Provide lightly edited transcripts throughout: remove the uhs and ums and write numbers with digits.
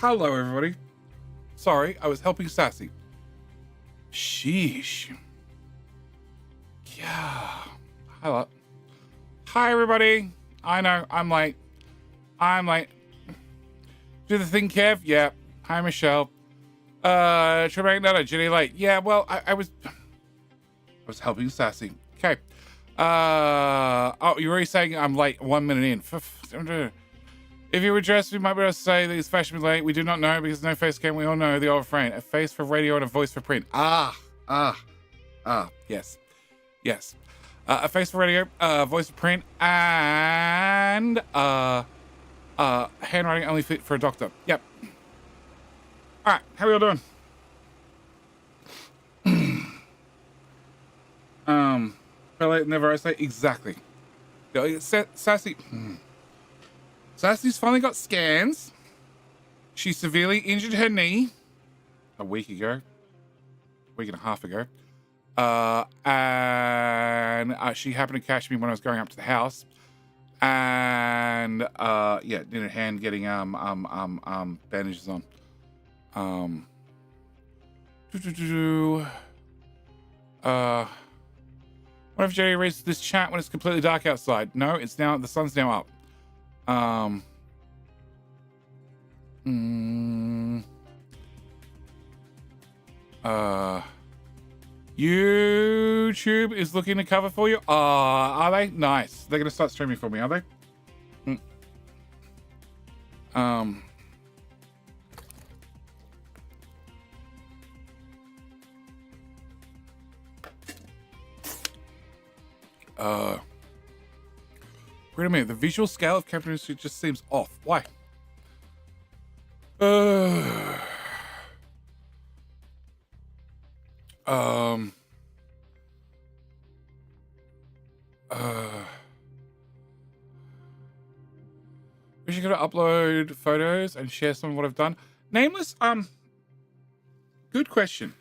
Hello, everybody. Sorry, I was helping Sassy. Sheesh. Yeah. Hello. Hi, everybody. I know, I'm late. Do the thing, Kev? Yeah. Hi, Michelle. Should I make another Ginny late? Yeah, well, I was helping Sassy. Okay. Oh, you're already saying I'm late 1 minute in. If you were dressed, we might be able to say that he's fashionably late. We do not know because no face cam. We all know the old refrain. A face for radio and a voice for print. Yes. A face for radio, voice for print, and handwriting only fit for a doctor. Yep. All right, how are we all doing? Late, never I say exactly. Sassy. Sassy's finally got scans. She severely injured her knee a week and a half ago. And she happened to catch me when I was going up to the house. And yeah, in her hand getting bandages on. What if Jerry reads this chat when it's completely dark outside? No, it's now, the sun's now up. YouTube is looking to cover for you. Are they? Nice. They're gonna start streaming for me, are they? Wait a minute, the visual scale of Captain Suit just seems off. Why? We should go to upload photos and share some of what I've done. Nameless, good question.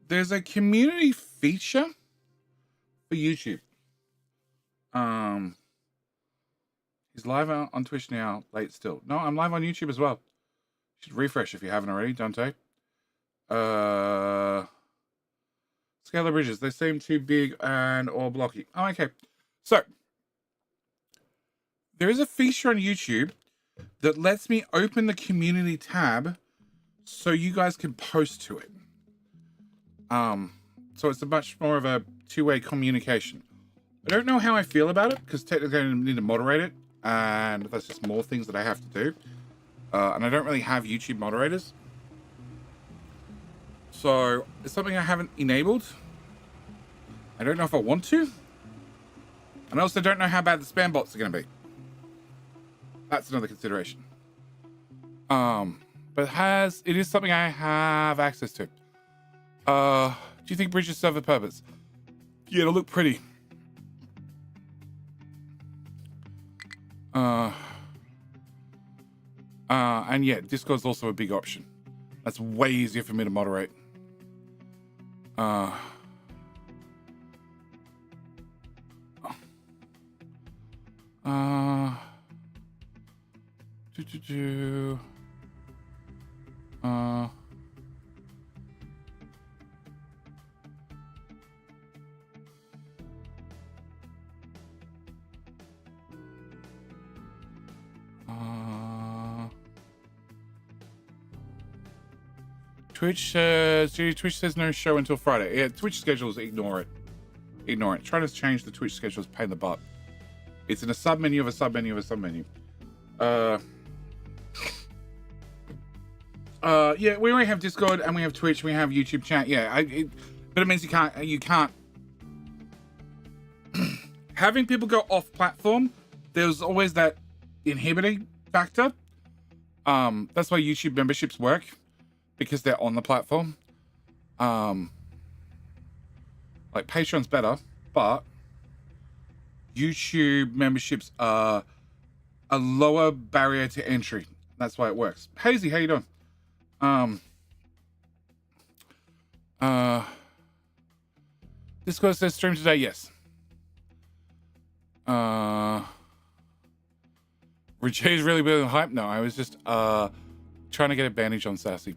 There's a community feature for YouTube. He's live on Twitch now, late still. No, I'm live on YouTube as well. You should refresh if you haven't already, Dante. Scalar bridges. They seem too big and or blocky. Oh, okay. So, there is a feature on YouTube that lets me open the community tab so you guys can post to it. So it's a much more of a two-way communication. I don't know how I feel about it because technically I need to moderate it, and that's just more things that I have to do. And I don't really have YouTube moderators. So it's something I haven't enabled. I don't know if I want to. And I also don't know how bad the spam bots are going to be. That's another consideration. But it is something I have access to. Do you think bridges serve a purpose? Yeah, it'll look pretty. And yeah, Discord's also a big option. That's way easier for me to moderate. Twitch says no show until Friday. Yeah, Twitch schedules, ignore it. Trying to change the Twitch schedule is a pain in the butt. It's in a submenu of a submenu of a submenu. Yeah, we already have Discord and we have Twitch, we have YouTube chat. Yeah, but it means you can't. Having people go off platform, there's always that inhibiting factor. That's why YouTube memberships work, because they're on the platform. Like Patreon's better, but YouTube memberships are a lower barrier to entry. That's why it works. Hazy, how you doing? Discord says stream today. Yes. Rajee's really building hype. No, I was just trying to get a bandage on Sassy.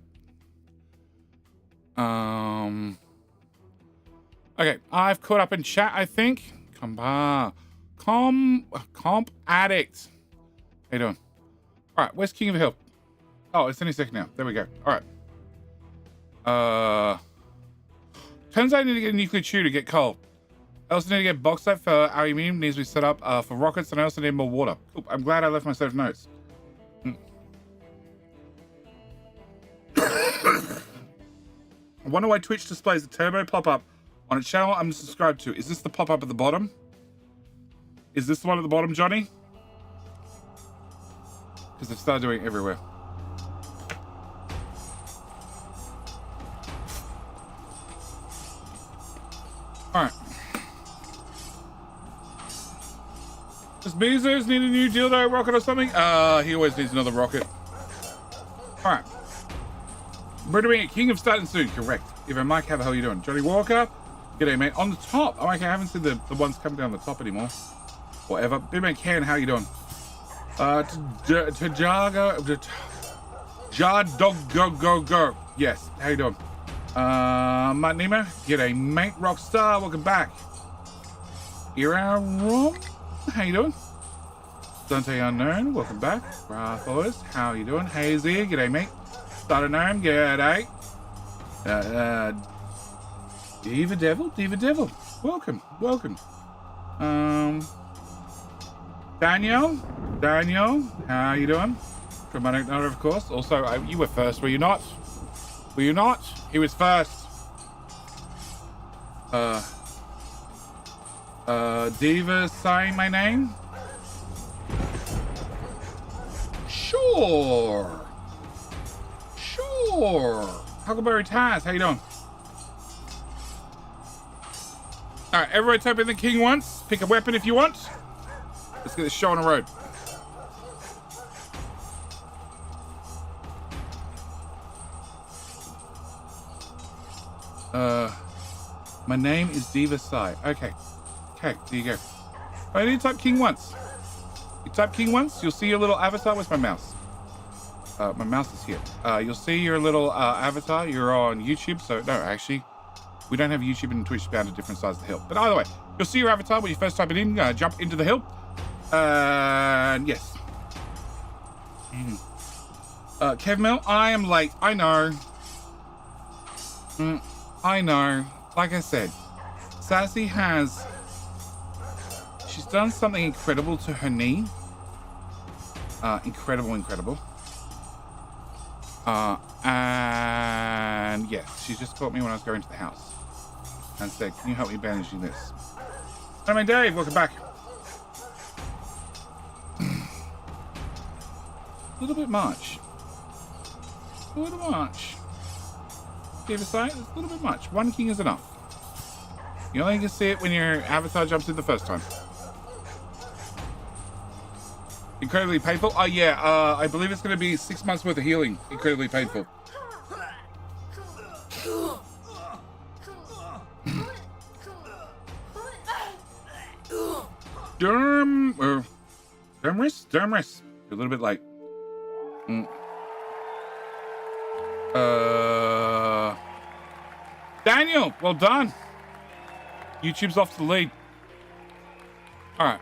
Okay, I've caught up in chat, I think. Comp addict. How you doing? All right, where's King of the Hill? Oh, it's any second now. There we go. All right. Turns out I need to get a nuclear tube to get coal. I also need to get bauxite for our immune needs to be set up for rockets, and I also need more water. Cool. I'm glad I left myself notes. I wonder why Twitch displays a turbo pop-up on a channel I'm subscribed to. Is this the pop-up at the bottom? Is this the one at the bottom, Johnny? Because they've started doing it everywhere. Alright. Does Bezos need a new dildo rocket or something? He always needs another rocket. Alright. We're doing it. King of starting soon, correct. Even Mike, how the hell are you doing? Johnny Walker, g'day, mate. On the top. Oh, okay, I haven't seen the ones coming down the top anymore. Whatever. Big man Ken, how you doing? Go. Yes, how you doing? Matt Nemo, g'day, mate. Rockstar, welcome back. Ira Rom, how you doing? Dante Unknown, welcome back. Rathos, how you doing? Hazy, g'day, mate. Starter Gnome, g'day. Diva Devil, welcome. Daniel, how you doing? Dramatic Nutter, of course. Also, you were first, were you not? Were you not? He was first. Diva saying my name? Sure. Huckleberry Taz, how you doing? Alright, everybody type in the king once. Pick a weapon if you want. Let's get this show on the road. My name is Diva Sai. Okay, there you go. I need to type king once. You type king once, you'll see your little avatar. Where's my mouse? My mouse is here. You'll see your little avatar. You're on YouTube, so no, actually, we don't have YouTube and Twitch bound to different sides of the hill. But either way, you'll see your avatar when you first type it in. Jump into the hill. Yes. Kev Mill, I am late. I know. I know. Like I said, Sassy she's done something incredible to her knee. Incredible. And yes, she just caught me when I was going to the house and said, can you help me bandaging this? Hello, Dave, welcome back. A little bit much. Give a sight, it's a little bit much. One king is enough. You only can see it when your avatar jumps in the first time. Incredibly painful. Oh yeah, I believe it's going to be 6 months worth of healing. Incredibly painful. Dermis. A little bit like. Daniel, well done. YouTube's off to the lead. All right.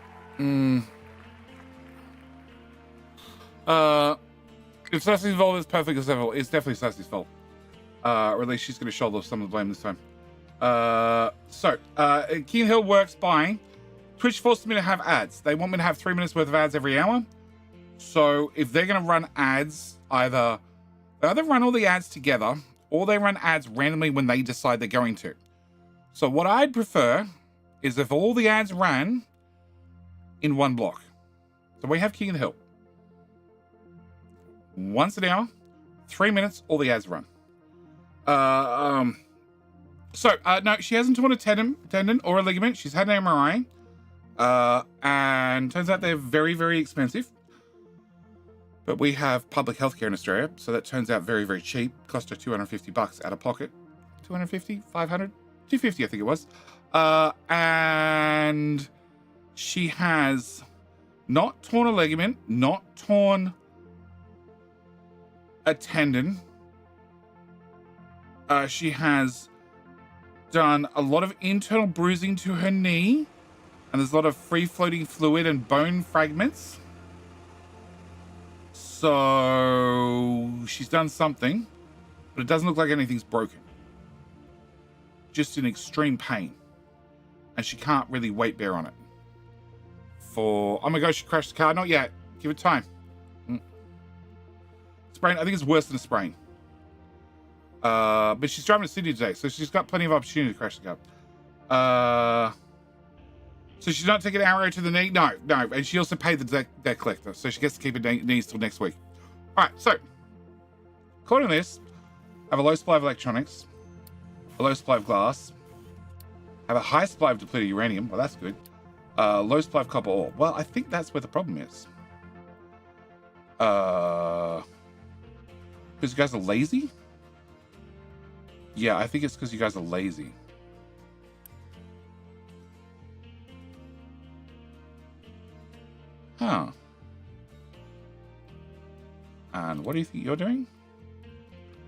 If Sassy's fault is perfect example, it's definitely Sassy's fault. Or at least she's going to shoulder some of the blame this time. Keen Hill works by Twitch forced me to have ads. They want me to have 3 minutes worth of ads every hour. So if they're going to run ads, they either run all the ads together or they run ads randomly when they decide they're going to. So what I'd prefer is if all the ads ran in one block. So we have King of the Hill. Once an hour, 3 minutes, all the ads run. No, she hasn't torn a tendon or a ligament. She's had an MRI. And turns out they're very, very expensive. But we have public healthcare in Australia, so that turns out very, very cheap. Cost her $250 out of pocket. 250, 500, 250, I think it was. And she has not torn a ligament, not torn a tendon. She has done a lot of internal bruising to her knee, and there's a lot of free-floating fluid and bone fragments. So she's done something, but it doesn't look like anything's broken. Just in extreme pain, and she can't really weight bear on it. Oh my gosh, she crashed the car. Not yet. Give it time. Sprain. I think it's worse than a sprain. But she's driving to Sydney today, so she's got plenty of opportunity to crash the car. So she's not taking an arrow to the knee? No. And she also paid the debt collector, so she gets to keep her knees till next week. All right, so according to this, I have a low supply of electronics, a low supply of glass, I have a high supply of depleted uranium. Well, that's good. Low supply of copper ore. Well, I think that's where the problem is. Because you guys are lazy? Yeah, I think it's because you guys are lazy. Huh. And what do you think you're doing?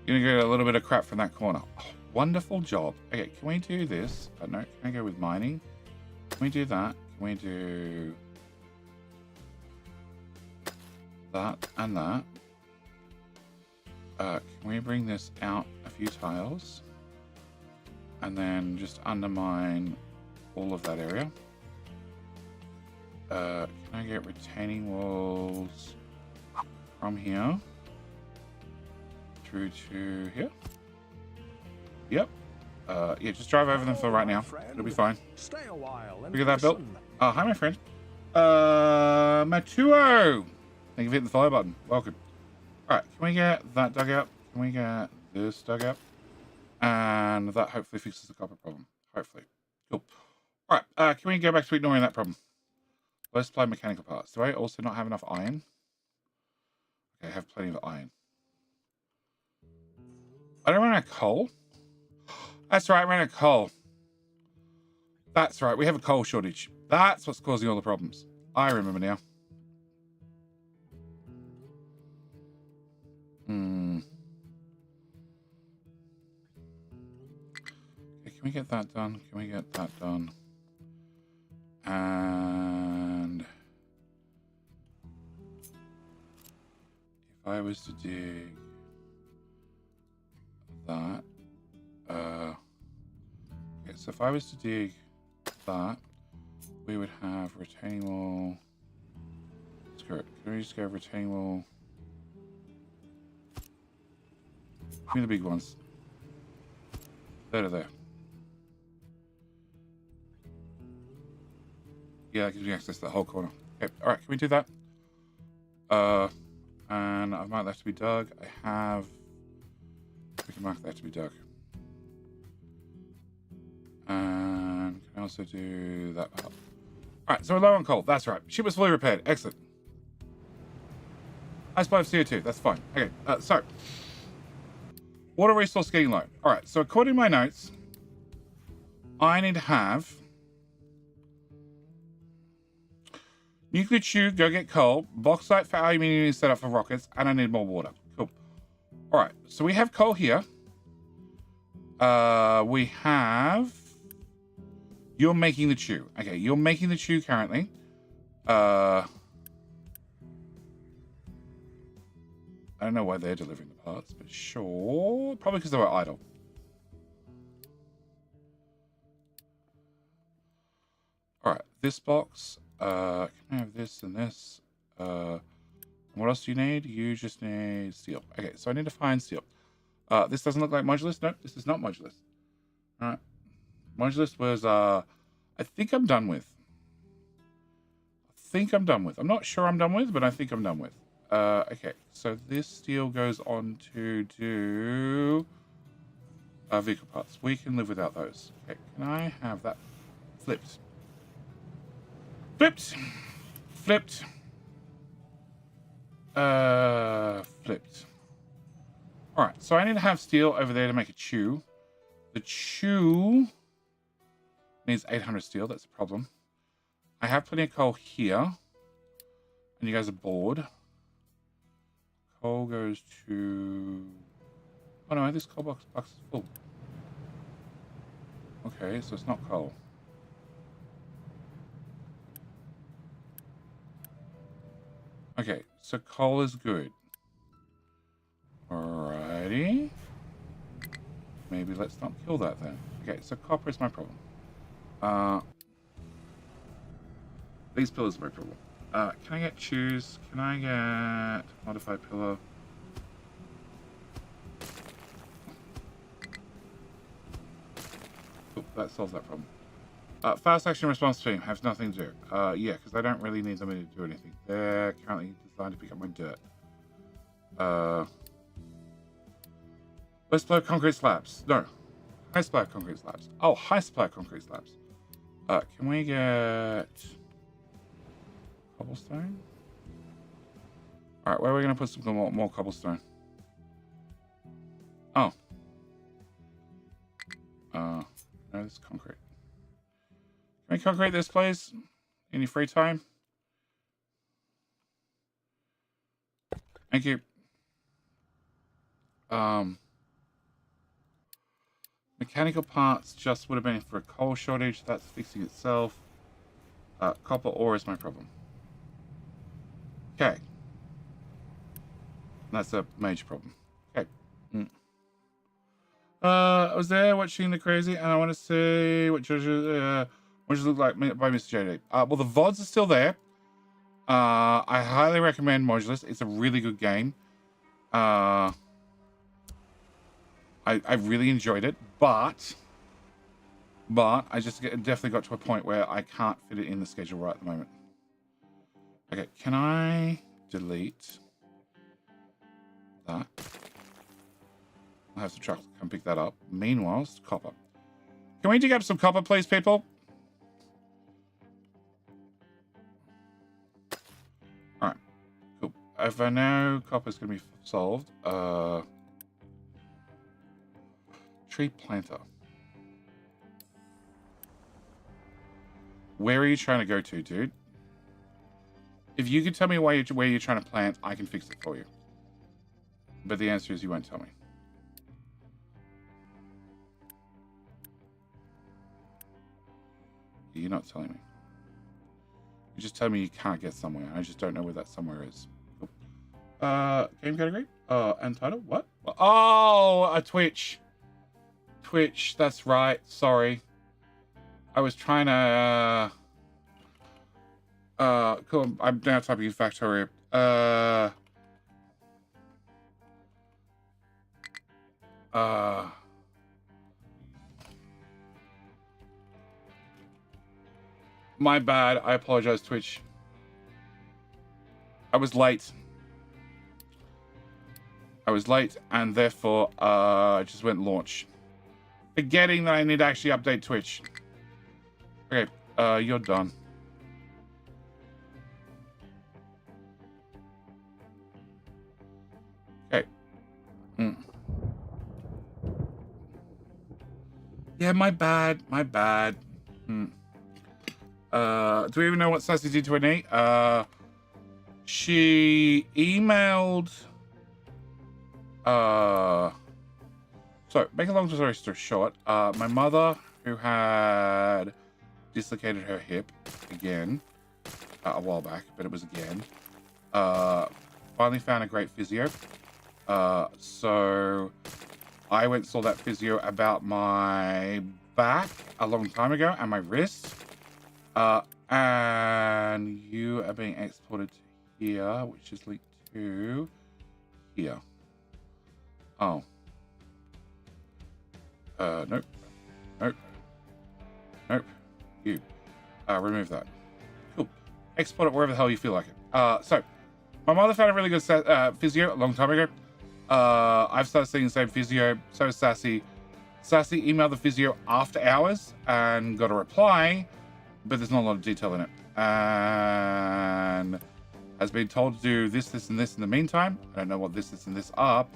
You're gonna get a little bit of crap from that corner. Oh, wonderful job. Okay, can we do this? No, can I go with mining? Can we do that? Can we do that and that? Can we bring this out a few tiles? And then just undermine all of that area. Can I get retaining walls from here through to here? Yep. Yeah, just drive over them for right now. It'll be fine. Stay a while. We get that built. Oh, hi, my friend. Matuo. Thank you for hitting the follow button. Welcome. All right, can we get that dug out? Can we get this dug out? And that hopefully fixes the copper problem. Hopefully. Cool. All right, can we go back to ignoring that problem? Low supply mechanical parts. Do I also not have enough iron? Okay, I have plenty of iron. I don't run out of coal. That's right, I ran out of coal. That's right, we have a coal shortage. That's what's causing all the problems. I remember now. Okay, can we get that done? Can we get that done? And if I was to dig that, okay, so if I was to dig that, we would have retaining wall. Screw it. Can we just go retaining wall? Give me the big ones. There. Yeah, that gives me access to the whole corner. Okay, all right, can we do that? And I mark that to be dug. We can mark that to be dug. And can I also do that part? All right, so we're low on coal. That's right. Ship was fully repaired. Excellent. High supply of CO2. That's fine. Okay, so water resource getting low. All right, so according to my notes, I need to have nuclear tube, go get coal, bauxite for aluminium set up for rockets, and I need more water. Cool. All right, so we have coal here. We have... You're making the chew. Okay, you're making the chew currently. I don't know why they're delivering the parts, but sure. Probably because they were idle. All right, this box. Can I have this and this? What else do you need? You just need steel. Okay, so I need to find steel. This doesn't look like modulus. Nope, this is not modulus. All right. Modulus was, I think I'm done with. I'm not sure I'm done with, but I think I'm done with. Okay, so this steel goes on to do vehicle parts. We can live without those. Okay, can I have that flipped? Flipped. All right, so I need to have steel over there to make a chew. The chew needs 800 steel. That's a problem. I have plenty of coal here. And you guys are bored. coal goes to... Oh no, this coal box is full. Okay, so it's not coal. Okay, so coal is good. Alrighty. Maybe let's not kill that then. Okay, so copper is my problem. These pillars are my problem. Can I get choose? Can I get modify pillar? Oh, that solves that problem. Fast action response team has nothing to do. Yeah, because I don't really need them to do anything. They're currently designed to pick up my dirt. Low supply concrete slabs. No. High supply concrete slabs. Oh, high supply concrete slabs. Can we get cobblestone? Alright, where are we going to put some more cobblestone? Oh. No, this is concrete. Can we concrete this place? In your free time? Thank you. Mechanical parts just would have been for a coal shortage. That's fixing itself. Copper ore is my problem. Okay. That's a major problem. Okay. I was there watching the crazy, and I want to see what judges look like by Mr. JD. Well, the VODs are still there. I highly recommend Modulus. It's a really good game. I really enjoyed it, but I just definitely got to a point where I can't fit it in the schedule right at the moment. Okay, can I delete that? I'll have to truck come pick that up. Meanwhile, it's copper. Can we dig up some copper, please, people? Alright, cool. If I know copper's going to be solved, tree planter. Where are you trying to go to, dude? If you could tell me where you're trying to plant, I can fix it for you. But the answer is you won't tell me. You're not telling me. You just tell me you can't get somewhere. I just don't know where that somewhere is. Cool. Game category? And title? What? Oh, a Twitch. Twitch, that's right. Sorry. I was trying to cool. I'm now typing in Factorio. My bad. I apologize, Twitch. I was late. And therefore I just went launch. Forgetting that I need to actually update Twitch. Okay, you're done. Okay. Yeah, my bad. Do we even know what Sassy did to her knee? She emailed... So, make a long story short, my mother, who had dislocated her hip again a while back, but it was again, finally found a great physio. So I went and saw that physio about my back a long time ago and my wrist. And you are being exported to here, which is linked to here. Oh. Nope. You. Remove that. Cool. Export it wherever the hell you feel like it. So, my mother found a really good physio a long time ago. I've started seeing the same physio. So is Sassy. Sassy emailed the physio after hours and got a reply, but there's not a lot of detail in it. And has been told to do this, and this in the meantime. I don't know what this, and this are.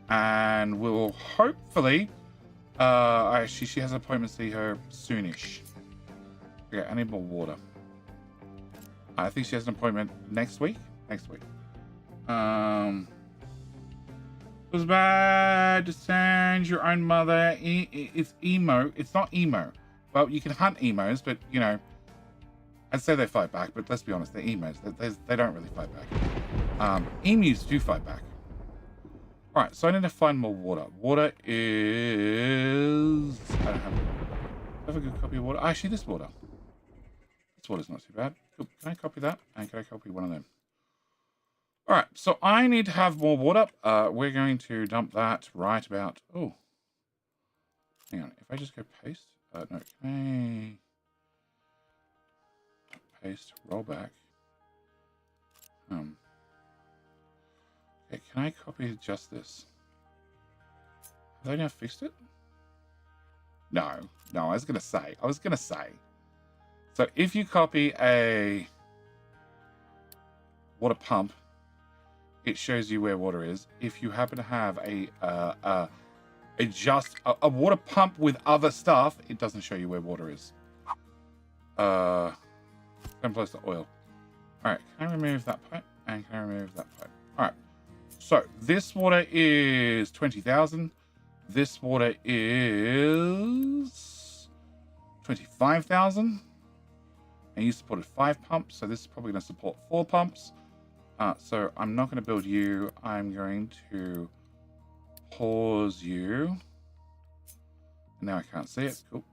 And we'll hopefully... she has an appointment to see her soonish. Okay, I need more water. I think she has an appointment next week. It was bad to send your own mother. It's emo. It's not emo. Well, you can hunt emos, but, you know, I'd say they fight back, but let's be honest, they're emos. They don't really fight back. Emus do fight back. All right, so I need to find more water. Water is... I don't have a good copy of water. Actually, this water. This water's not too bad. Cool. Can I copy that? And can I copy one of them? All right, so I need to have more water. We're going to dump that right about... Oh. Hang on. If I just go paste... no, can I... Paste, roll back. Okay, can I copy just this? Have they now fixed it? No, I was gonna say. So if you copy a water pump, it shows you where water is. If you happen to have a water pump with other stuff, it doesn't show you where water is. Same place to oil. All right, can I remove that pipe? And can I remove that pipe? All right. So this water is 20,000. This water is 25,000. And you supported 5 pumps, so this is probably going to support 4 pumps. So I'm not going to build you. I'm going to pause you. Now I can't see it. Cool.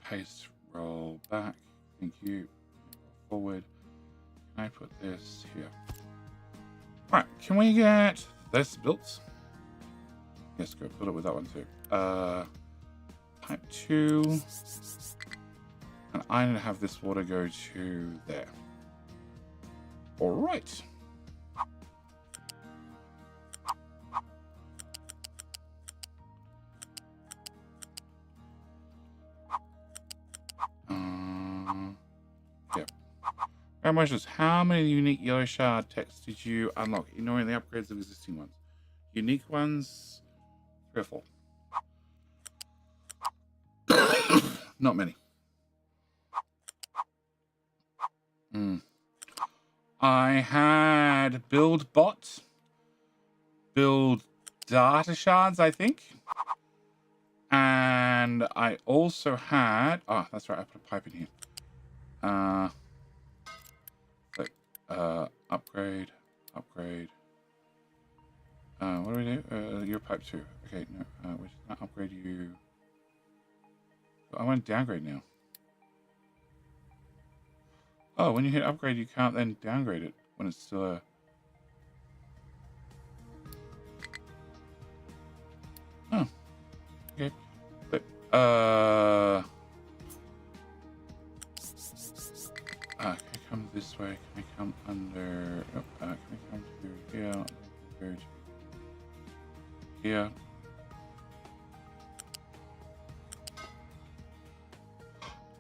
Paste, roll back. Thank you. Forward. I put this here. All right, can we get this built? Yes, go build it with that one too. Pipe 2. And I need to have this water go to there. All right. How many unique yellow shard texts did you unlock, ignoring the upgrades of existing ones? Unique ones, 3 or 4. Not many. I had build bot, build data shards, I think. And I also had, oh, that's right, I put a pipe in here. Upgrade. What do we do? Your pipe 2. Okay, no, we just not upgrade you. I want to downgrade now. Oh, when you hit upgrade, you can't then downgrade it when it's still a... Oh. Okay. But, can I come this way? Can I come under... Oh, can I come to here? Go to here.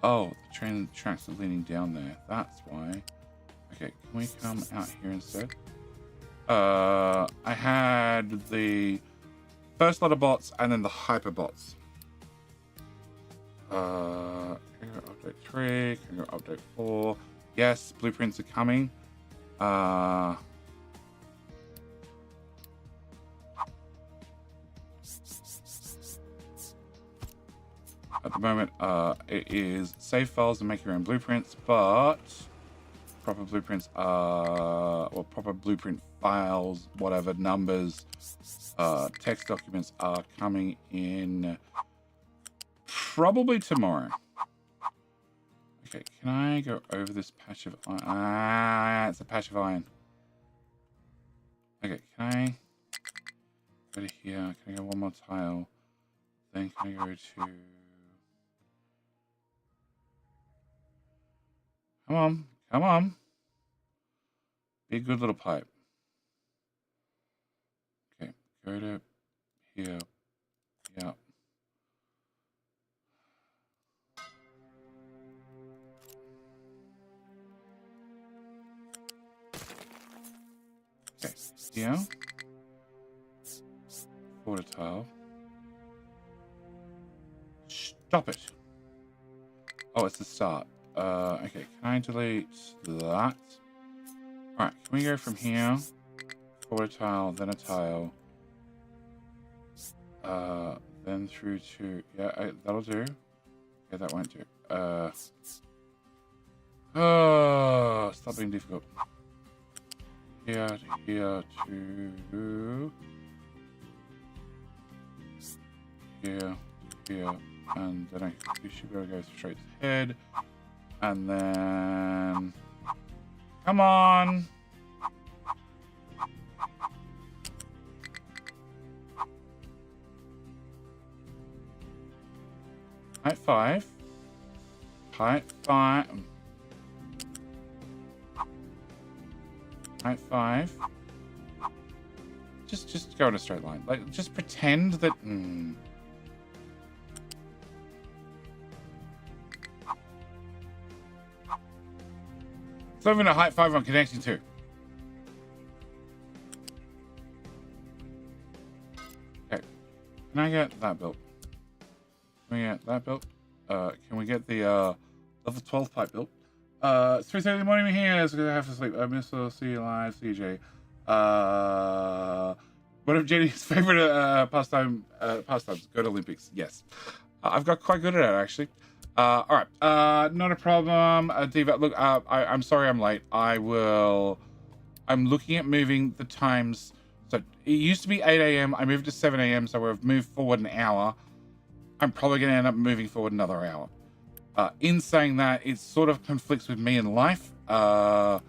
Oh, the train tracks are leaning down there. That's why. Okay, can we come out here instead? I had the first lot of bots and then the hyper bots. Can I go update 3? Can I go update 4? Yes, blueprints are coming. At the moment, it is save files and make your own blueprints, but proper blueprints are, or proper blueprint files, whatever, numbers, text documents are coming in probably tomorrow. Okay, can I go over this patch of iron? Ah, it's a patch of iron. Okay, can I go to here? Can I go one more tile? Then can I go to... Come on, come on. Be a good little pipe. Okay, go to here. Yeah. Okay, here. Water tile. Stop it. Oh, it's the start. Okay, can I delete that? Alright, can we go from here forward a tile, then a tile. Then through to, yeah, that'll do. Okay, that won't do. Oh, stop being difficult. Here to here to here, here, and then we should be able to go straight ahead. And then, come on. Height 5. Height 5. Height 5. Just go in a straight line. Like, just pretend that. It's not even a height 5 I'm connecting to. Okay. Can I get that built? Can we get that built? Can we get the level 12 pipe built? It's 3:30 in the morning. We're here, so I have to sleep. I miss see you live, CJ. One of Jenny's favorite pastimes, go to Olympics. Yes, I've got quite good at it actually. All right, not a problem. Diva, look, I'm sorry I'm late. I'm looking at moving the times. So it used to be 8 a.m. I moved to 7 a.m. So we've moved forward an hour. I'm probably going to end up moving forward another hour. In saying that, it sort of conflicts with me in life. So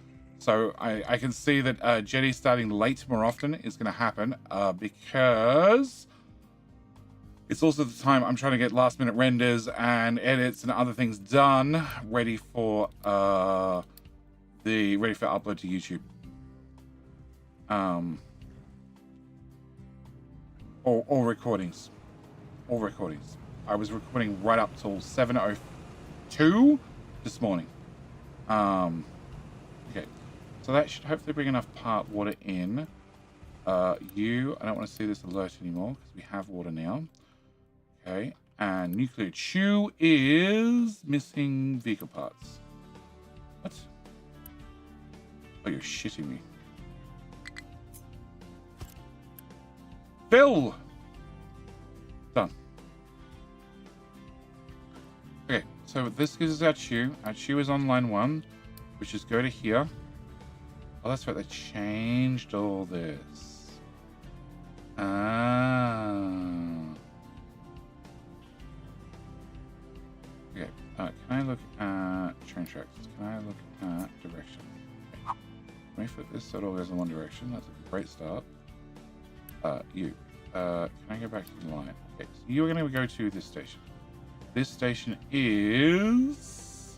I can see that Jetty starting late more often is going to happen because it's also the time I'm trying to get last minute renders and edits and other things done ready for upload to YouTube. Or recordings. All recordings. I was recording right up till 7:02 this morning. Okay, so that should hopefully bring enough part water in. I don't want to see this alert anymore because we have water now. Okay, and nuclear chew is missing vehicle parts. What? Oh, you're shitting me. Phil! Done. Okay, so this is our chew. Our chew is on line 1, which is go to here. Oh, that's right, they changed all this. Okay, can I look at train tracks? Can I look at direction? Okay. Let me flip this so it all goes in one direction. That's a great start. Can I go back to the line? Okay, so you're going to go to this station. This station is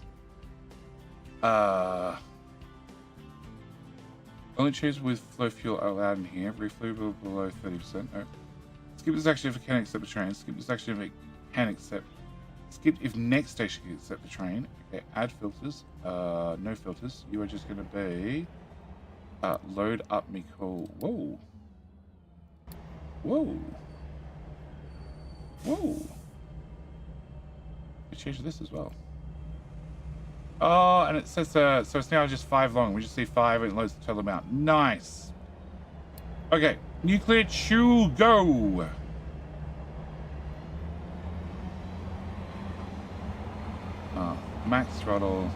only choose with flow fuel allowed in here. Refillable below 30%. No. Skip this action if it can accept the train. Skip this action if it can accept. Skip if next station can accept the train. Okay, add filters. No filters. You are just going to be load up me call. Whoa. Whoa. Whoa. We changed this as well. Oh, and it says, so it's now just 5 long. We just see 5 and it loads the total amount. Nice. Okay, nuclear chew, go. Max throttle.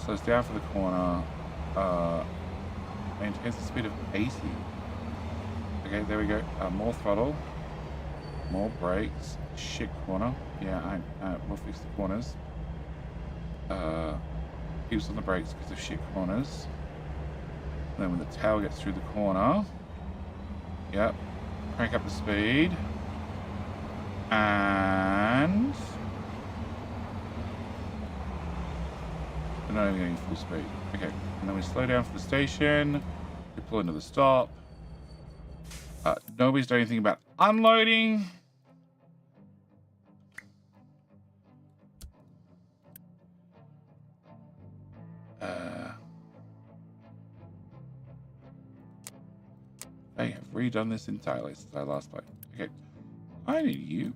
Slows down for the corner. Maintains the speed of 80. Okay, there we go. More throttle. More brakes. Shit corner. Yeah, we'll fix the corners. Keeps on the brakes because of shit corners. And then when the tail gets through the corner, yep, crank up the speed. And we're not even getting full speed. Okay, and then we slow down for the station. We pull into the stop. Nobody's done anything about unloading. They have redone this entirely since I last played. Okay, I need you.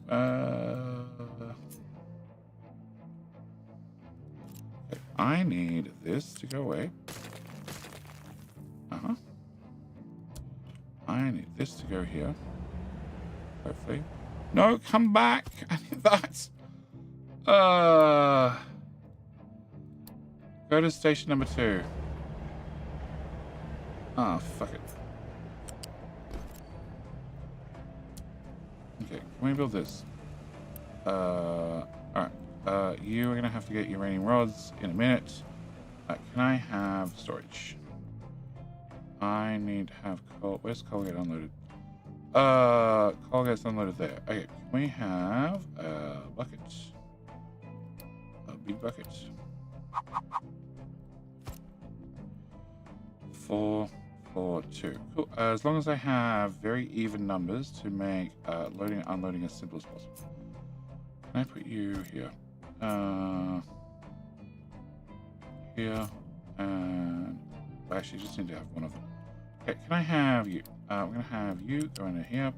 Okay, I need this to go away. I need this to go here. Hopefully. No, come back. I need that. Go to station number 2. Ah, fuck it. Okay, can we build this? Alright. You are gonna have to get uranium rods in a minute. Can I have storage? I need to have coal. Where's coal get unloaded? Coal gets unloaded there. Okay, can we have a bucket? A big bucket. 4, 4, 2. Cool. As long as I have very even numbers to make loading and unloading as simple as possible. Can I put you here? Here. And I actually just need to have one of them. Okay, can I have you? We're going to have you go into here.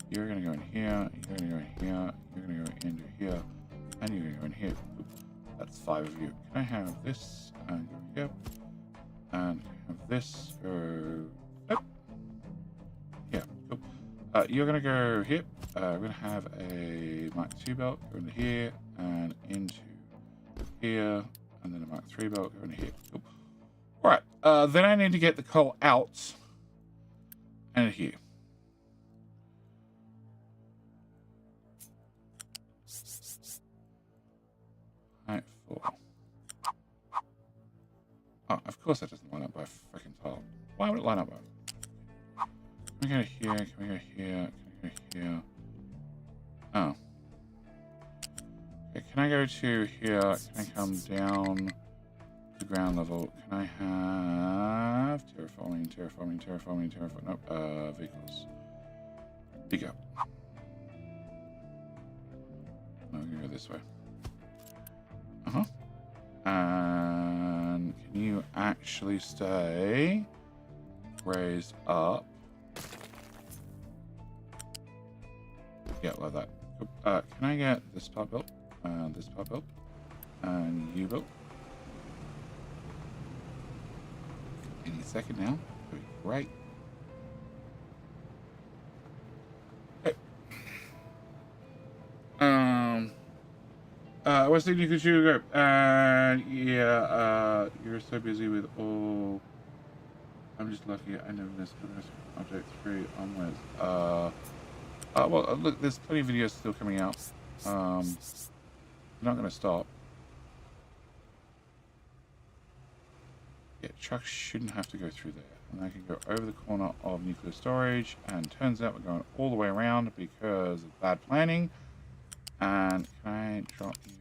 You're going to go in here. You're going to go in here. You're going to go into here. And you're going to go in here. That's 5 of you. Can I have this and go here? And have this go up. Yeah, cool. You're going to go here. We're going to have a Mark II belt go into here and into here. And then a Mark III belt go into here. Cool. Alright, then I need to get the coal out and here. Right, 4. Oh, of course that doesn't line up by freaking tile. Why would it line up by? Can we go here? Can we go here? Can we go here? Oh. Okay, can I go to here? Can I come down to ground level? Can I have terraforming? Nope, vehicles. Pick up. I'm gonna go this way. Uh-huh. And can you actually stay raised up? Yeah, like that. Can I get this part built? This part built? And you built? Any second now. That'd be great. Okay. What's the new computer go? Yeah, you're so busy with all. I'm just lucky I never missed Object 3 onwards. Well, look, there's plenty of videos still coming out. I'm not going to stop. Yeah, trucks shouldn't have to go through there. And I can go over the corner of nuclear storage. And turns out we're going all the way around because of bad planning. And can I drop you?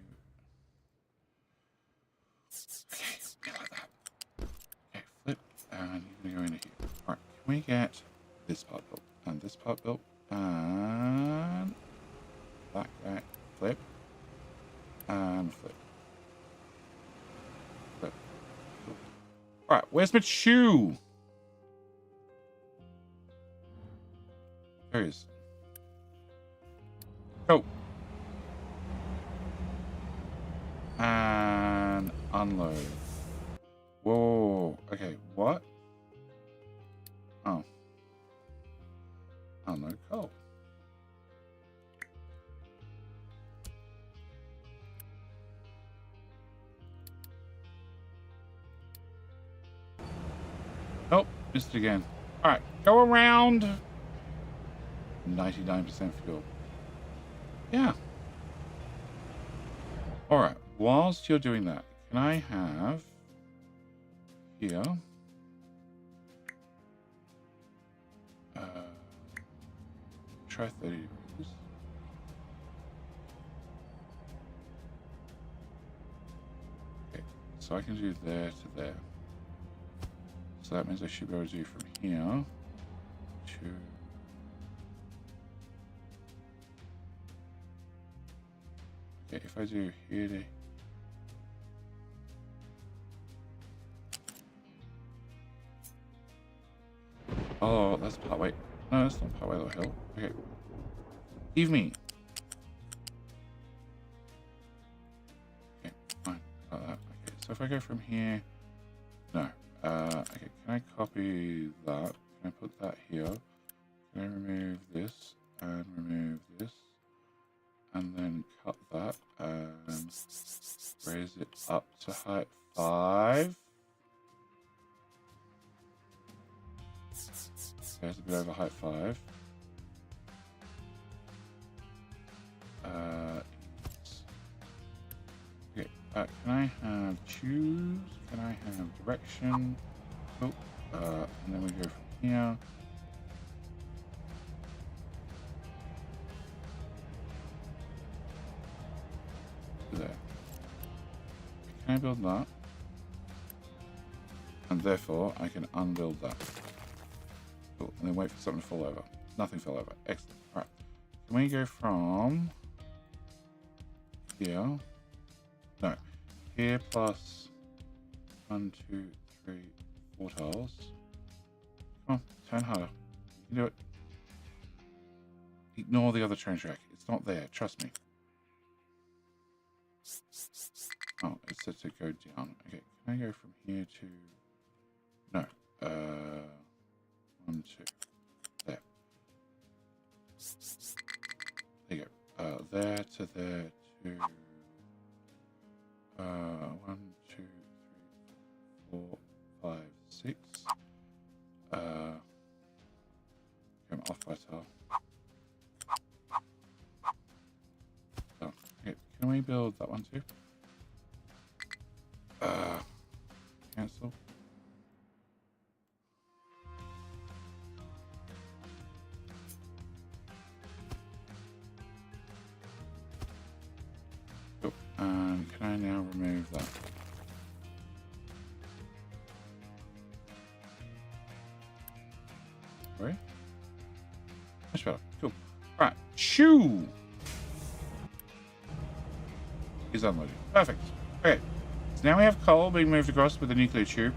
Okay, like that. Okay, flip. And you're going to go into here. Alright, can we get this part built? And this part built? And that guy. Flip. And flip. Flip. Cool. Alright, where's my shoe? There he is. Go. And unload. Whoa. Okay, what? Oh. Unload coal. Oh, missed it again. Alright, go around. 99% fuel. Yeah. Alright, whilst you're doing that, can I have here try 30 degrees. Okay, so I can do there to there. So that means I should be able to do from here to okay, if I do here to oh, that's part way. No, that's not part way of the hill. Okay. Give me. Okay, fine. Like that. Okay, so if I go from here. No. Okay, can I copy that? Can I put that here? Can I remove this and remove this? And then cut that and raise it up to height 5. There's a bit over height 5. Okay, can I have choose? Can I have direction? Oh, and then we go from here. To there. Can I build that? And therefore, I can unbuild that. Cool. And then wait for something to fall over. Nothing fell over. Excellent. All right. Can we go from here? No. Here plus 1, 2, 3, 4 tiles. Come on, turn harder. You can do it. Ignore the other train track. It's not there. Trust me. Oh, it said to go down. Okay, can I go from here to... No. 1, 2. There. There you go. There to there to... 1, 2, 3, 4, 5, 6. I'm off by tile. Oh, okay. Can we build that one too? Cancel. Cool. Can I now remove that? Right? Much better. Cool. Right. Shoo! Is unloaded. Perfect. Okay. So now we have coal being moved across with the nuclear tube.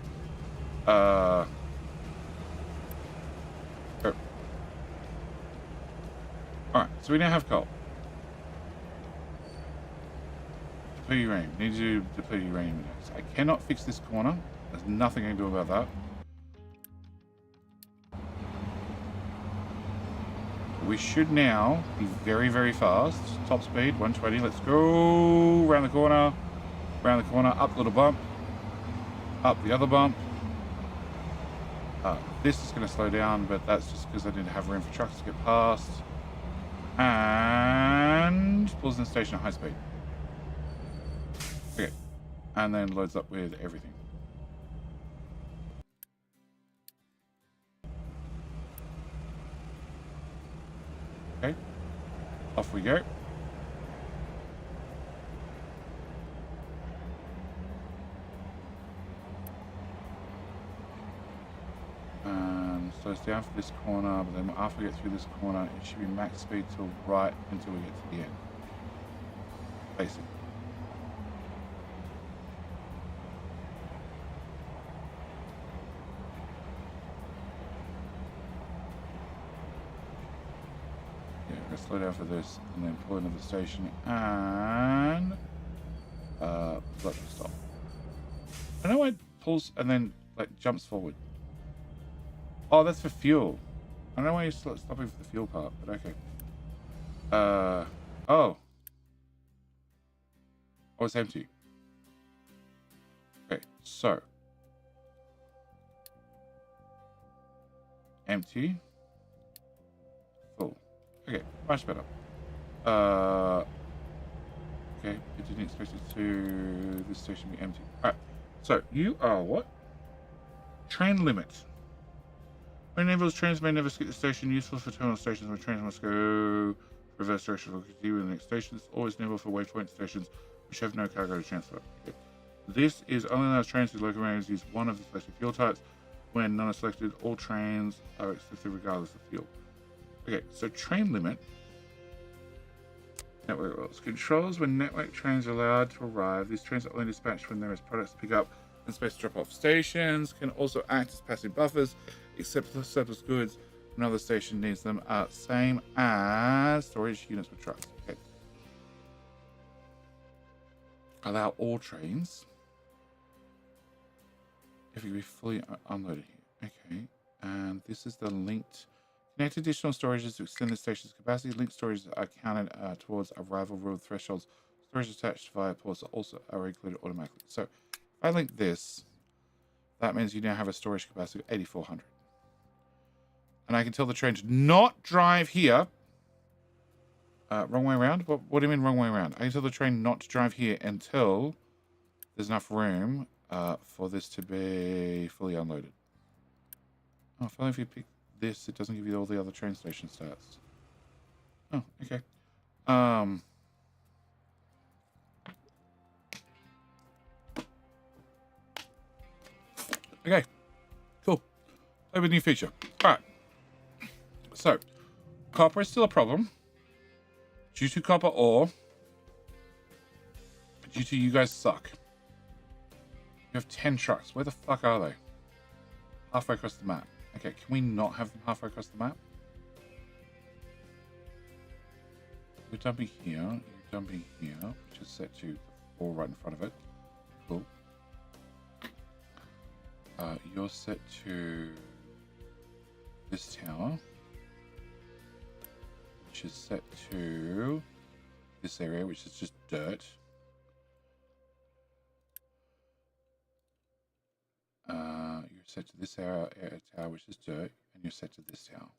Oh. Alright, so we now have coal. Deplete uranium. Need to deplete uranium next. I cannot fix this corner. There's nothing I can do about that. We should now be very, very fast. Top speed, 120. Let's go. Around the corner. Around the corner. Up the little bump. Up the other bump. This is going to slow down, but that's just because I didn't have room for trucks to get past. And pulls in the station at high speed. Okay. And then loads up with everything. Okay, off we go. Slows down for this corner, but then after we get through this corner, it should be max speed till right until we get to the end. Basically. Slow down for this and then pull into the station and let them stop. I know it pulls and then like jumps forward. Oh, that's for fuel. I don't know why you're stopping for the fuel part, but okay. Oh, it's empty. Okay, so empty. Okay, much better. Okay, I didn't expect it to this station be empty. Alright, so you are what? Train limit. When Neville's trains may never skip the station, useful for terminal stations where trains must go reverse direction or continue with the next station. It's always never for waypoint stations which have no cargo to transfer. Okay. This is only allows trains whose locomotives use one of the selected fuel types. When none are selected, all trains are accepted regardless of fuel. Okay, so train limit. Network rules. Controls when network trains are allowed to arrive. These trains are only dispatched when there is products to pick up and space to drop off. Stations can also act as passive buffers, except for surplus goods. Another station needs them. Same as storage units with trucks. Okay. Allow all trains. If you can be fully unloaded here. Okay. And this is the linked Connect additional storages to extend the station's capacity. Link storages are counted towards arrival road thresholds. Storage attached via ports also are included automatically. So if I link this, that means you now have a storage capacity of 8,400. And I can tell the train to not drive here. Wrong way around? What do you mean wrong way around? I can tell the train not to drive here until there's enough room for this to be fully unloaded. Oh, if only if you pick this, it doesn't give you all the other train station stats. Oh, okay. Okay, cool. Play with new feature. All right. So, copper is still a problem. Due to copper ore. Due to you guys suck. You have 10 trucks. Where the fuck are they? Halfway across the map. Okay, can we not have them halfway across the map? You're dumping here. You're dumping here. Which is set to the 4 right in front of it. Cool. You're set to this tower. Which is set to this area, which is just dirt. You're set to this tower, which is dirt, and you're set to this tower.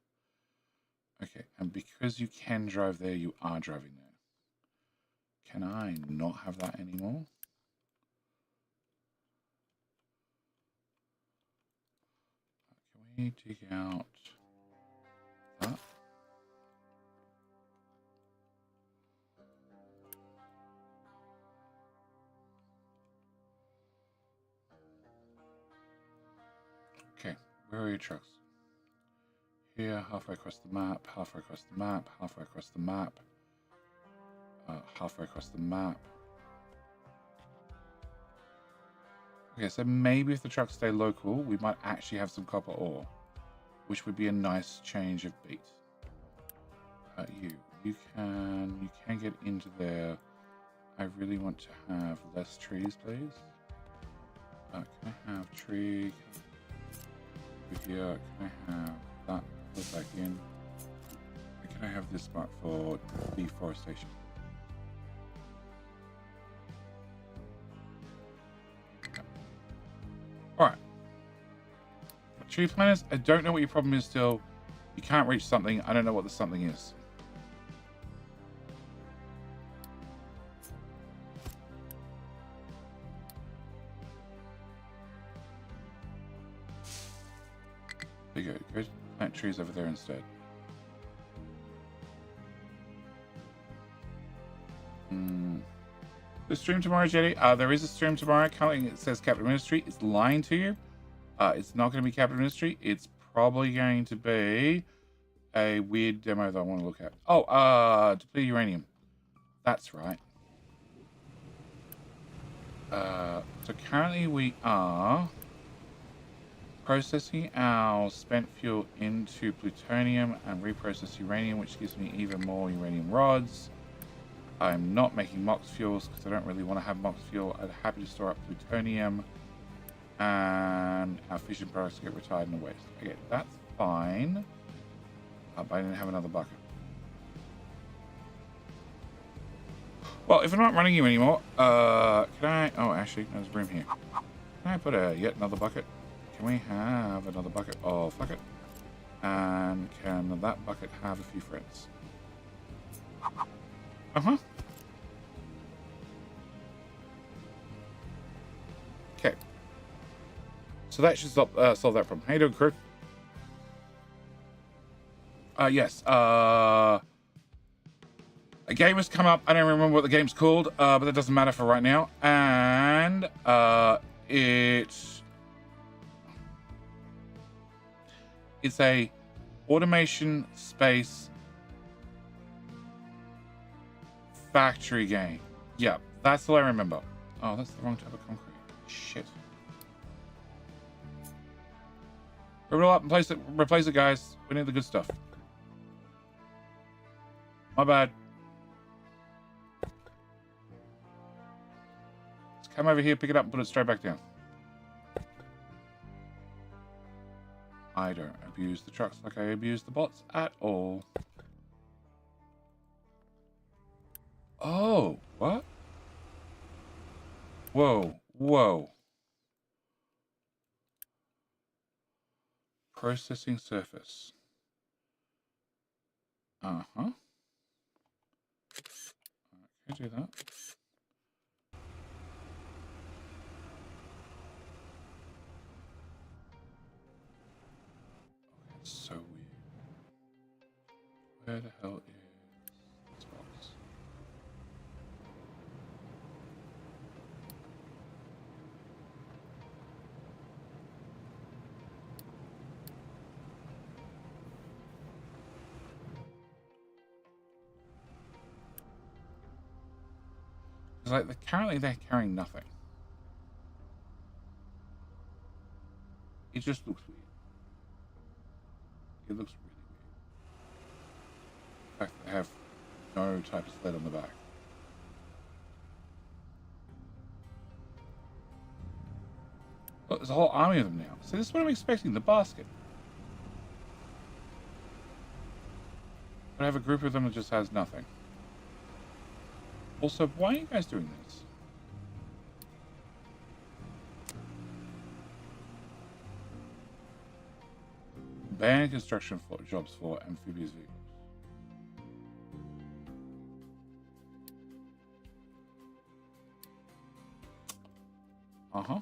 Okay, and because you can drive there, you are driving there. Can I not have that anymore? Can we dig out that? Okay, where are your trucks? Here, halfway across the map, halfway across the map, halfway across the map, halfway across the map. Okay, so maybe if the trucks stay local, we might actually have some copper ore, which would be a nice change of beat. You can get into there. I really want to have less trees, please. Can I have tree over here? Can I have that put back in? Can I have this marked for deforestation? Okay. Alright. Tree planters, I don't know what your problem is still. You can't reach something. I don't know what the something is. There you go. Go plant trees over there instead. The stream tomorrow, Jetty. There is a stream tomorrow. Currently it says Capital Ministry. It's lying to you. It's not going to be Capital Ministry. It's probably going to be a weird demo that I want to look at. Oh, deplete uranium. That's right. So currently we are processing our spent fuel into plutonium and reprocess uranium, which gives me even more uranium rods. I'm not making MOX fuels because I don't really want to have MOX fuel. I'm happy to store up plutonium, and our fission products get retired in the waste. Okay, that's fine. But I didn't have another bucket. Well, if I'm not running you anymore, can I? Oh, actually, there's room here. Can I put yet another bucket? Can we have another bucket? Oh, fuck it. And can that bucket have a few friends? Uh-huh. Okay. So that should solve that problem. How you doing, crew? Yes. A game has come up. I don't remember what the game's called, but that doesn't matter for right now. And it's a automation space factory game. Yeah, that's all I remember. Oh, that's the wrong type of concrete. Shit. Rip it all up and replace it, guys. We need the good stuff. My bad. Let's come over here, pick it up, and put it straight back down. I don't abuse the trucks like I abuse the bots at all. Oh, what? Whoa, whoa. Processing surface. Uh-huh. Okay, do that. It's so weird. Where the hell is this box? It's like currently they're carrying nothing. It just looks weird. It looks really weird. In fact, they have no type of sled on the back. Look, there's a whole army of them now. So this is what I'm expecting, the basket. But I have a group of them that just has nothing. Also, why are you guys doing this? Ban construction jobs for amphibious vehicles. Uh-huh.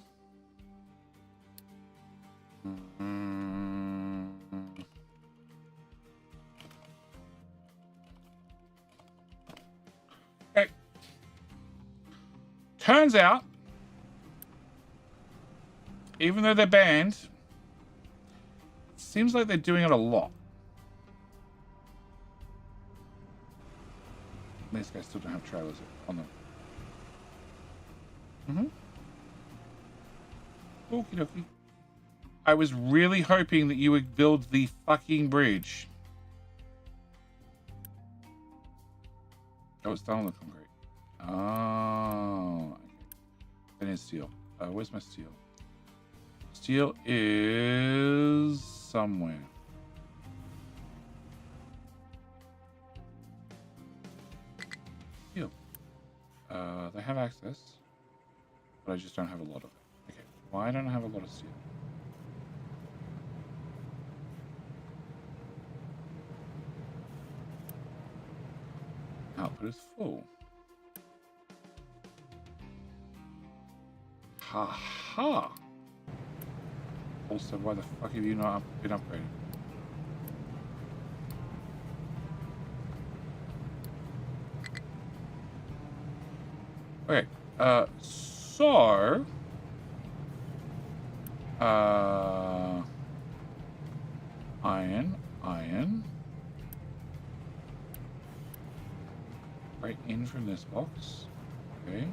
Okay. Turns out, even though they're banned, seems like they're doing it a lot. These guys still don't have trailers on them. Okie dokie. I was really hoping that you would build the fucking bridge. Oh, it's done on the concrete. Oh, okay. Then it's steel. Where's my steel? Steel is somewhere. Steel. They have access, but I just don't have a lot of it. Okay, why don't I have a lot of steel? Output is full. Ha ha! Also, why the fuck have you not been upgraded? Okay, so... Iron. Right in from this box. Okay.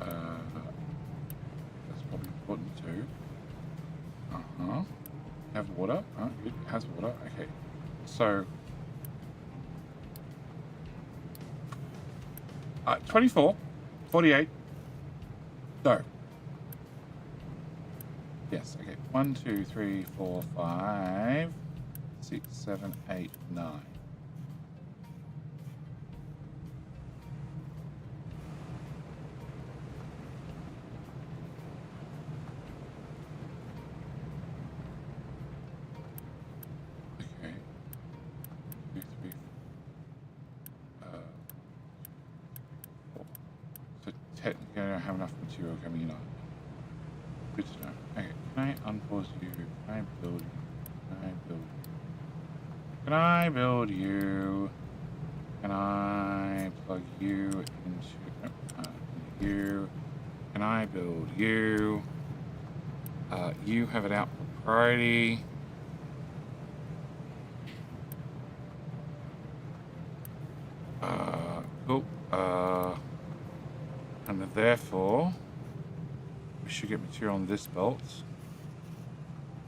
That's probably important too. Uh-huh. Have water. It has water. Okay. So... 24. 48. Go. Yes, okay. 1, 2, 3, 4, 5, 6, 7, 8, 9. Okay. 2, 3, 4. So technically I don't have enough material coming in. Good to know. Okay, can I unpause you? Can I build you? Can I build you? Can I plug you into you? Can I build you? You have an output priority. Cool. And therefore, we should get material on this belt,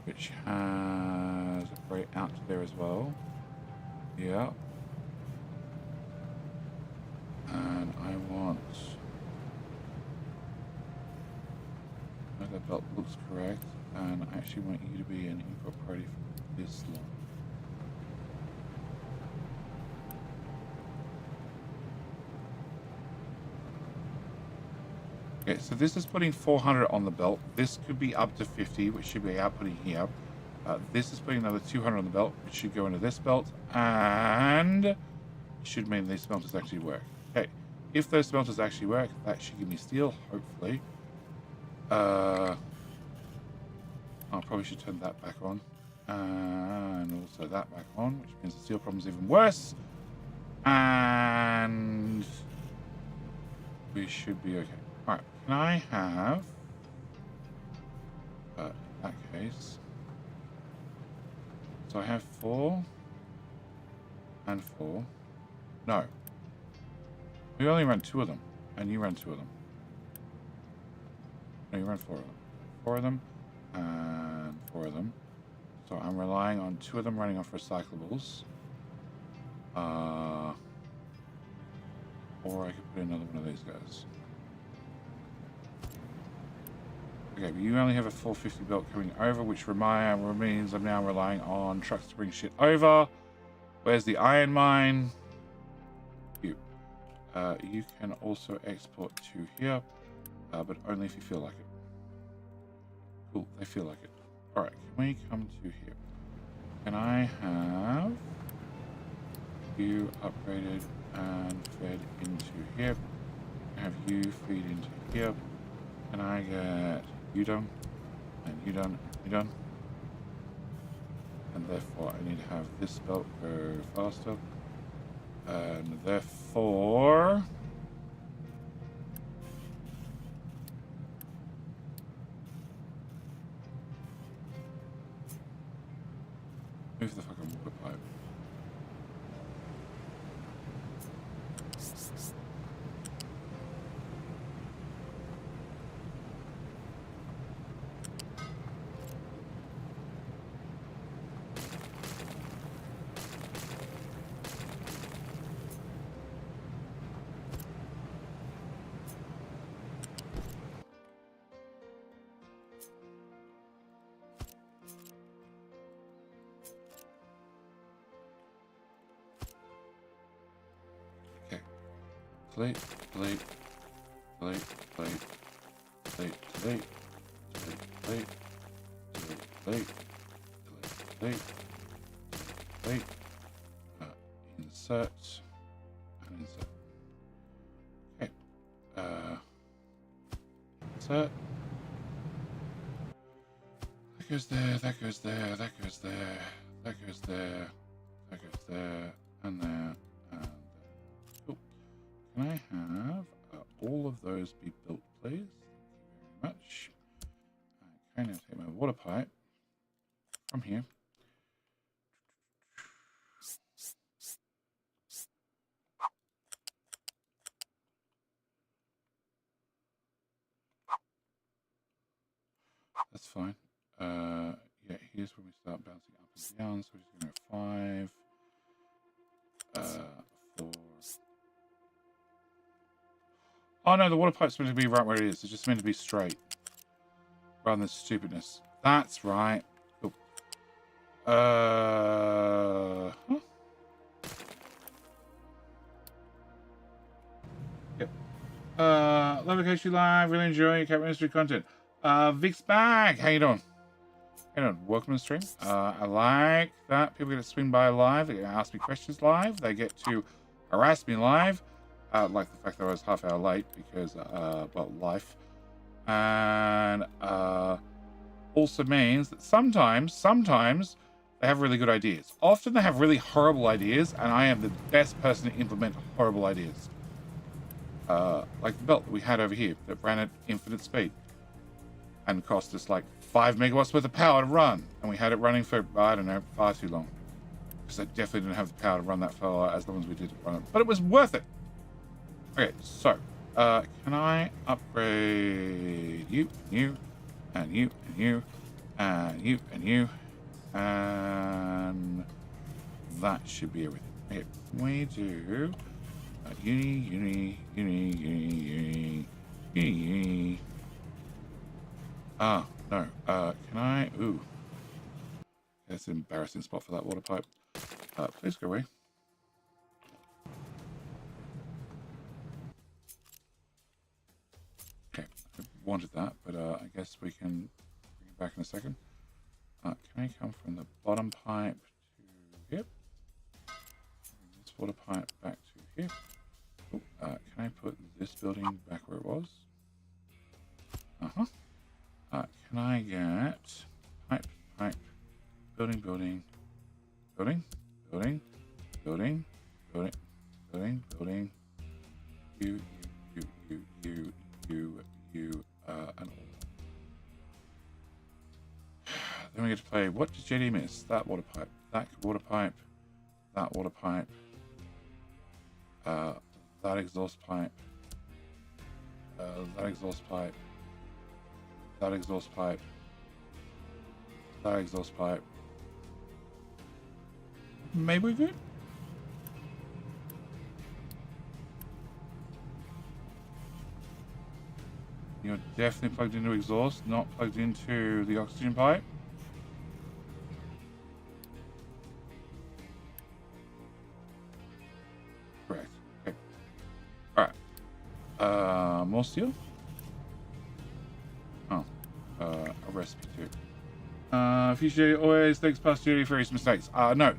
which has a freight out to there as well. Yeah. And I want... that belt looks correct. And I actually want you to be an import priority for this lot. Okay, so this is putting 400 on the belt. This could be up to 50, which should be outputting here. This is putting another 200 on the belt, which should go into this belt, and it should mean these smelters actually work. Okay, if those smelters actually work, that should give me steel, hopefully. I probably should turn that back on, and also that back on, which means the steel problem is even worse. And we should be okay. All right, can I have, in that case, so I have 4 and 4. No, we only run 2 of them, and you run 2 of them. No, you run 4 of them. 4 of them, and 4 of them. So I'm relying on 2 of them running off recyclables. Or I could put another one of these guys. Okay, but you only have a 450 belt coming over, which means I'm now relying on trucks to bring shit over. Where's the iron mine? You. You can also export to here, but only if you feel like it. Cool, they feel like it. Alright, can we come to here? Can I have you upgraded and fed into here? Have you feed into here? Can I get you done? And you done? You done? And therefore I need to have this belt go faster. And therefore move the fucking water pipe. Delete, delete, delete, delete, delete, delete, delete, delete, delete, delete, insert, and insert. Okay, insert. That goes there, that goes there, that goes there, that goes there, that goes there, and there, and there. Cool. Can I have all of those be built, please? Thank you very much. Okay, now take my water pipe from here. That's fine. Yeah, here's where we start bouncing up and down. So we're just going to 5, 4. Oh no, the water pipe's meant to be right where it is. It's just meant to be straight, rather than stupidness. That's right. Cool. Huh? Yep. Love it, catch you live. Really enjoy your Cat Ministry content. Vic's back. How you doing? How you doing? Welcome to the stream. I like that people get to swing by live. They get to ask me questions live. They get to harass me live. Like the fact that I was half hour late because, well, life. And also means that sometimes they have really good ideas. Often they have really horrible ideas, and I am the best person to implement horrible ideas. Like the belt that we had over here that ran at infinite speed and cost us like 5 megawatts worth of power to run. And we had it running for, I don't know, far too long. Because I definitely didn't have the power to run that for as long as we did run it. But it was worth it. Okay, so, can I upgrade you, and you, and you, and you, and you, and you, and that should be everything. Okay, we do uni. Ah, no, can can I? Ooh. That's an embarrassing spot for that water pipe. Please go away. Okay, I wanted that, but I guess we can bring it back in a second. Can I come from the bottom pipe to here? Bring this water pipe back to here. Ooh, can I put this building back where it was? Can I get pipe, building, building, building, building, building, building, building, building, you, and all. Then we get to play, what did JD miss? That water pipe, that water pipe, that water pipe, that exhaust pipe, that exhaust pipe, that exhaust pipe, that exhaust pipe. Maybe we're good? You're definitely plugged into exhaust, not plugged into the oxygen pipe. Correct. Okay. Alright. More steel? Oh. A recipe too. Future always thanks past duty for his mistakes. No.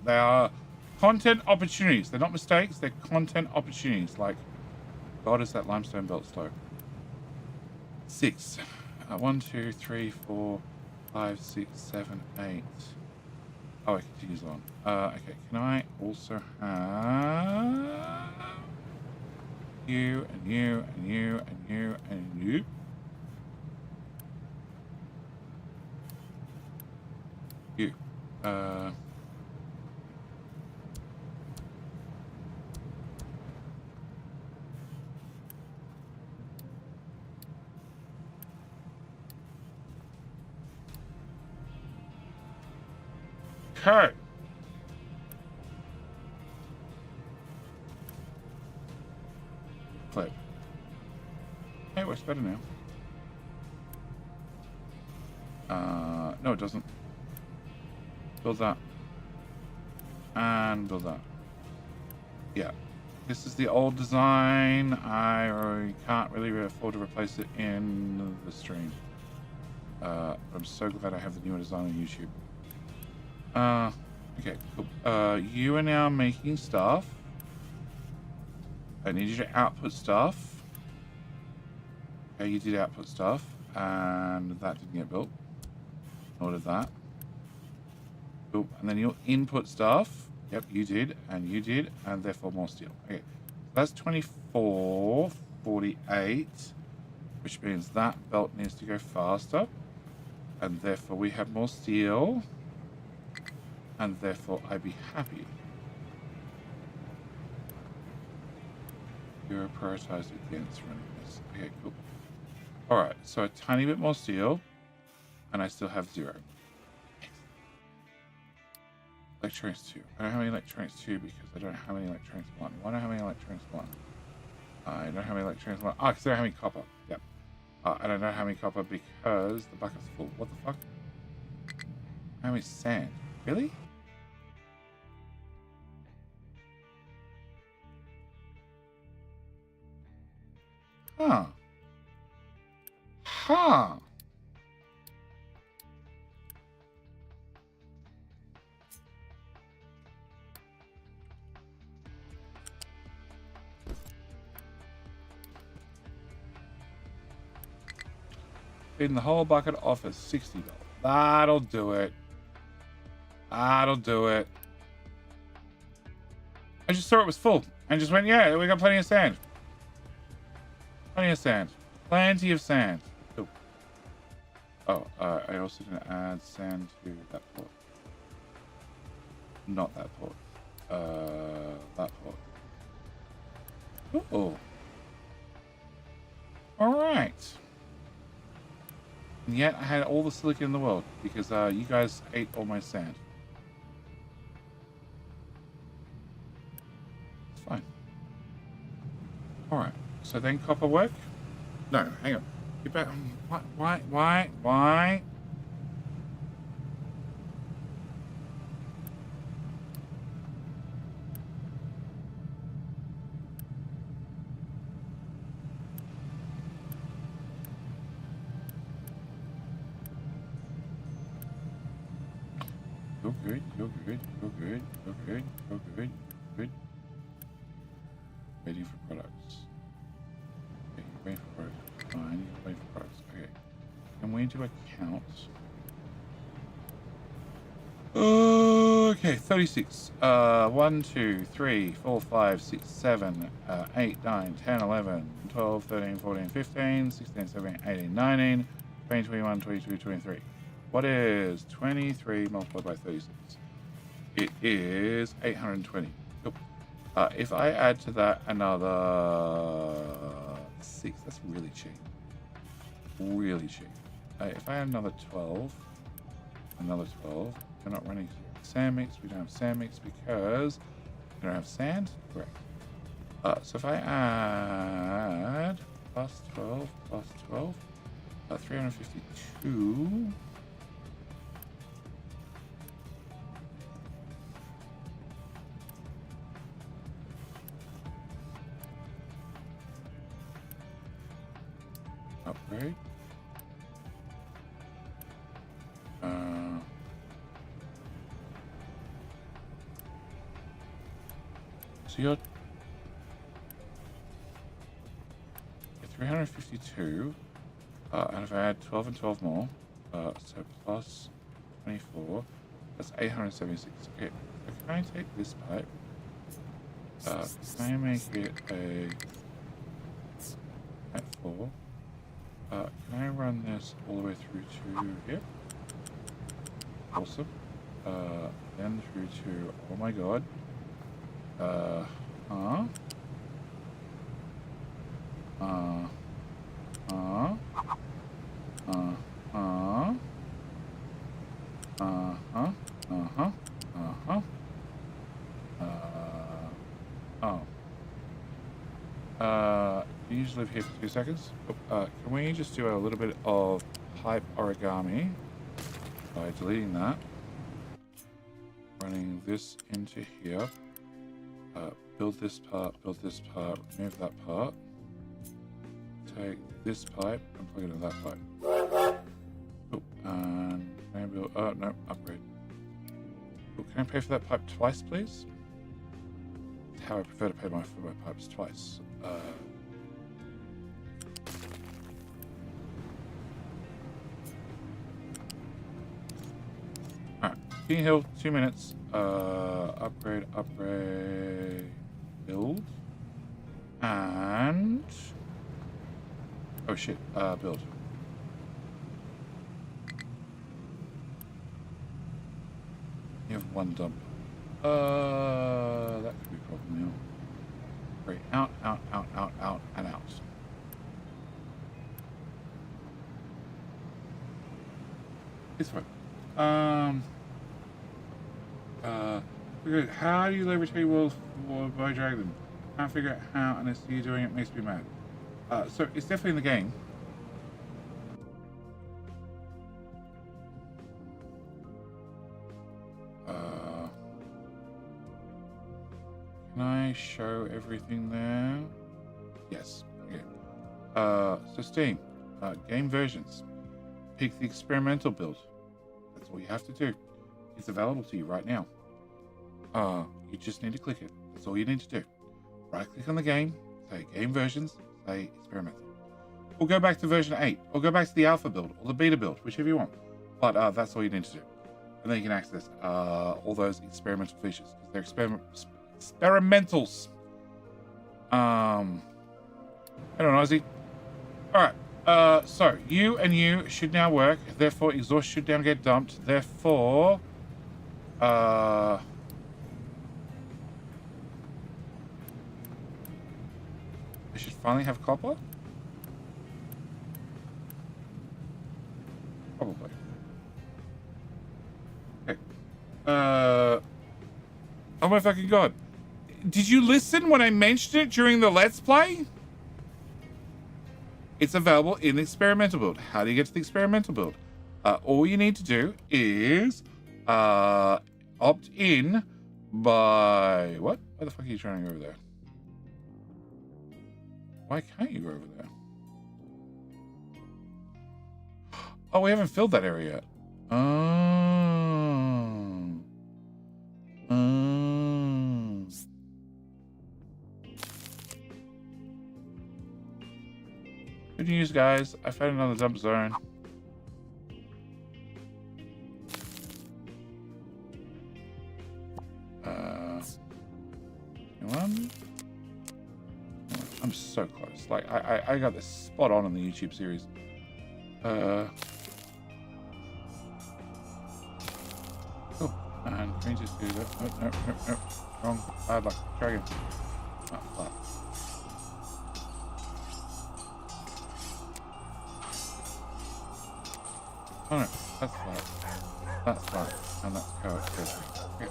They are content opportunities. They're not mistakes, they're content opportunities. Like, God, is that limestone belt slow? 6. 1, 2, 3, 4, 5, 6, 7, 8. Oh, it continues on. Okay, can I also have you and you and you and you and you? You. Okay. Click. Hey, it works better now. No, it doesn't. Build that. And build that. Yeah. This is the old design. I can't really afford to replace it in the stream. But I'm so glad I have the newer design on YouTube. Okay, cool. You are now making stuff. I need you to output stuff. Okay, you did output stuff, and that didn't get built. Nor did that. Cool. And then you'll input stuff. Yep, you did, and therefore more steel. Okay, that's 24, 48, which means that belt needs to go faster, and therefore we have more steel. And therefore, I'd be happy. You're prioritized against running this. Okay, cool. Alright, so a tiny bit more steel. And I still have 0. Electronics 2. I don't have any electronics 2 because I don't have any electronics 1. Why don't I have any electronics 1? I don't have any electronics 1. Because I don't have any copper. Yep. I don't have any copper because the bucket's full. What the fuck? I don't have any sand. Really? Huh. Huh. In the whole bucket offers $60. That'll do it. That'll do it. I just saw it was full and just went, yeah, we got plenty of sand. Plenty of sand. Plenty of sand. Cool. Oh, I also didn't add sand to that port. Not that port. That port. Oh. Alright. And yet I had all the silicon in the world because you guys ate all my sand. It's fine. Alright. So then copper work? No, hang on. Get back. Why? good, go good, go good, go good, good. Waiting for products. Okay, waiting for products. Fine, waiting for products. Okay. Can we do accounts? Okay, 36. 1, 2, 3, 4, 5, 6, 7, 8, 9, 10, 11, 12, 13, 14, 15, 16, 17, 18, 19, 20, 21, 22, 23. What is 23 multiplied by 36? It is 820. Cool. If I add to that another 6, that's really cheap. Really cheap. If I add another 12, we're not running sand mix. We don't have sand mix because we don't have sand. Correct. So if I add plus 12, 352. Upgrade. So you're 352, and if I add 12 and 12 more, so plus 24, that's 876. Okay, so can I take this pipe? Can I make it a at 4? Can I run this all the way through to here? Awesome. Then through to, oh my god. You usually live here for 2 seconds. Can we just do a little bit of pipe origami by deleting that? Running this into here. Build this part, remove that part. Take this pipe and plug it in that pipe. Oh, and can I build, no, upgrade. Oh, can I pay for that pipe twice, please? That's how I prefer to pay for my pipes twice. Alright, King Hill, 2 minutes. Upgrade, build. And... oh shit, build. You have 1 dump. That could be a problem now. Great, out, and out. It's fine. How do you leverage hay walls by dragging them? Can't figure out how, and it's you doing it makes me mad. So it's definitely in the game. Can I show everything there? Yes. Okay. So Steam, game versions. Pick the experimental build. That's all you have to do. It's available to you right now. You just need to click it. That's all you need to do. Right click on the game, say game versions, say experimental. Or go back to version 8, or go back to the alpha build, or the beta build, whichever you want. But that's all you need to do. And then you can access all those experimental features. They're experimentals. I don't know, Ozzy. Alright, so you and you should now work, therefore exhaust should now get dumped, therefore I should finally have copper? Probably. Okay. Oh my fucking god. Did you listen when I mentioned it during the Let's Play? It's available in the experimental build. How do you get to the experimental build? All you need to do is opt in by... what? Why the fuck are you trying to go over there? Why can't you go over there? Oh, we haven't filled that area yet. Oh. Good news, guys. I found another dump zone. One. I'm so close. Like I got this spot on in the YouTube series. Cool. And can we just do that? No. Wrong. Bad luck. Try again. Oh, fuck. Oh no, that's that. That's that. And that's correct. Okay,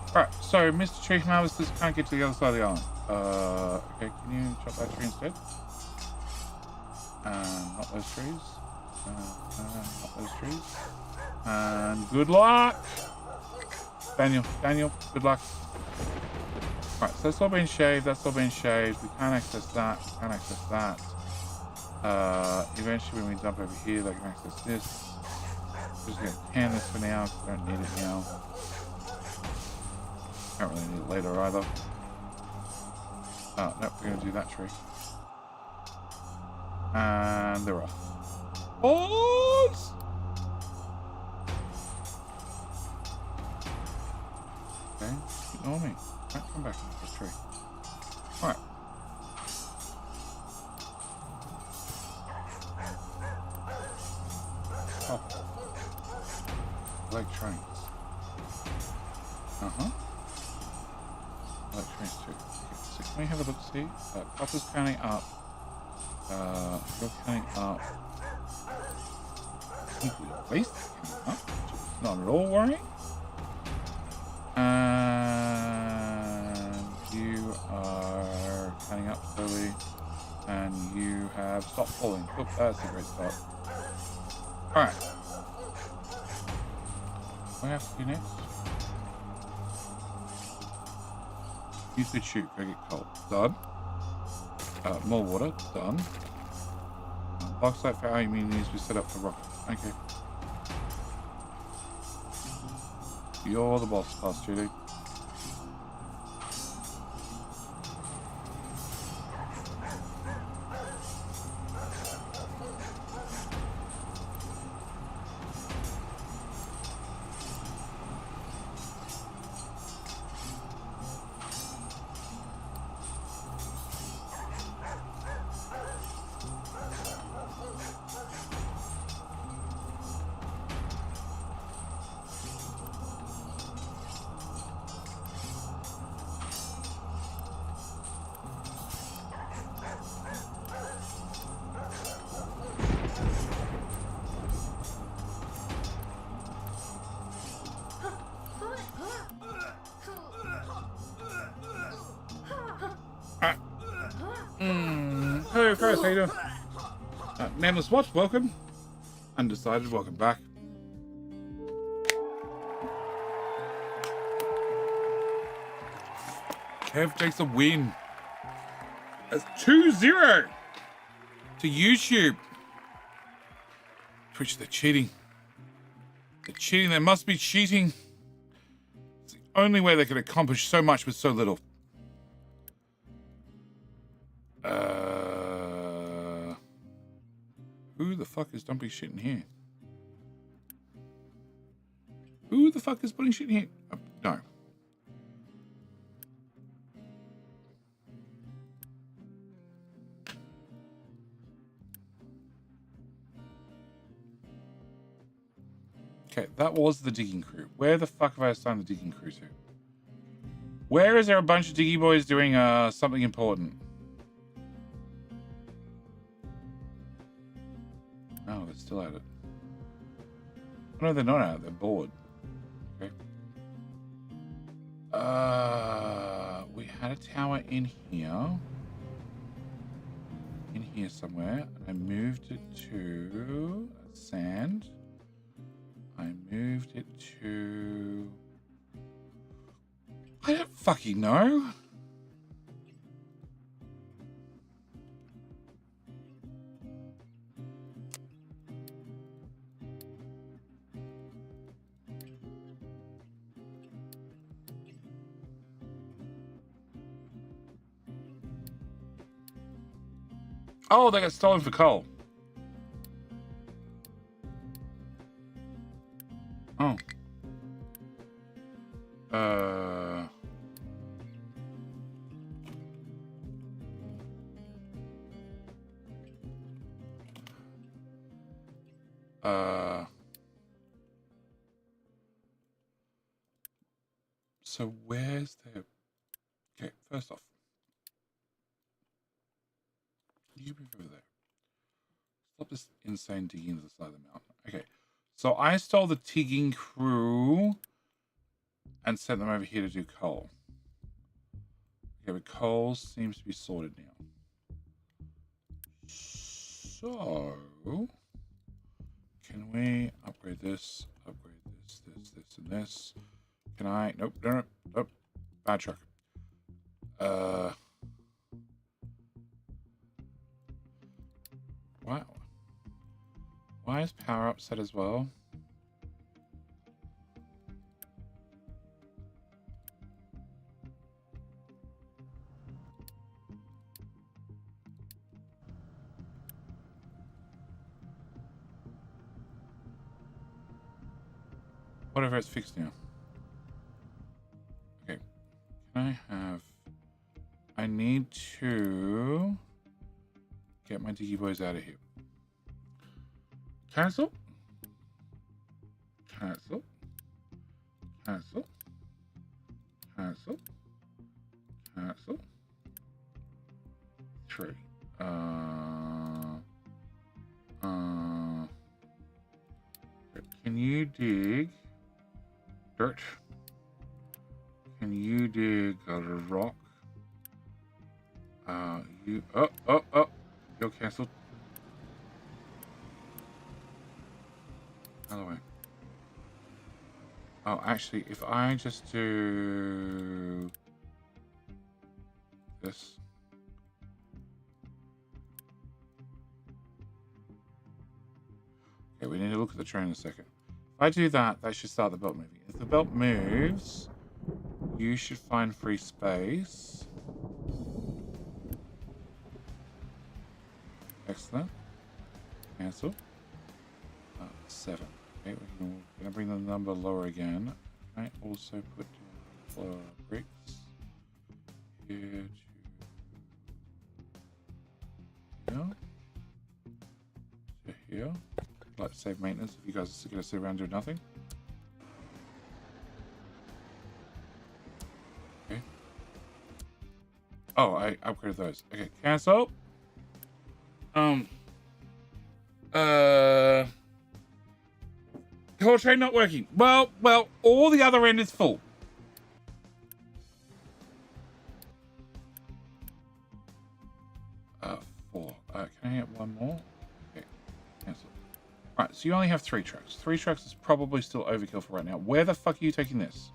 alright, so Mr. Tree Harvesters can't get to the other side of the island. Okay, can you chop that tree instead? And not those trees. Not those trees. And good luck! Daniel, good luck. Alright, so that's all been shaved, We can't access that, Eventually when we dump over here, they can access this. Just gonna can this for now, because I don't need it now. Can't really need it later either. Oh, nope, we're gonna do that tree. And they're off. Boys! Okay, ignore me. Right, come back into the tree. Alright. Oh. I like trains. Uh-huh. I like trains too. Okay, so can we have a look, see? Copper's counting up. You're counting up. I think we waste counting up, which is not at all worrying. And you are counting up slowly. And you have stopped falling. Oh, that's a great start. Alright. What do I have to do next? Use the chute, go get cold. Done. More water. Done. Box site for aluminium needs to be set up for rockets. Okay. You're the boss, Judy. Hello, Chris, how you doing? Nameless Watch, welcome. Undecided, welcome back. Kev takes a win. That's 2-0 to YouTube. Twitch, they're cheating. They're cheating. They must be cheating. It's the only way they could accomplish so much with so little. Who the fuck is dumping shit in here? Who the fuck is putting shit in here? No. Okay, that was the digging crew. Where the fuck have I assigned the digging crew to? Where is there a bunch of diggy boys doing something important? Oh, they're still at it. Oh, no, they're not at it. They're bored. Okay. We had a tower in here. In here somewhere. I moved it to sand. I moved it to... I don't fucking know. Oh, they got stolen for coal. Oh. So where's the... Okay, first off. You move over there. Stop this insane digging to the side of the mountain. Okay. So I stole the tigging crew and sent them over here to do coal. Okay, but coal seems to be sorted now. So, can we upgrade this, and this? Can I? Nope, nope, nope. Bad truck. Wow. Why is power up set as well? Whatever, it's fixed now. Okay. Can I have... I need to get my diggy boys out of here. Cancel. Cancel. Cancel. Cancel. Cancel. 3. Can you dig dirt? Can you dig a rock? You're cancelled. By the way. Oh, actually, if I just do this. Okay, we need to look at the train in a second. If I do that, that should start the belt moving. If the belt moves, you should find free space. Excellent. Cancel. 7. Okay, we're going to bring the number lower again. Can I also put bricks here to here? To here. I'd like to save maintenance if you guys are going to sit around doing nothing. Okay. Oh, I upgraded those. Okay, cancel. Whole train not working. Well, all the other end is full. Four. Can I get one more? Okay, cancel. Alright, so you only have 3 trucks. 3 trucks is probably still overkill for right now. Where the fuck are you taking this?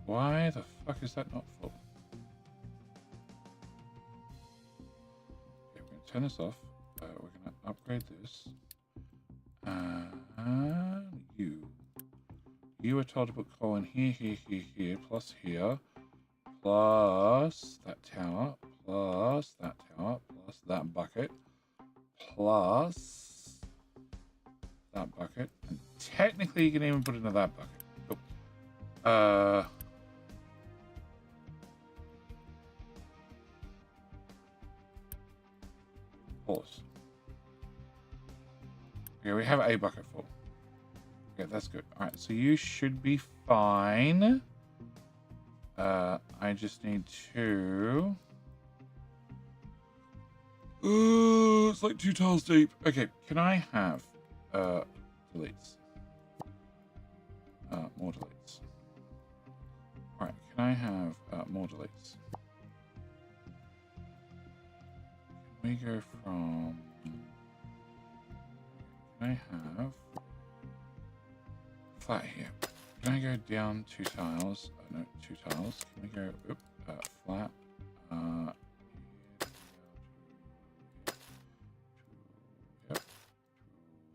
Why the fuck is that not full? Okay, we're going to turn this off. We're going to upgrade this. You were told to put coal in here, plus here, plus that tower, plus that tower, plus that bucket, plus that bucket, and technically you can even put it into that bucket. Cool. Pause. Okay, we have a bucket full. Okay, that's good. All right, so you should be fine. I just need to... it's like 2 tiles deep. Okay, can I have deletes? More deletes. All right, can I have more deletes? Can we go from... Can I have flat here? Can I go down 2 tiles? No, 2 tiles. Can we go flat?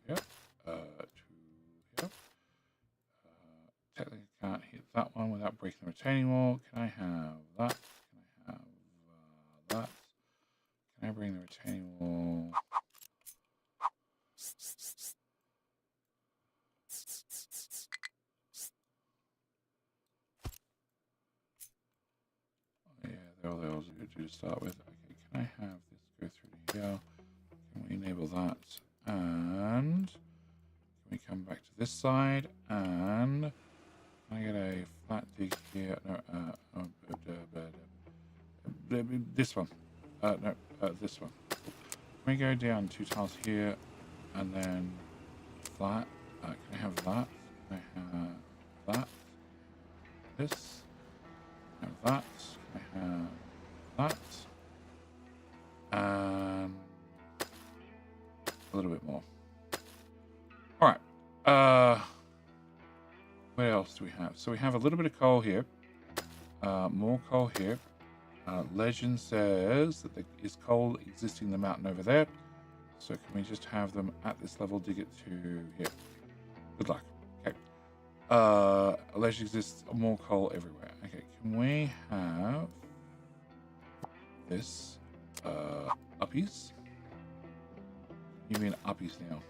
Yep. Technically can't hit that one without breaking the retaining wall. Can I have that? Can I have Can I bring the retaining wall? Yeah, they're all good to start with. Okay, can I have this go through to here? Can we enable that? And can we come back to this side? And can I get a flat dig here? No, this one. No, this one. Can we go down 2 tiles here and then flat? Can I have that? Can I have that? This? Can I have that? Can I have that? And a little bit more. All right. What else do we have? So we have a little bit of coal here. More coal here. Legend says that there is coal existing in the mountain over there. So can we just have them at this level, dig it to here? Good luck. Okay. Legend exists more coal everywhere. Okay, can we have this uppies? You mean uppies now?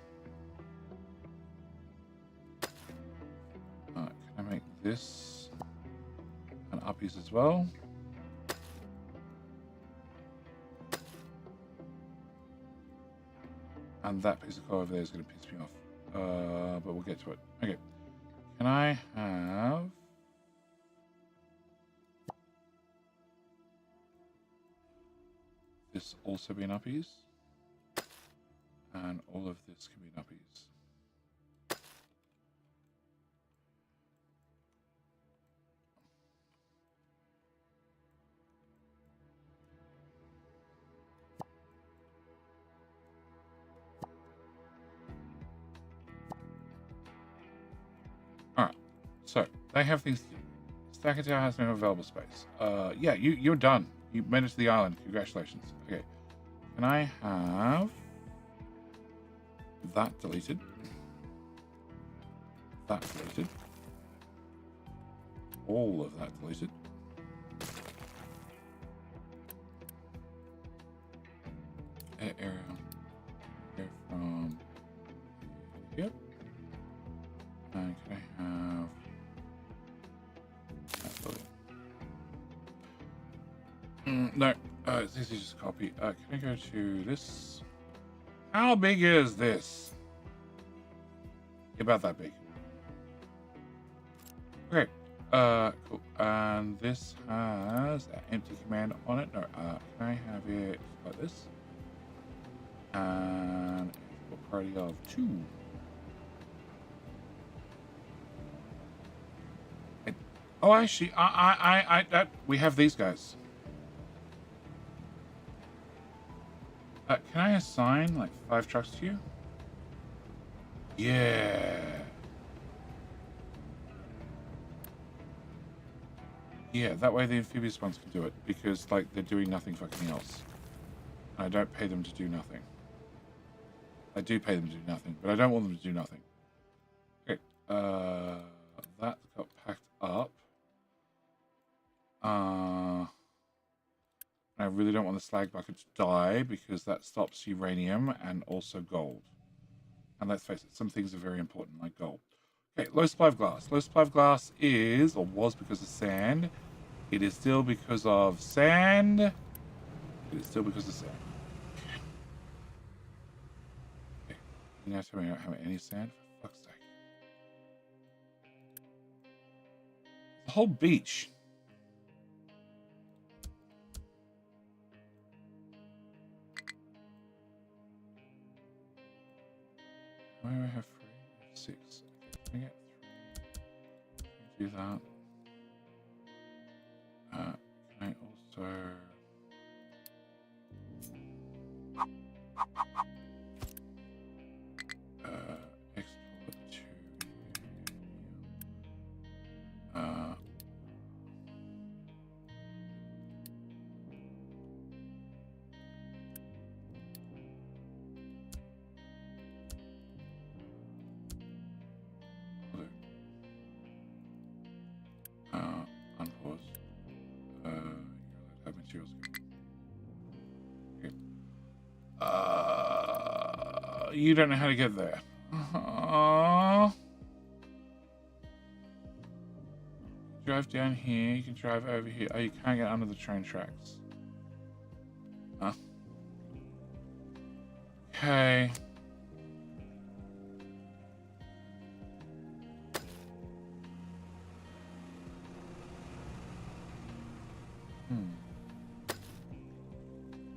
Can I make this an uppies as well? And that piece of coal over there is going to piss me off. But we'll get to it. Okay. Can I have this also be an uppies? And all of this can be an uppies. Alright. So, they have things to do. Stacker Tower has no available space. Yeah, you're done. You made it to the island. Congratulations. Okay. Can I have that deleted? That deleted. All of that deleted. Area here from yep. And can I have that deleted? No, it's easy to just copy. Can I go to this? How big is this? About that big. Okay. Cool. And this has an empty command on it. No, can I have it like this? And a party of 2. Oh, actually, we have these guys. Can I assign like 5 trucks to you? Yeah. Yeah, that way the amphibious ones can do it because like they're doing nothing fucking else. I don't pay them to do nothing. I do pay them to do nothing, but I don't want them to do nothing. Okay, that got packed up. I really don't want the slag bucket to die because that stops uranium and also gold. And let's face it, some things are very important, like gold. Okay, low supply of glass. Low supply of glass is, or was because of sand. It is still because of sand. It is still because of sand. Okay. You now tell me I don't have any sand? For fuck's sake. The whole beach. Why do I have 3? 6. Okay, can I get 3? Do that. Can I also export to unpause. Have materials. Okay. you don't know how to get there. Drive down here. You can drive over here. Oh, you can't get under the train tracks. Huh? Okay.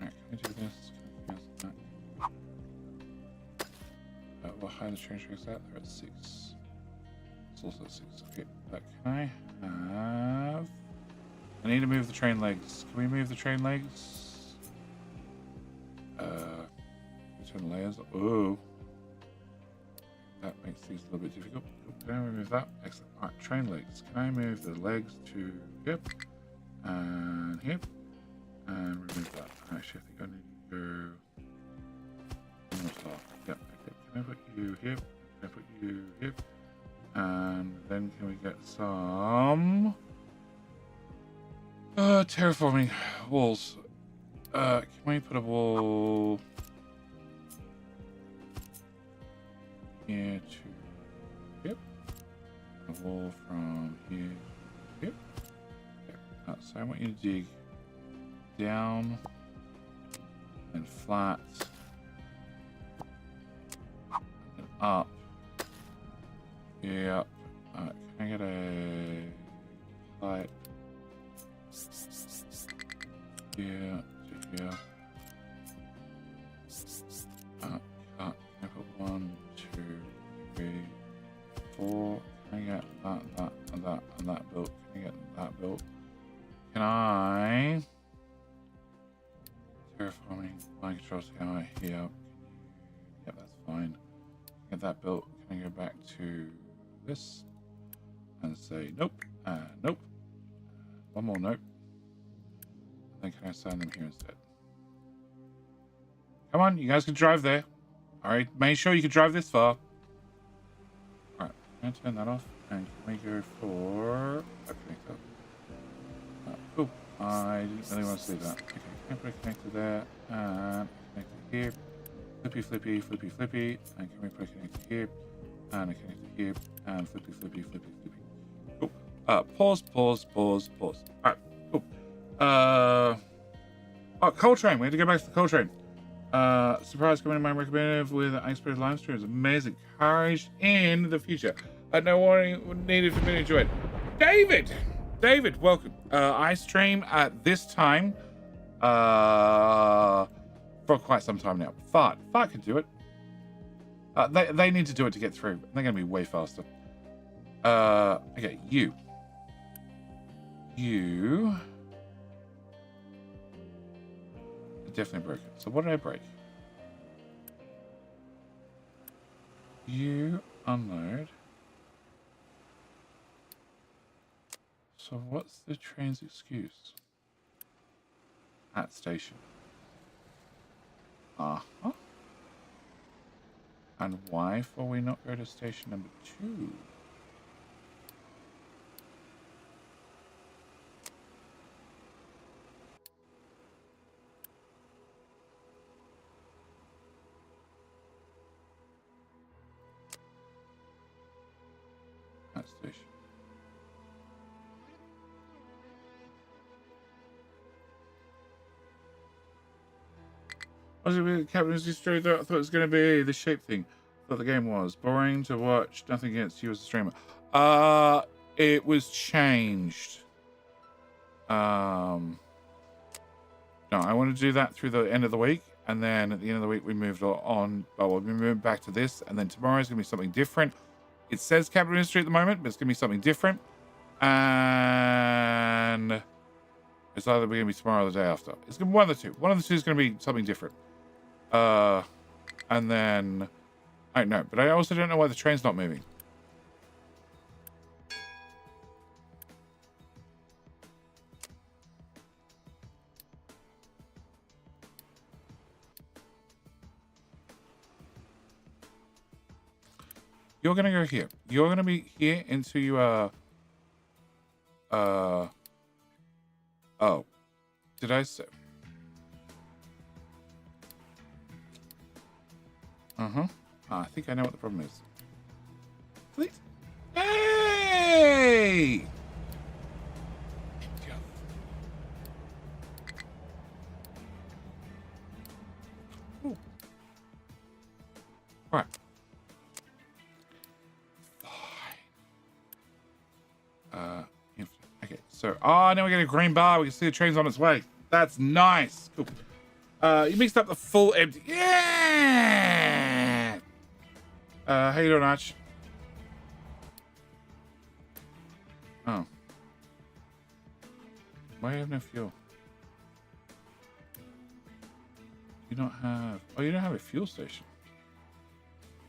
Alright, can I do this? Can I cancel that? What high the train tracks at? They're at 6. It's also 6. Okay, but can I have... I need to move the train legs. Can we move the train legs? Turn the layers. Oh. That makes things a little bit difficult. Can I remove that? Excellent. Alright, train legs. Can I move the legs to here? And here? And remove that. Actually, I think I need to go... Yep, okay. Can I put you here? Can I put you here? And then can we get some... terraforming walls. Can we put a wall... here to... Yep. A wall from here. Yep. Okay. So I want you to dig down and flat and up. Yep. Can I get a pipe here to here? Cut. Can I put 1, 2, 3, 4? Can I get that, and that built? Can I get that built? Can I... Terraforming line control tower here. Yep, that's fine. Get that built. Can I go back to this and say nope, nope, one more nope. Then can I assign them here instead? Come on, you guys can drive there. All right, make sure you can drive this far. All right, I'm gonna turn that off, and can we go for a connector? Cool. I didn't really want to see that. Okay, can I put a connector there and a connector here? Flippy, flippy, flippy, flippy, and can we put a connector here and a connector here and flippy, flippy, flippy, flippy. Cool. Pause, pause, pause, pause. All right, cool. Oh, coal train. We had to go back to the coal train. Surprise coming in my recommended with unexpected live streams. Amazing courage in the future. No warning needed for me to enjoy it. David, welcome. I stream at this time for quite some time now. Fart can do it. They need to do it to get through. They're going to be way faster. Okay, you are definitely broken. So what did I break? You unload. So what's the train's excuse? At station. Uh-huh. And why for we not go to station number 2? At station. Was it with Captain's Destroyer? I thought it was going to be the shape thing. I thought the game was boring to watch. Nothing against you as a streamer. It was changed. No, I want to do that through the end of the week, and then at the end of the week we moved on. Well, we moved back to this, and then tomorrow is going to be something different. It says Capital Industry at the moment, but it's going to be something different. And it's either going to be tomorrow or the day after. It's going to be one of the two. One of the two is going to be something different. And then I don't know, but I also don't know why the train's not moving. You're gonna go here. You're gonna be here into your oh. Did I say? Uh-huh. I think I know what the problem is. Please. Hey! Ooh. All right. Okay, so, now we get a green bar. We can see the train's on its way. That's nice. Cool. You mixed up the full empty. Yeah! How you doing, Arch? Oh. Why do you have no fuel? You don't have... Oh, you don't have a fuel station.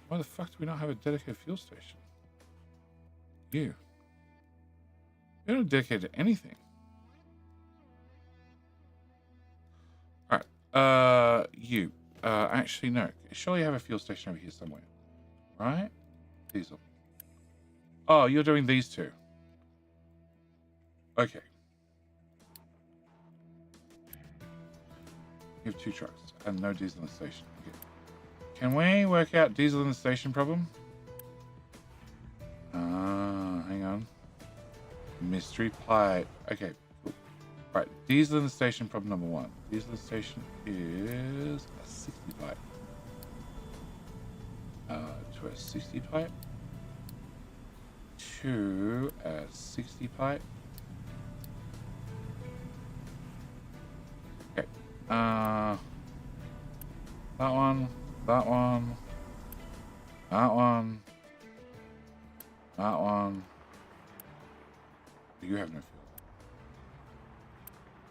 Why the fuck do we not have a dedicated fuel station? You. You're not dedicated to anything. Alright. You. Actually, no. Surely you have a fuel station over here somewhere. Right? Diesel. Oh, you're doing these two. Okay. You have 2 trucks and no diesel in the station. Okay. Can we work out diesel in the station problem? Hang on. Mystery pipe. Okay, cool. Right, diesel in the station problem number 1. Diesel in the station is a 60 pipe. To a 60 pipe. To a 60 pipe. Okay. That one. That one. That one. That one. You have no fuel.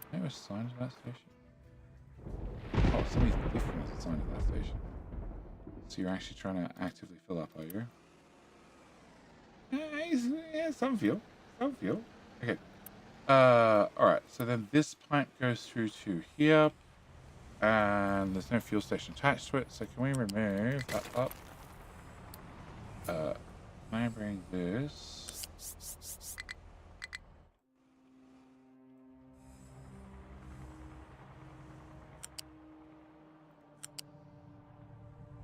Can I have a sign to that station? Oh, somebody's different as a sign to that station. So you're actually trying to actively fill up, are you? Yeah, some fuel. Some fuel. Okay. Alright, so then this pipe goes through to here. And there's no fuel station attached to it, so can we remove that up? Can I bring this?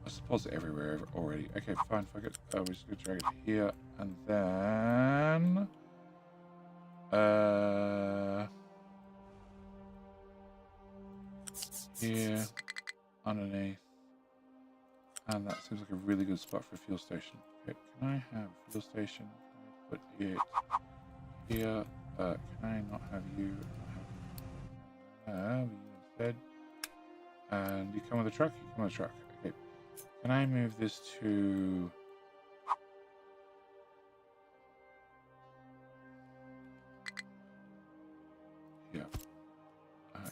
I suppose everywhere already. Okay, fine, fuck it. We're just gonna drag it here, and then... here, underneath. And that seems like a really good spot for a fuel station. Okay, can I have a fuel station? Put it here. Can I not have you? Have you instead. And you come with a truck? You come with a truck. Okay. Can I move this to... here? Okay,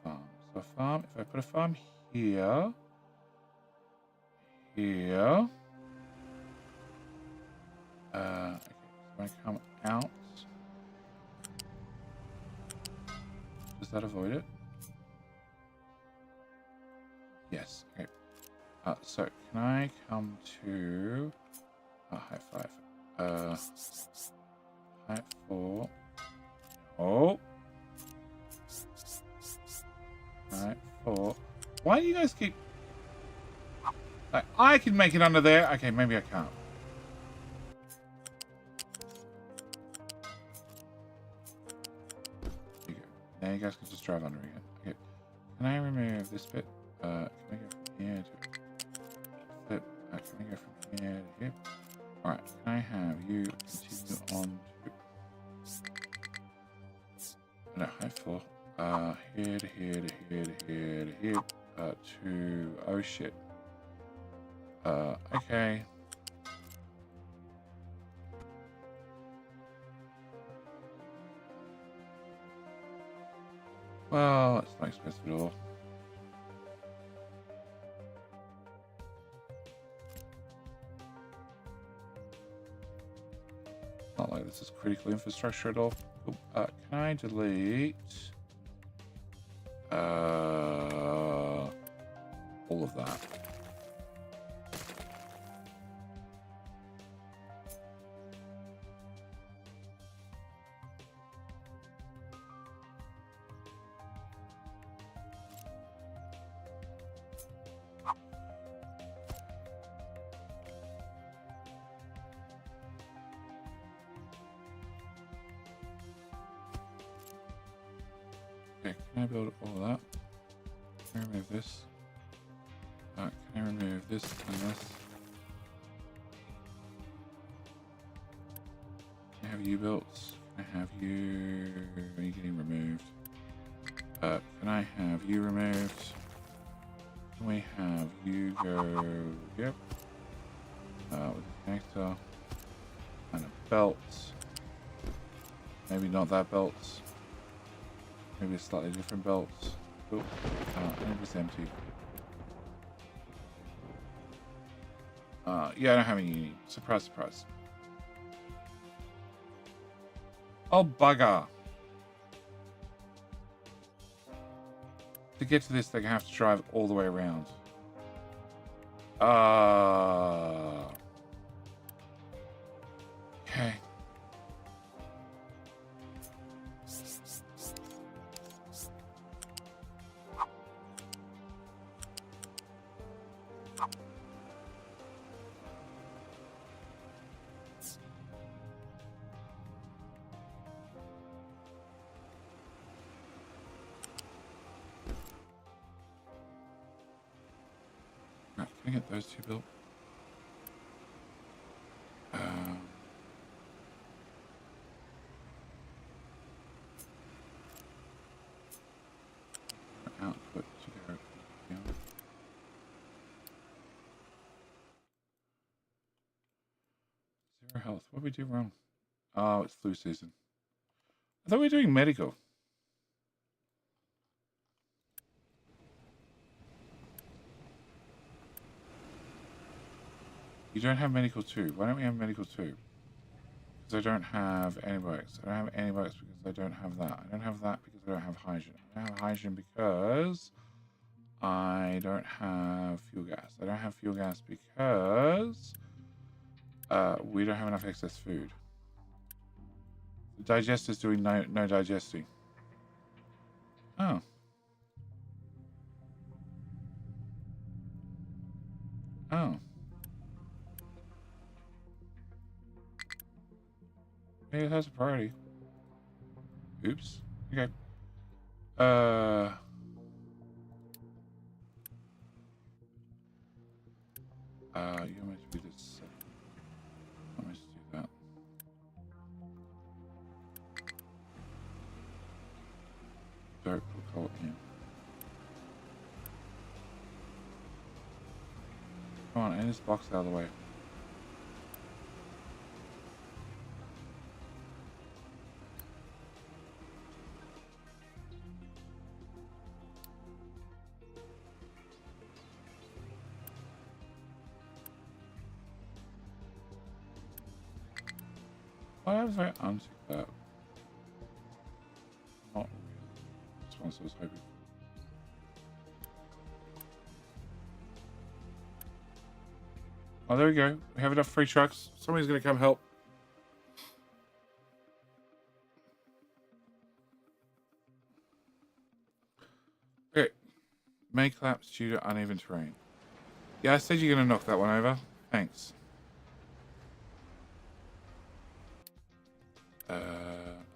farm. So a farm, if I put a farm here... here... okay, so I come out... does that avoid it? Yes, okay. So can I come to high 5? High 4. Oh. High 4. Why do you guys keep... like, I can make it under there. Okay, maybe I can't. There you go. Now you guys can just drive under again. Okay. Can I remove this bit? Can I go from here to... flip? Can I go from here to here? Alright, can I have you continue on to... no, high 4. Here to here to here to here to here. To... oh shit. Okay. Well, that's not expensive at all. Not like this is critical infrastructure at all. Cool. Can I delete all of that? Okay, can I build all of that? Can I remove this? Can I remove this and this? Can I have you built? Can I have you... Are you getting removed? Can I have you removed? Can we have you go... Yep. With a connector. And a belt. Maybe not that belt. Maybe a slightly different belt. Oh, and it's empty. Yeah, I don't have any uni. Surprise, surprise. Oh, bugger. To get to this, they're going to have to drive all the way around. Okay. Right, can I get those two built? Output to go down. Zero health. What did we do wrong? Oh, it's flu season. I thought we were doing medical. You don't have medical 2. Why don't we have medical 2? Because I don't have antibiotics. I don't have antibiotics because I don't have that. I don't have that because I don't have hydrogen. I don't have hydrogen because I don't have fuel gas. I don't have fuel gas because we don't have enough excess food. The digester's doing no digesting. Oh. Oh. Maybe it has a priority. Oops. Okay. You're meant to be this. I'm meant to do that. Dirt, we'll call it in. Come on, and this box out of the way. What happens if I untick that? Not really. That's what I was hoping. Oh, there we go. We have enough free trucks. Somebody's going to come help. Okay. May collapse due to uneven terrain. Yeah, I said you're going to knock that one over. Thanks.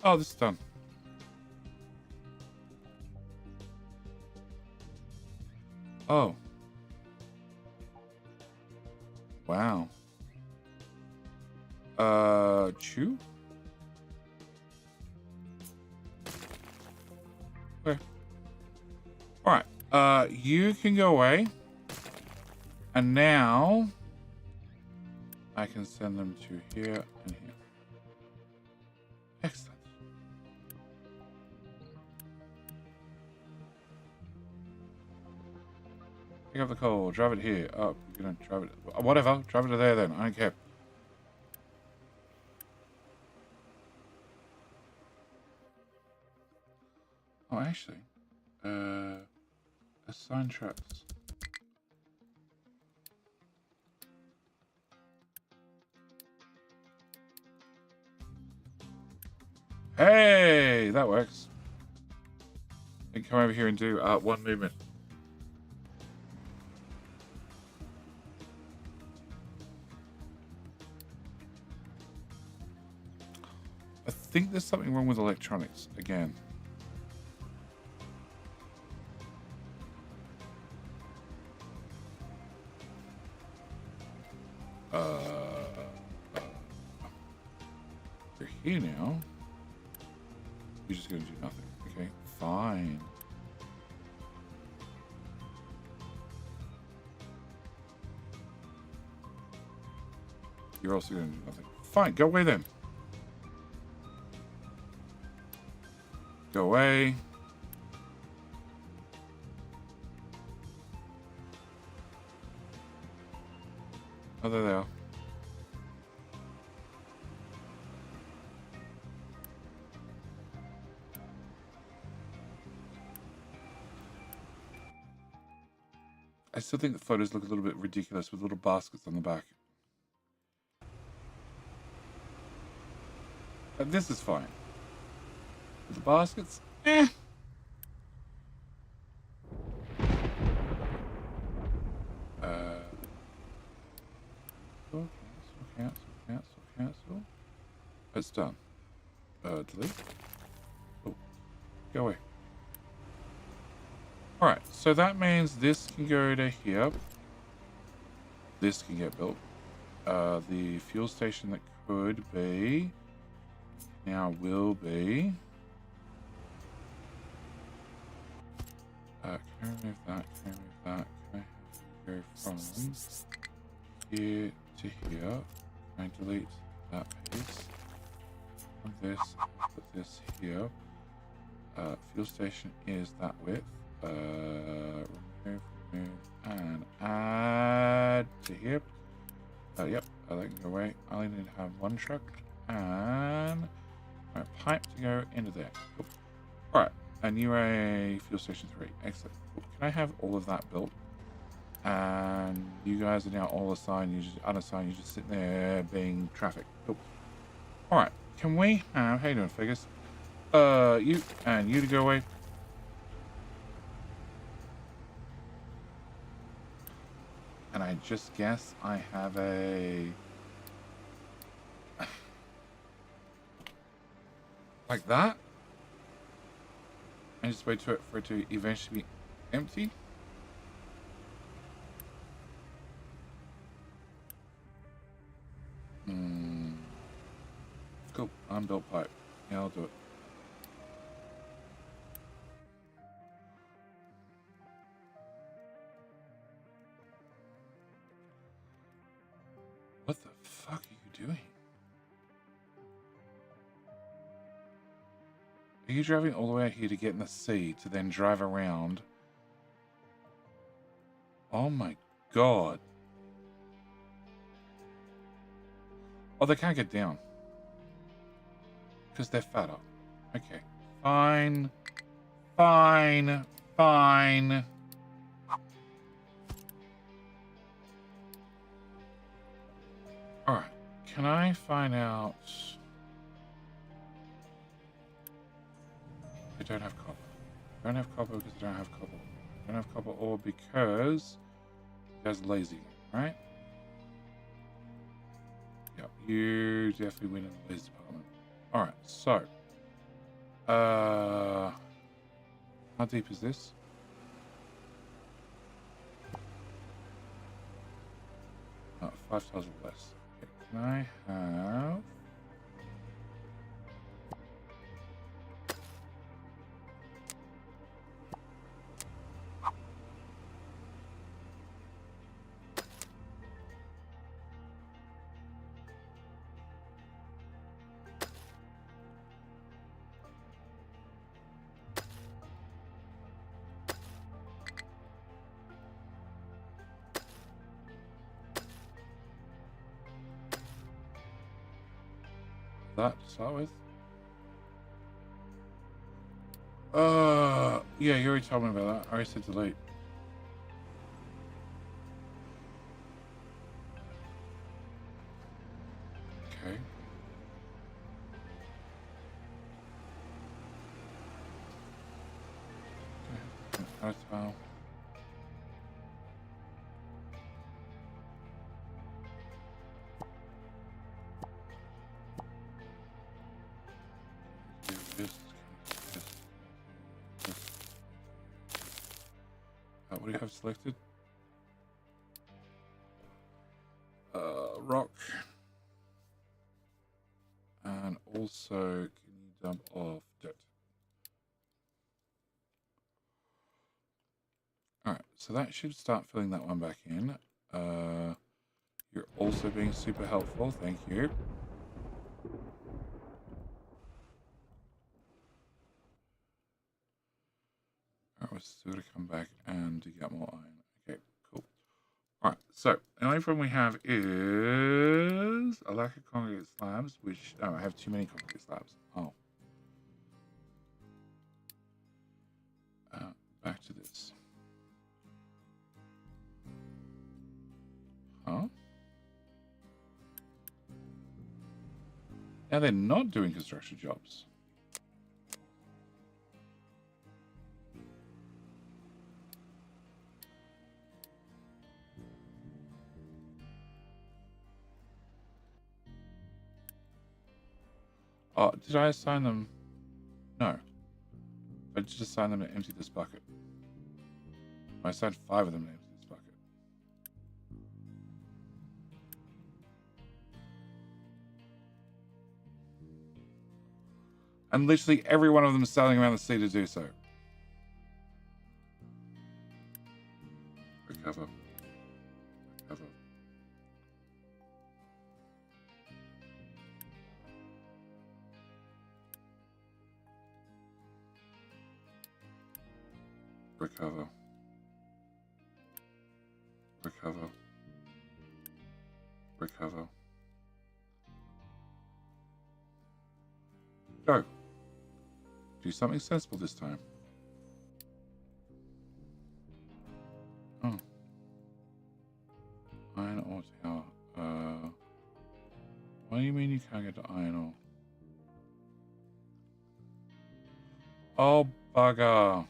Oh, this is done. Oh. Wow. Chew? Okay. Alright. You can go away. And now I can send them to here and here. Excellent. Pick up the coal, drive it here. Oh, you're gonna drive it. Whatever, drive it to there then. I don't care. Oh, actually, assign trucks. Hey, that works. And come over here and do one movement. I think there's something wrong with electronics again. You're here now. You're just going to do nothing. Okay, fine. You're also going to do nothing. Fine, go away then. Go away. Oh, there they are. I still think the photos look a little bit ridiculous with little baskets on the back. But this is fine. With the baskets, cancel. It's done. Delete. Oh, go away. Alright, so that means this can go to here. This can get built. The fuel station that could be now will be. Can I remove that? Can I remove that? Can I go from here to here? Can I delete that piece? From this, put this here. Fuel station is that width. Remove, and add to here. Yep, that can go away. I only need to have one truck and a pipe to go into there. Cool. Alright, a new fuel station 3. Excellent. Cool. Can I have all of that built? And you guys are now all assigned, you just unassigned, you're just sitting there being traffic. Cool. Alright, can we have, how you doing, figures? You and you to go away. And I just guess I have a... like that? And just wait for it to eventually be empty? Cool, unbuilt pipe. Yeah, I'll do it. What the fuck are you doing? Are you driving all the way out here to get in the sea to then drive around? Oh my god. Oh, they can't get down. Because they're fatter. Okay. Fine. Fine. Fine. Alright. Can I find out... I don't have copper. I don't have copper because I don't have copper. I don't have copper ore because you guys are lazy, right? Yep, you definitely win in the lazy department. Alright, so how deep is this? 5 tiles or less. Okay, can I have... that to start with? Yeah, you already told me about that. I already said delete. Okay. That's fine. What do you have selected? Rock. And also, can you dump off dirt? All right, so that should start filling that one back in. You're also being super helpful. Thank you. All right, we're still to come back and to get more iron. Okay, cool. All right, so the only problem we have is a lack of concrete slabs, which, no, I have too many concrete slabs. Oh. Back to this. Huh? Now they're not doing construction jobs. Oh, did I assign them? No. I just assigned them to empty this bucket. I assigned 5 of them to empty this bucket. And literally every one of them is sailing around the sea to do so. Recover. Recover. Recover. Recover. Recover. Go. Do something sensible this time. Oh. Iron ore tower. What do you mean you can't get to iron ore? Oh, bugger.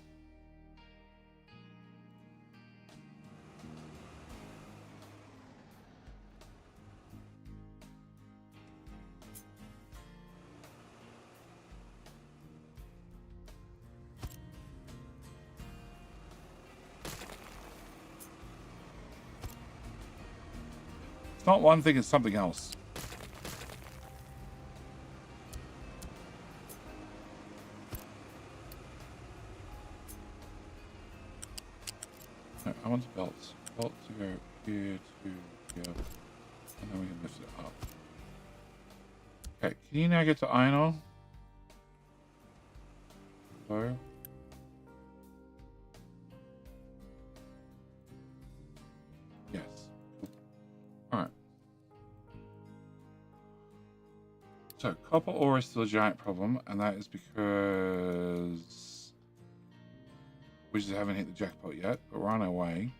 It's not one thing, it's something else. No, I want the belts. Belt to go here to here. And then we can lift it up. Okay, can you now get to iron ore? Hello? Yes. Cool. Alright. So, copper ore is still a giant problem, and that is because we just haven't hit the jackpot yet, but we're on our way.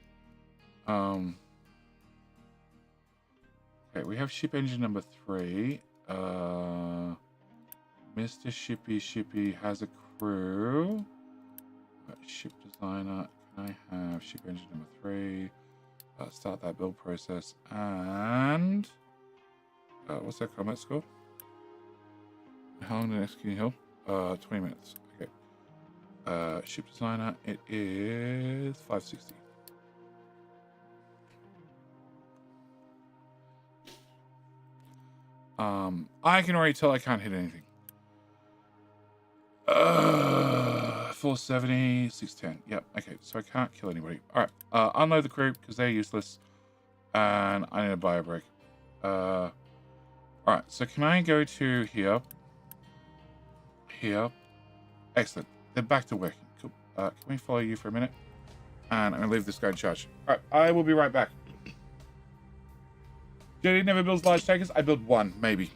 Okay, we have ship engine number 3. Mr. Shippy has a crew. Ship designer. Can I have ship engine number 3? Start that build process. And what's that combat score? How long did executing help? 20 minutes. Okay. Ship designer. It is 560. I can already tell I can't hit anything. 470, 610. Yep, okay, so I can't kill anybody. Alright, unload the crew, because they're useless. And I need a bio break. Alright, so can I go to here? Here. Excellent. They're back to working. Cool. Can we follow you for a minute? And I'm going to leave this guy in charge. Alright, I will be right back. Jody never builds large tankers. I build one, maybe.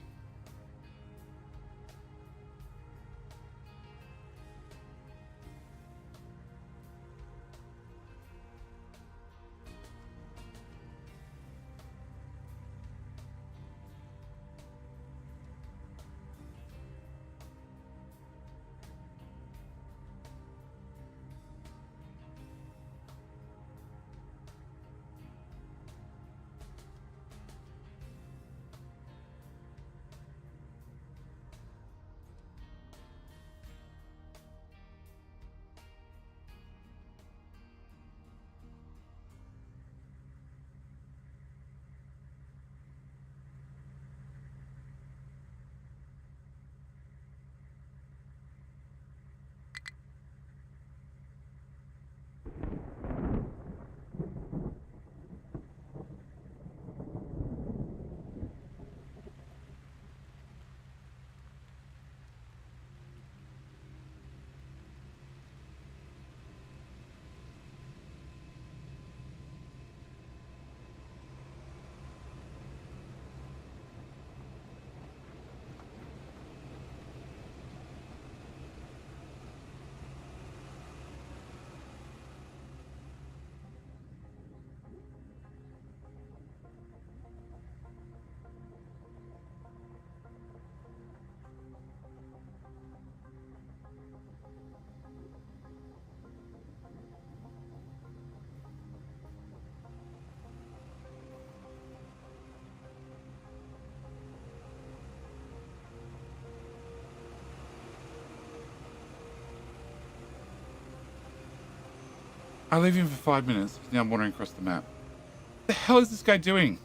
I leave him for 5 minutes. He's now wandering across the map. What the hell is this guy doing?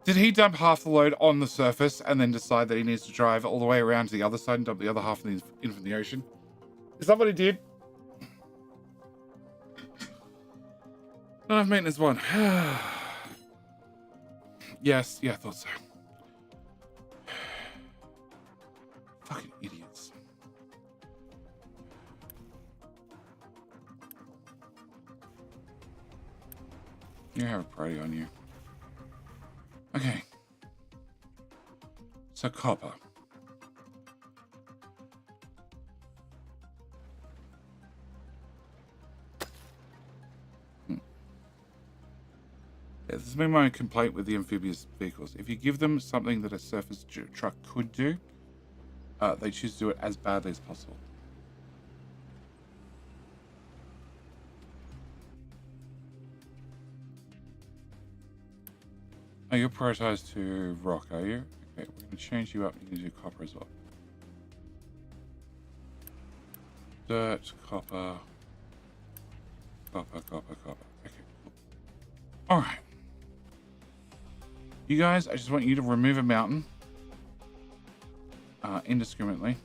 Did he dump half the load on the surface and then decide that he needs to drive all the way around to the other side and dump the other half in from the ocean? Is that what he did? Not enough maintenance one. Yes, yeah, I thought so. Fucking idiots. You have a priority on you. Okay. So copper. This has been my complaint with the amphibious vehicles. If you give them something that a surface truck could do, they choose to do it as badly as possible. Oh, you're prioritized to rock, are you? Okay, we're going to change you up. You can do copper as well. Dirt, copper, copper, copper, copper. Okay, cool. All right. You guys, I just want you to remove a mountain indiscriminately.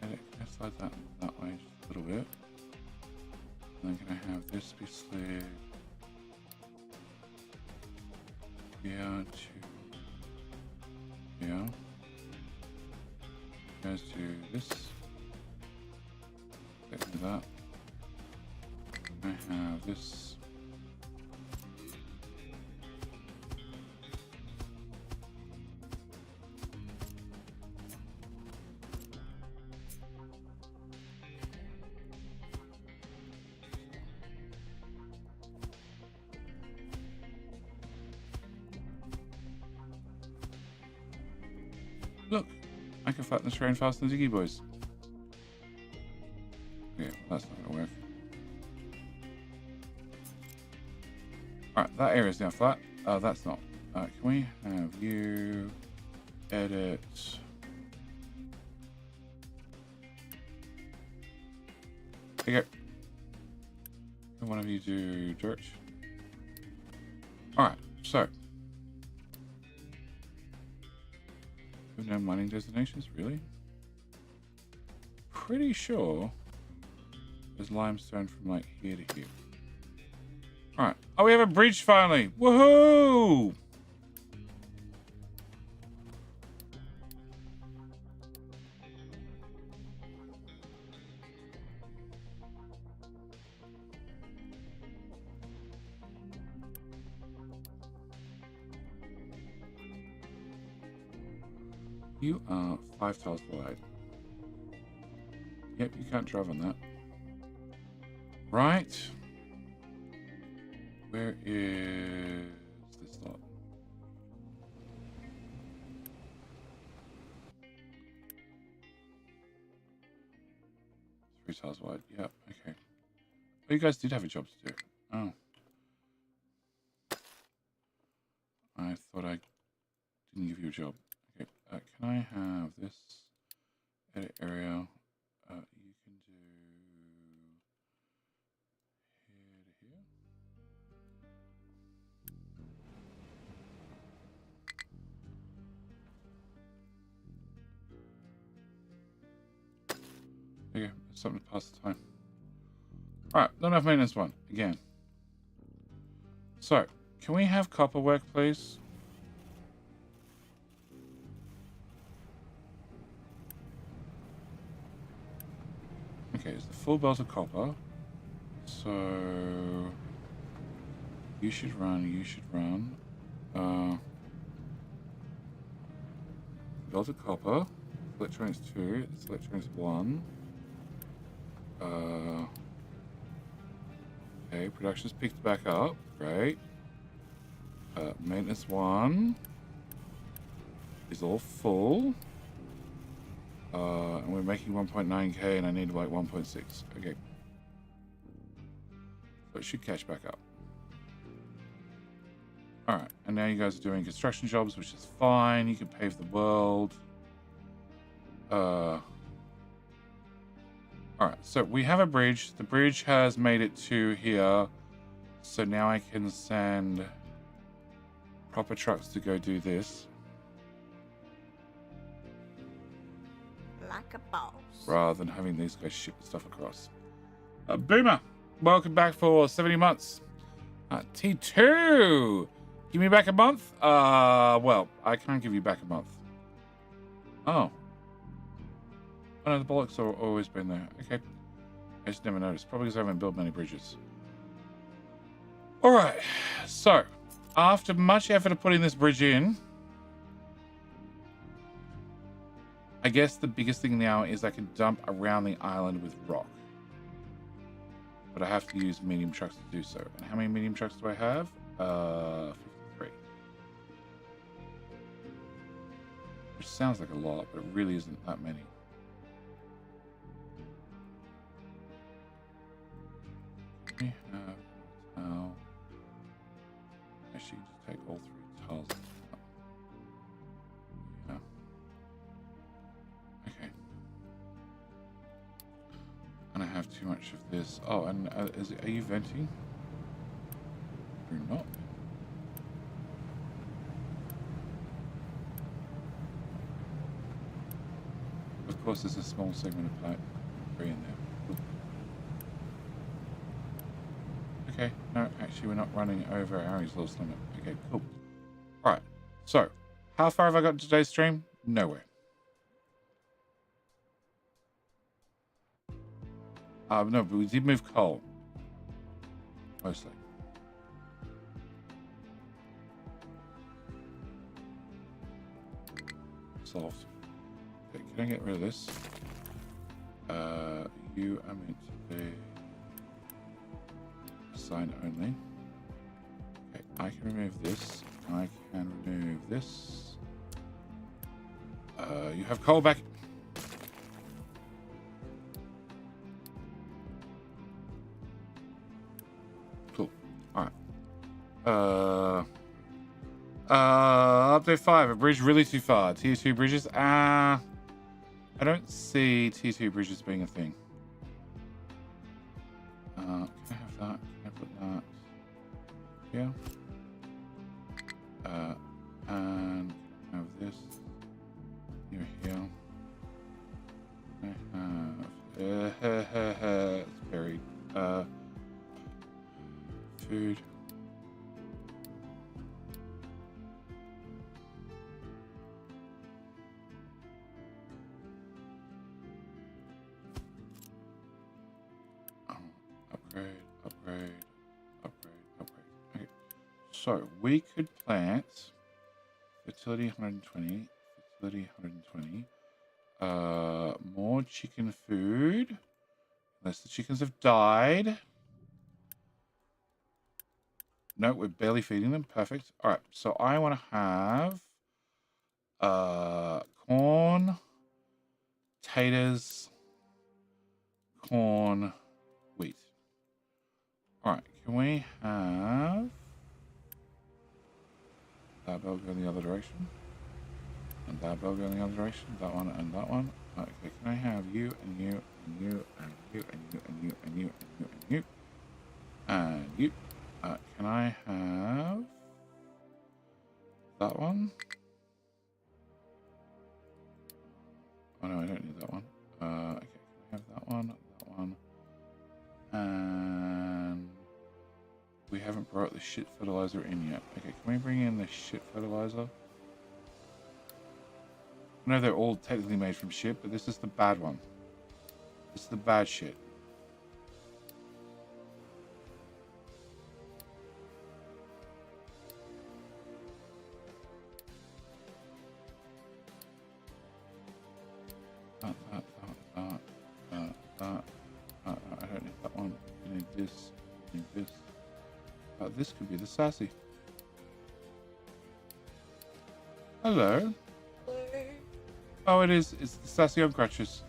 Okay, can I slide that way just a little bit? And then can I have this be slid here to here? You guys do this. Okay, do that. I have this. Look, I can flatten the terrain faster than Ziggy Boys. Yeah, that's not gonna work. Alright, that area's now flat. That's not. Can we have you edit? There you go. And one of you do dirt. Alright, so. No mining designations, really? Pretty sure there's limestone from like here to here. Alright. Oh, we have a bridge finally! Woohoo! You are 5 tiles wide. Yep, you can't drive on that. Right. Where is this lot? Three tiles wide. Yep, okay. Oh, you guys did have a job to do. Oh. I thought I didn't give you a job. Okay, can I have this edit area? You can do here to here. There you go. Something to pass the time. Alright, don't have maintenance one again. So, can we have copper work, please? Okay, it's the full belt of copper. So you should run, you should run. Belt of copper. Electronics 2, it's electronics 1. Okay, production's picked back up. Great. Maintenance 1 is all full. And we're making 1.9k and I need like 1.6. Okay. So it should catch back up. All right, and now you guys are doing construction jobs, which is fine. You can pave the world. All right, so we have a bridge. The bridge has made it to here. So now I can send proper trucks to go do this. Like a boss. Rather than having these guys ship the stuff across. Boomer, welcome back for 70 months. T2, give me back a month? Well, I can't give you back a month. Oh. Oh no, the bollocks have always been there. Okay. I just never noticed. Probably because I haven't built many bridges. Alright, so after much effort of putting this bridge in, I guess the biggest thing now is I can dump around the island with rock. But I have to use medium trucks to do so. And how many medium trucks do I have? 53. Which sounds like a lot, but it really isn't that many. We have tile. Actually, just take all 3 tiles. Yeah. Okay. And I have too much of this. Oh, and are you venting? You're not. Of course, there's a small segment of pipe in there. Okay, no, actually we're not running over our resource limit. Okay, cool. Alright, so, how far have I got in today's stream? Nowhere. No, but we did move coal. Mostly. Solved. Okay, can I get rid of this? You are meant to be assigned only. Okay, I can remove this. I can remove this. You have coal back. Cool. Alright. Update 5. A bridge really too far. Tier 2 bridges. I don't see Tier 2 bridges being a thing. Can I have that? Can I put that here? And I have this. You're here. I have it's buried. Food. Upgrade. Okay. So we could plant fertility 120, fertility 120. More chicken food. Unless the chickens have died. No, we're barely feeding them. Perfect. All right. So I want to have corn, potatoes, corn, wheat. All right. Can we have that bell go in the other direction? And that bell go in the other direction? That one and that one. Okay. Can I have you and you and you and you and you and you and you and you and you and you? Can I have that one? Oh no, I don't need that one. Okay, can I have that one, and we haven't brought the shit fertilizer in yet. Okay, can we bring in the shit fertilizer? I know they're all technically made from shit, but this is the bad one. This is the bad shit. I don't need that one. I need this. I need this. This could be the Sassy. Hello. Oh, it is. It's the Sassy on crutches.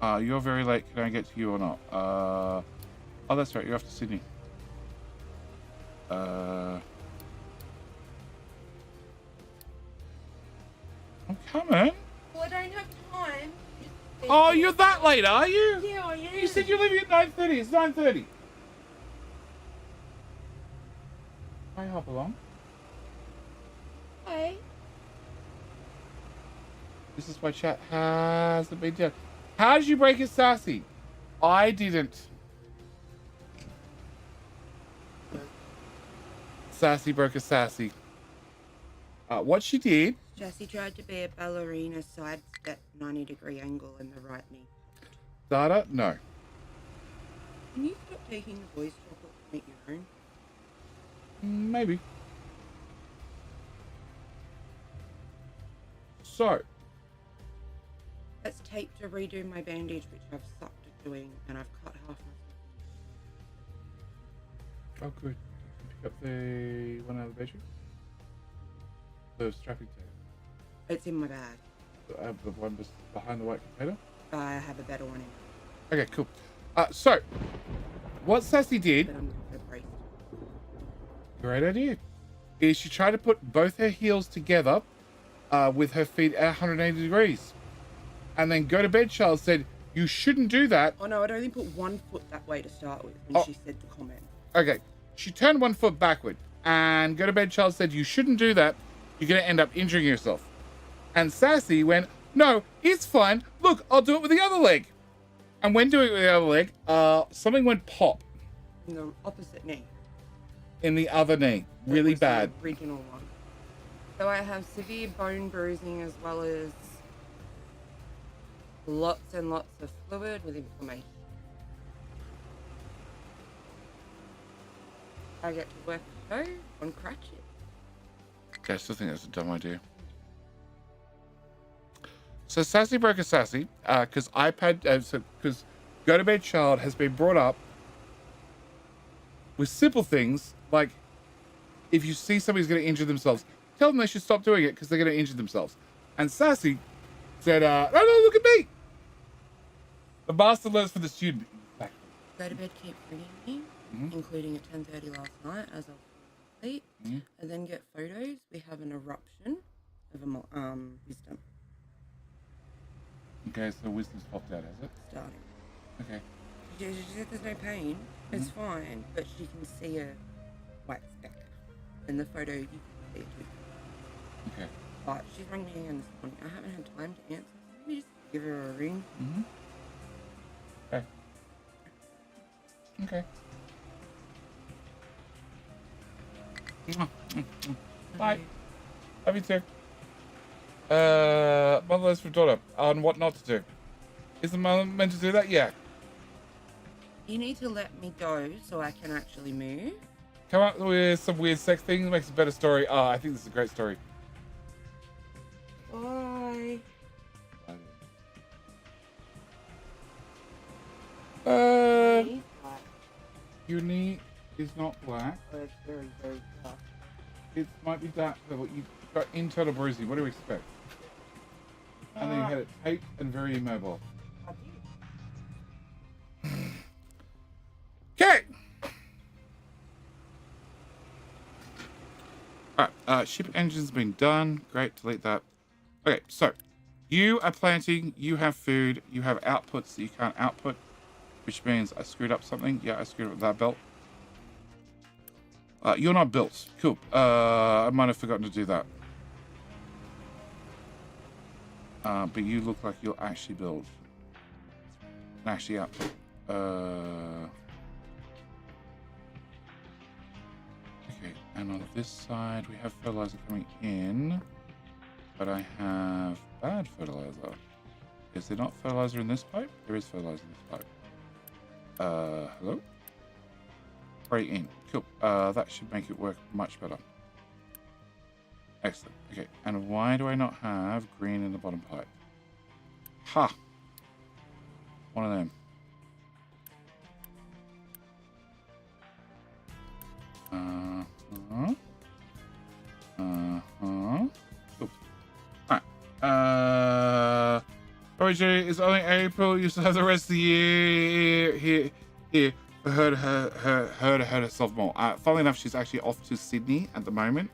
You're very late. Can I get to you or not? Oh, that's right. You're off to Sydney. I'm coming. Well, I don't have time. Oh, you're that late, are you? Yeah, I am. You said you're leaving at 9:30. It's 9:30. Can I hop along? Hey. This is why chat hasn't been done. How did you break it, Sassy? I didn't. Sassy broke a Sassy. What she did... Jessie tried to be a ballerina sidestep 90-degree angle in the right knee. Data? No. Can you stop taking the boys' chocolate and make your own? Maybe. So. Let's tape to redo my bandage, which I've sucked at doing, and I've cut half my... Oh, good. Pick up the one out of the bedroom. The strapping tape. It's in my bag. The one behind the white container? I have a better one in. Okay, cool. So, what Sassy did... But I'm going to brace. Great idea. Is she tried to put both her heels together with her feet at 180 degrees. And then go to bed, Charles said, you shouldn't do that. Oh no, I'd only put one foot that way to start with when she said to comment. Okay. She turned one foot backward. And go to bed, Charles said, you shouldn't do that. You're going to end up injuring yourself. And Sassy went, no, it's fine. Look, I'll do it with the other leg. And when doing it with the other leg, something went pop. In the opposite knee. In the other knee. Really bad. The original one. So I have severe bone bruising as well as lots and lots of fluid with inflammation. I get to work the toe on crutches. Okay, I still think that's a dumb idea. So Sassy broke a Sassy because because Go to Bed Child has been brought up with simple things like if you see somebody's going to injure themselves, tell them they should stop doing it because they're going to injure themselves. And Sassy said, no, look at me. The master learns for the student. Exactly. Go to bed keeps ringing me, including at 10:30 last night as I was asleep. And then get photos. We have an eruption of a wisdom. Okay, so wisdom's popped out, has it? Starting. Okay. She said there's no pain. It's fine, but she can see a white speck. In the photo, you can see it too. Okay. But she's rang me again this morning. I haven't had time to answer. So maybe just give her a ring. Okay. Okay. Bye. Love you too. Mother for daughter on what not to do. Is the mother meant to do that? Yeah. You need to let me go so I can actually move. Come up with some weird sex things, makes a better story. I think this is a great story. Bye. Your knee is not black. Oh, it's very, very tough. It might be dark purple. You've got internal bruising. What do you expect? And then you had it taped and very immobile. Okay. Alright, ship engine's been done. Great, delete that. Okay, so you are planting, you have food, you have outputs that you can't output, which means I screwed up something. Yeah, I screwed up that belt. You're not built. Cool. I might have forgotten to do that. But you look like you'll actually build. And actually output. Okay, and on this side we have fertilizer coming in, but I have bad fertilizer. Is there not fertilizer in this pipe? There is fertilizer in this pipe. Hello? Spray in. Cool. That should make it work much better. Excellent. Okay, and why do I not have green in the bottom pipe? Ha! One of them. Cool. Alright. Project is only April. You still have the rest of the year. Here. hurt herself more. Funnily enough, she's actually off to Sydney at the moment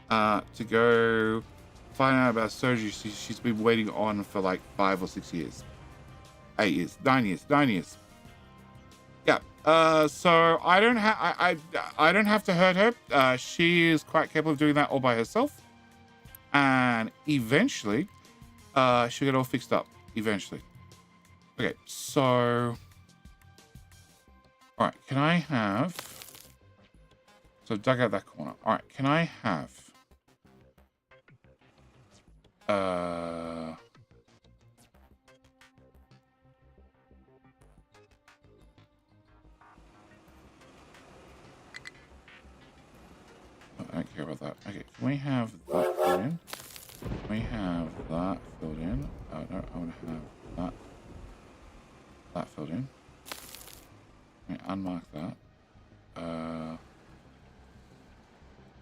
to go find out about surgery. She's been waiting on for like 5 or 6 years, 8 years, 9 years. Yeah. So I don't have to hurt her. She is quite capable of doing that all by herself, and eventually, she'll get all fixed up. Eventually. Okay. So. All right, can I have... So dug out that corner. All right, can I have... I don't care about that. Okay, can we have that filled in? Can we have that filled in? No, I want to have that filled in. Unmark that.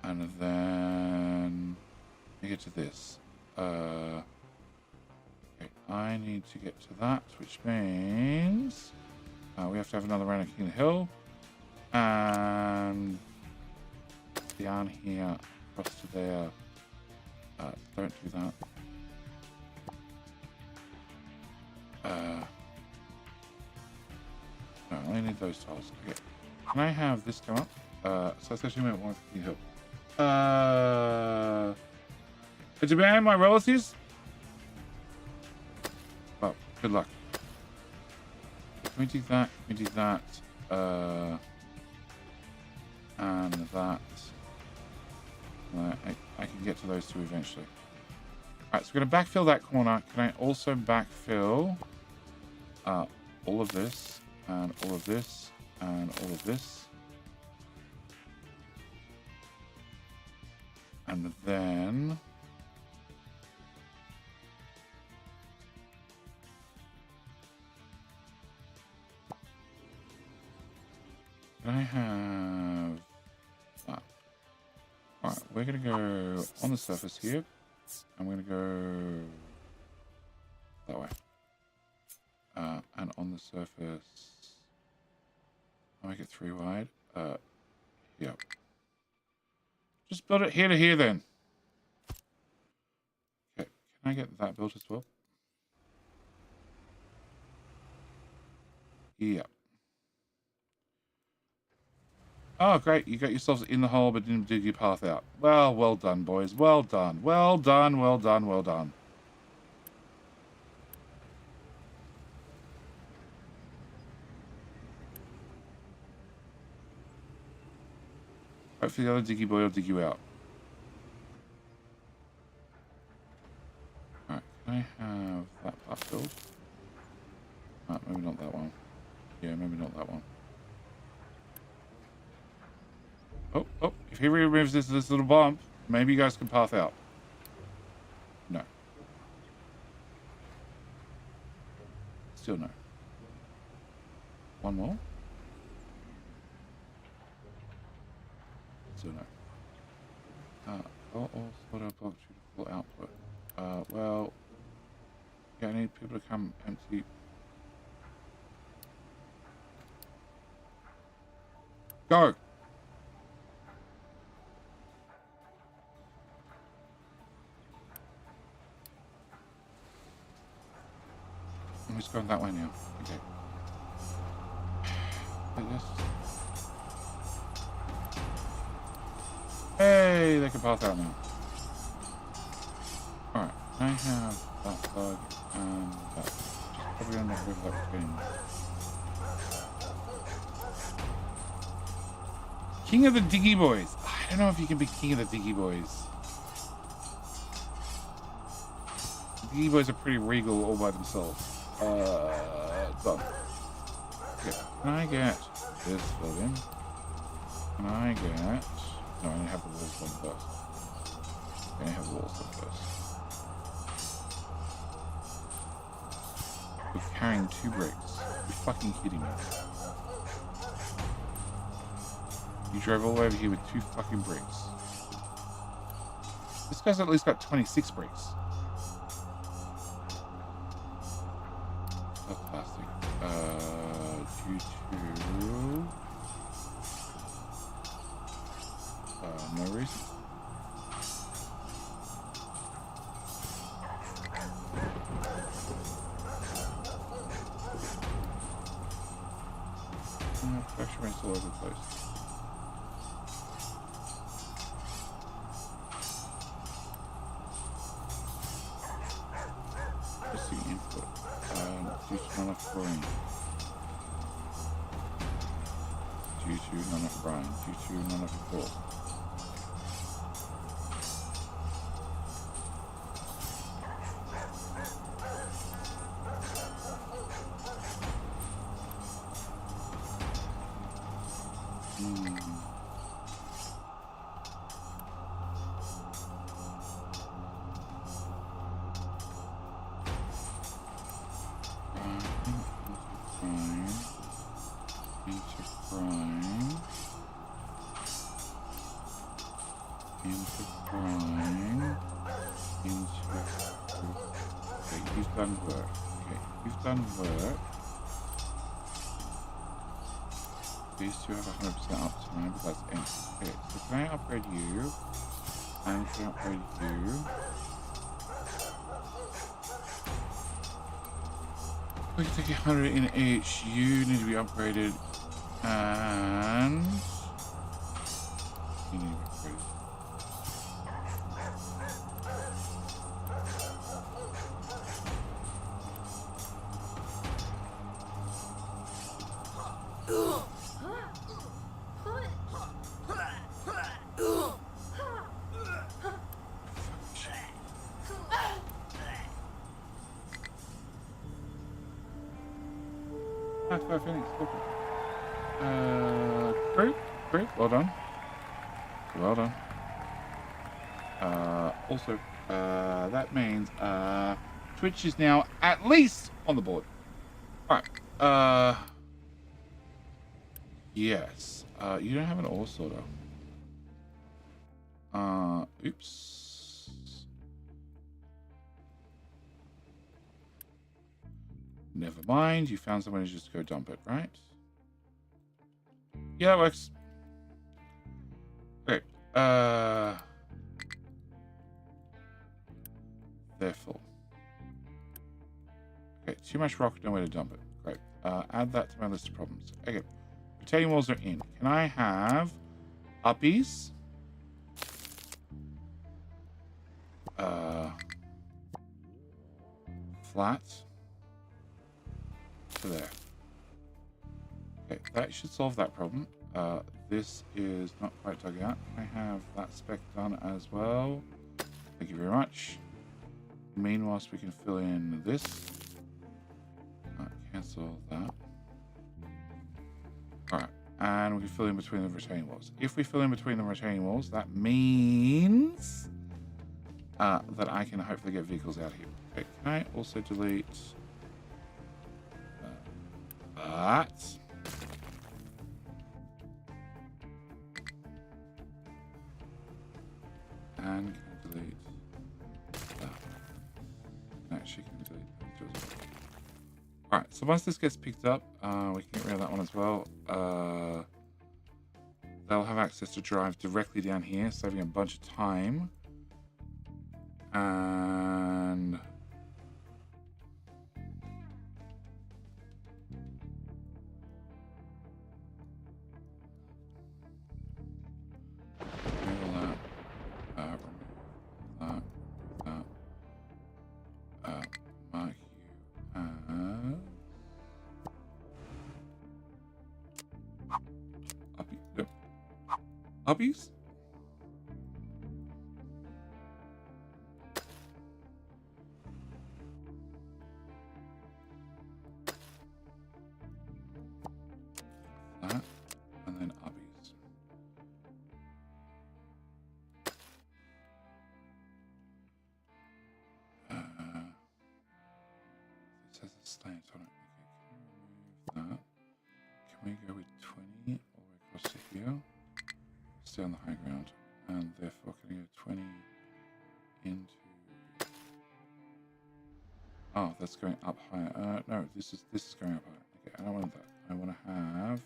And then we get to this. Okay, I need to get to that, which means we have to have another round of King of the Hill. And down here, across to there. Don't do that. No, I only need those tiles. Okay. Can I have this come up? So that's actually meant one King Hill. Demand my relatives? Well, good luck. Can we do that? Can we do that? And that. I can get to those two eventually. Alright, so we're going to backfill that corner. Can I also backfill all of this? And all of this, and all of this. And then... Can I have that? Alright, we're going to go on the surface here. I'm going to go that way. And on the surface... I'll make it 3 wide. Yeah. Just build it here to here then. Okay, can I get that built as well? Yeah. Oh, great. You got yourselves in the hole but didn't dig your path out. Well, well done, boys. Well done. Well done, well done, well done. Hopefully the other diggy boy will dig you out. Alright, can I have that part filled? Maybe not that one. Yeah, maybe not that one. Oh, if he removes this little bump, maybe you guys can path out. No. Still no. One more? Still no. All sort of block beautiful output. Well, yeah, I need people to come empty. Go! I'm just going that way now. Okay. Like this. Hey, they can pass out now. Alright, I have that bug and that. Just probably gonna make rid of that between. King of the Diggy Boys. I don't know if you can be King of the Diggy Boys. The Diggy Boys are pretty regal all by themselves. Done. Okay, can I get this filled in? Can I get... No, I need to have the walls done first. I need to have the walls done first. We're carrying 2 bricks. You're fucking kidding me. You drove all the way over here with 2 fucking bricks. This guy's at least got 26 bricks. That's plastic. Due to... Where is he? Pressure rates all over the place. What's the input? Due to not enough brain. Due to not enough brain. Due to not enough thought. Done work. Okay, you've done work. These two have 100% uptime, but that's empty. Okay, so can I upgrade you? And can I upgrade you? We can take 100 in each. You need to be upgraded. And you need to be upgraded. Phoenix, great, well done. Well done. Also, that means Twitch is now at least on the board. Alright. Yes. You don't have an ore sorter. Oops. Never mind. You found someone to just go dump it, right? Yeah, that works. Okay. They're full. Okay, too much rock, nowhere to dump it. Great. Add that to my list of problems. Okay. Retaining walls are in. Can I have uppies? Flats. To there. Okay, that should solve that problem. This is not quite dug out. Can I have that spec done as well? Thank you very much. Meanwhile, we can fill in this. Cancel that. Alright, and we can fill in between the retaining walls. If we fill in between the retaining walls, that means that I can hopefully get vehicles out here. Okay, can I also delete that? And can delete that. Actually, can delete that too as well. Alright, so once this gets picked up, we can get rid of that one as well. They'll have access to drive directly down here, saving a bunch of time. And mark you as uppies? That, and then uppies. It says a slant on it. Okay, can we remove that? Can we go with 20 all the way across to here? Stay on the high ground, and therefore can I go 20 into... Oh, that's going up higher. No, this is going up higher. Okay, I don't want that. I want to have...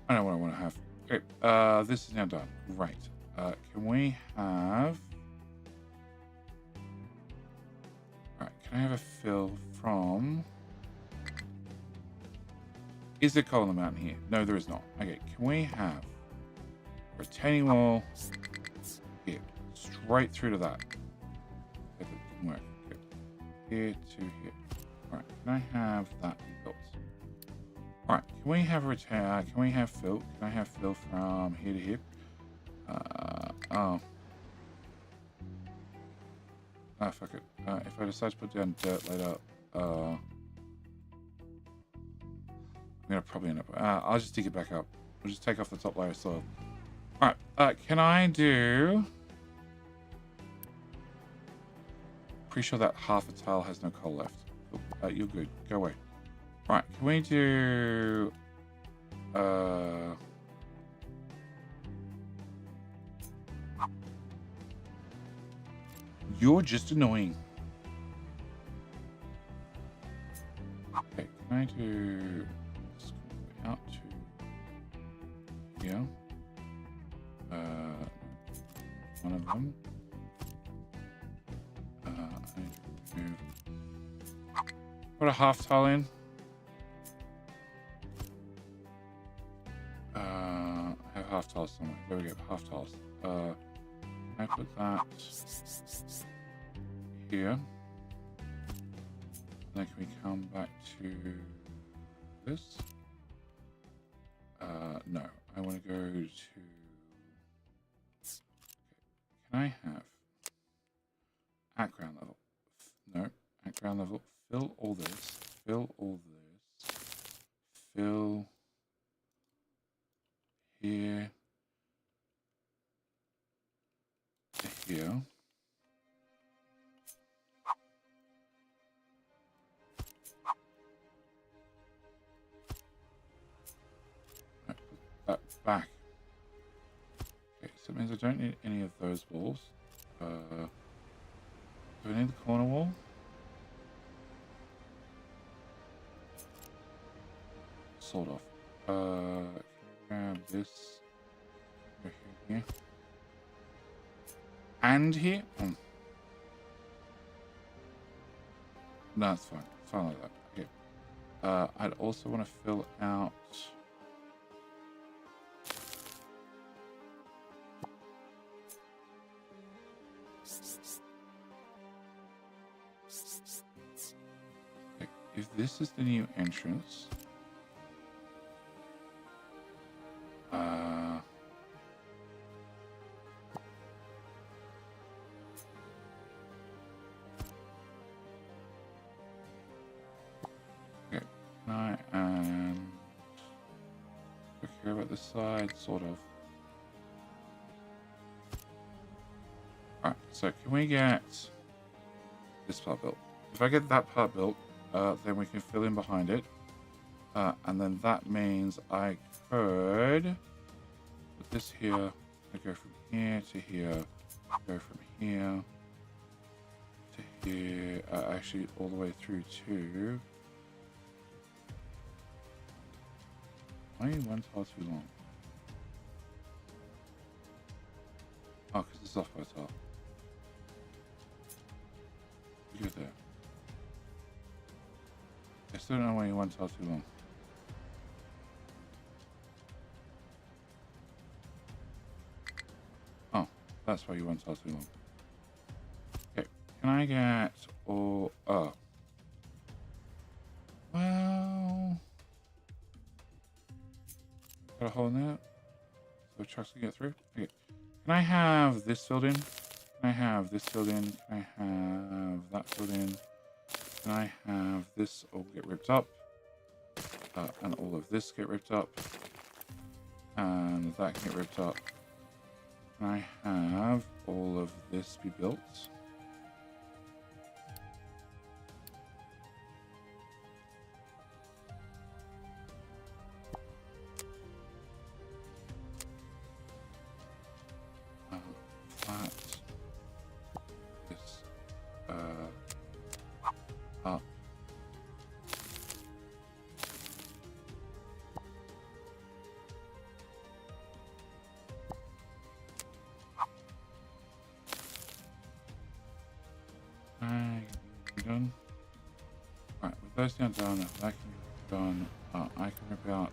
I know what I want to have. Okay, this is now done. Right. Can we have... Alright, can I have a fill from... Is there coal on the mountain here? No, there is not. Okay, can we have a retaining wall here? Straight through to that. If it can work. Good. Here to here. Alright, can I have that built? Alright, can we have a can we have fill? Can I have fill from here to here? Oh. Ah, fuck it. If I decide to put down dirt later, I'm gonna probably end up. I'll just dig it back up. We'll just take off the top layer of soil. All right. Can I do? Pretty sure that half a tile has no coal left. You're good. Go away. All right. Can we do? You're just annoying. Okay. Can I do? Out to here. One of them. I need to remove. Put a half tile in. I have half tiles somewhere. There we go. Half tiles. I put that here. And then can we come back to this? No, I want to go to... Can I have... At ground level. No, at ground level. Fill all this. Fill all this. Fill... Here. To here. That back. Okay, so it means I don't need any of those walls. Do I need the corner wall? Sort of. Can I grab this over here? And here? No, it's fine. It's fine like that. Okay. I'd also want to fill out... If this is the new entrance, okay, and care about this side, sort of. Alright, so can we get this part built? If I get that part built, then we can fill in behind it. And then that means I could put this here. I go from here to here. Go from here to here. Actually, all the way through to... Why are you one tile too long? Oh, because it's off by a tile. You go there. I still don't know why you one tile too long. Oh, that's why you one tile too long. Okay, can I get all... Oh. Well... Got a hole in there? So trucks can get through? Okay. Can I have this filled in? Can I have this filled in? Can I have that filled in? Can I have this all get ripped up? And all of this get ripped up? And that can get ripped up? Can I have all of this be built? That. This. Up. done. Right, with those now done, that can be done. I can rip out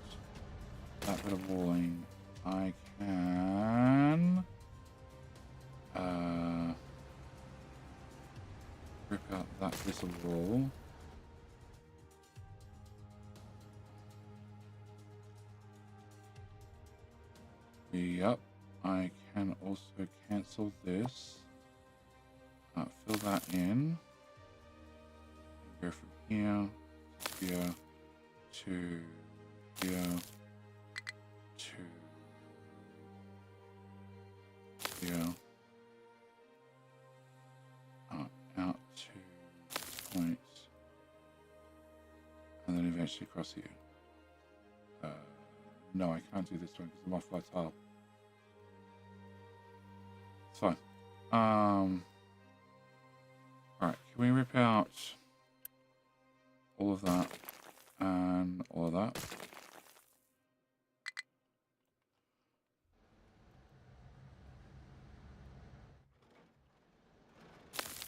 that bit of walling. I can rip out that piece of wall. Yep, I can also cancel this. Fill that in. Go from here to here to here to here. Out to points. And then eventually across here. No, I can't do this one because I'm off by tile. It's fine. Alright, can we rip out all of that and all of that?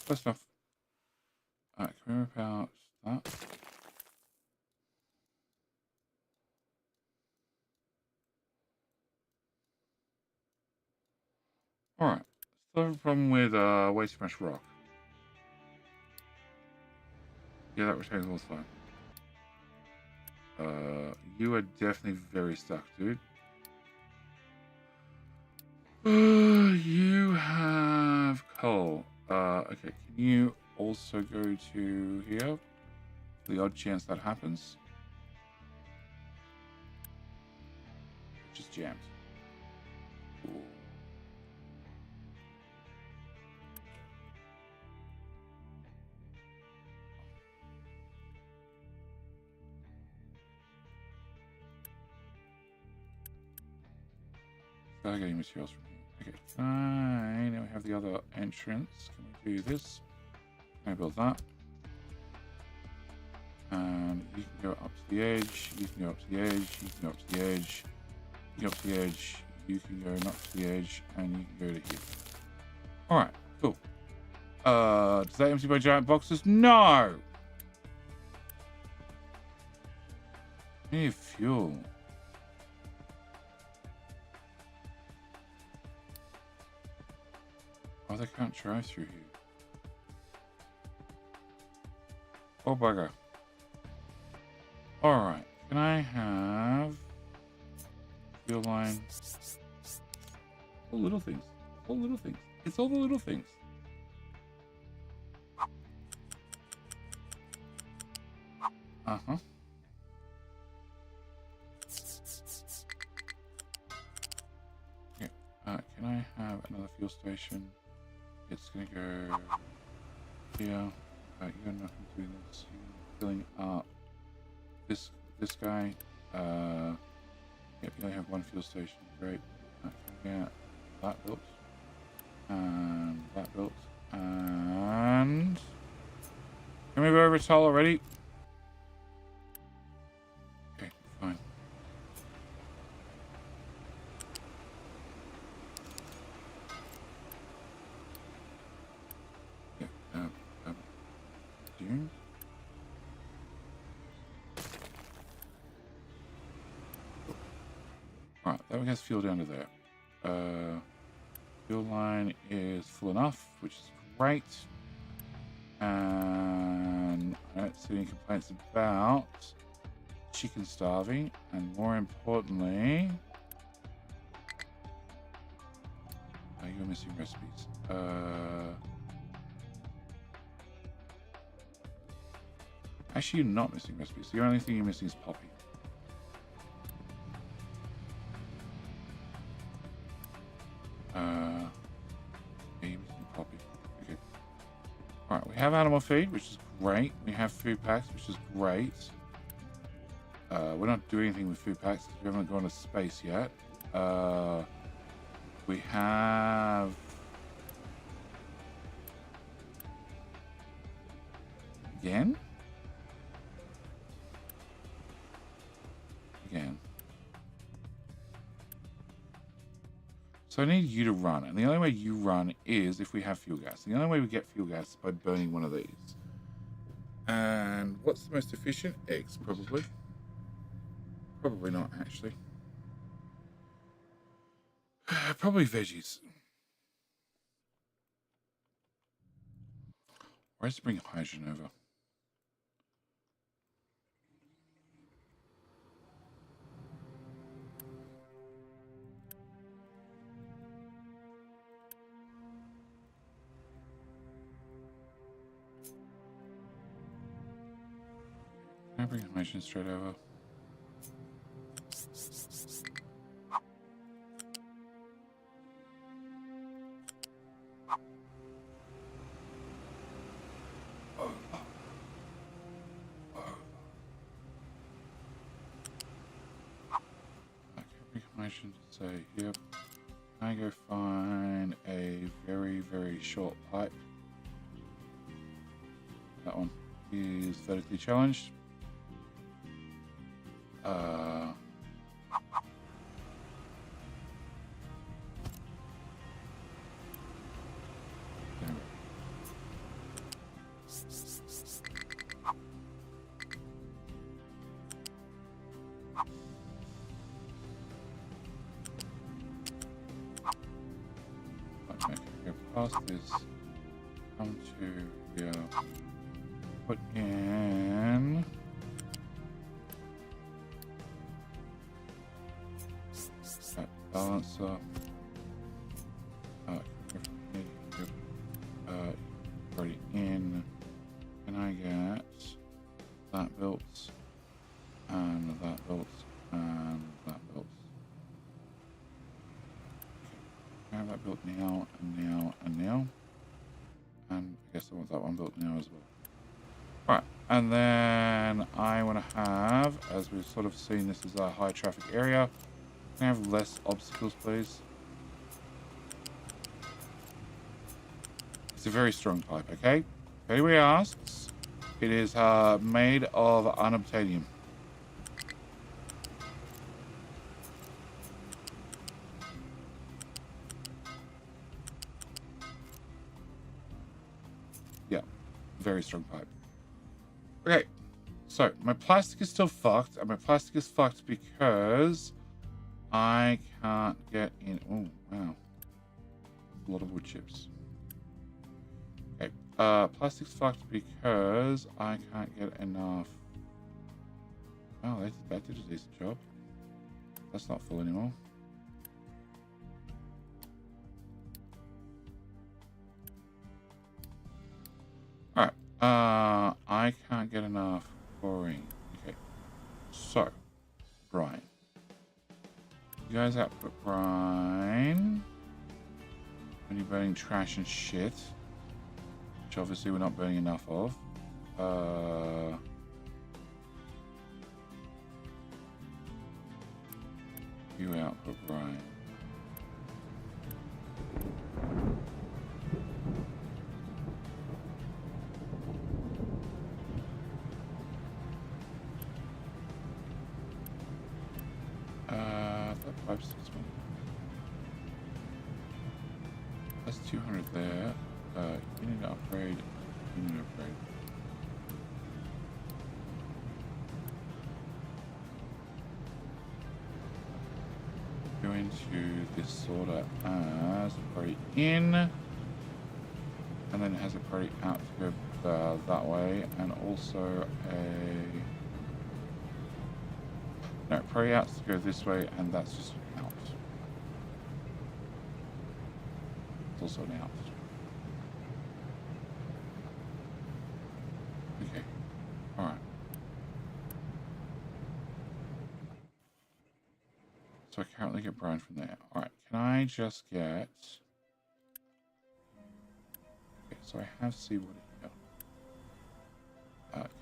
Close enough. Alright, can we rip out that? Alright, still have a problem with way too much rock. Yeah, that retains wall's fine. You are definitely very stuck, dude. You have coal. Okay, can you also go to here? The odd chance that happens. Just jammed. Cool. Start getting materials from here. Okay, fine. Now we have the other entrance. Can we do this? Can I build that? And you can go up to the edge. You can go up to the edge. You can go up to the edge. You can go up to the edge. You can go not to the edge, and you can go to here. All right, cool. Does that empty my giant boxes? No. I need fuel. Oh, they can't drive through here. Oh, bugger. Alright, can I have fuel line? All little things. All little things. It's all the little things. Uh-huh. Okay, can I have another fuel station? It's gonna go here. You're not doing this. You're filling up this guy. Yep, you only have one fuel station. Great. Can we get that built? And that built. And can we move over tile already? Okay, fine. June. Alright, that one has fuel down to there. Fuel line is full enough, which is great. And I don't see any complaints about chicken starving. And more importantly, you're missing recipes. Actually, you're not missing recipes. The only thing you're missing is poppy. Yeah, you're missing poppy. Okay. Alright, we have animal feed, which is great. We have food packs, which is great. We're not doing anything with food packs because we haven't gone to space yet. We have... Again? So I need you to run, and the only way you run is if we have fuel gas. The only way we get fuel gas is by burning one of these. And what's the most efficient? Eggs, probably. Probably not, actually. Probably veggies. Why does it bring hydrogen over? Can I bring hydrogen straight over? Say, yep. Can I go find a very, very short pipe? That one is vertically challenged. Past this, come to here, put in that balancer. Already in. Can I get that built and that built and that built? Have that built now and now and now, and I guess I want that one built now as well. Right, and then I want to have, as we've sort of seen, this is a high traffic area. Can I have less obstacles, please? It's a very strong pipe, okay? If anybody asks, it is made of unobtainium. Very strong pipe. Okay, so my plastic is still fucked, and my plastic is fucked because I can't get in. Oh wow, a lot of wood chips. Okay, plastic's fucked because I can't get enough. Oh, that did a decent job. That's not full anymore. I can't get enough chlorine. Okay, so brine. You guys output brine when you're burning trash and shit, which obviously we're not burning enough of. You output brine. That's 200 there. You need to upgrade. You need to upgrade. Go into this sorter as a priority in, and then it has a priority out to go that way, and also no, priority out to go this way, and that's just out. It's also an out. Okay. Alright. So I currently get brine from there. Alright, can I just get... Okay, so I have seawater here.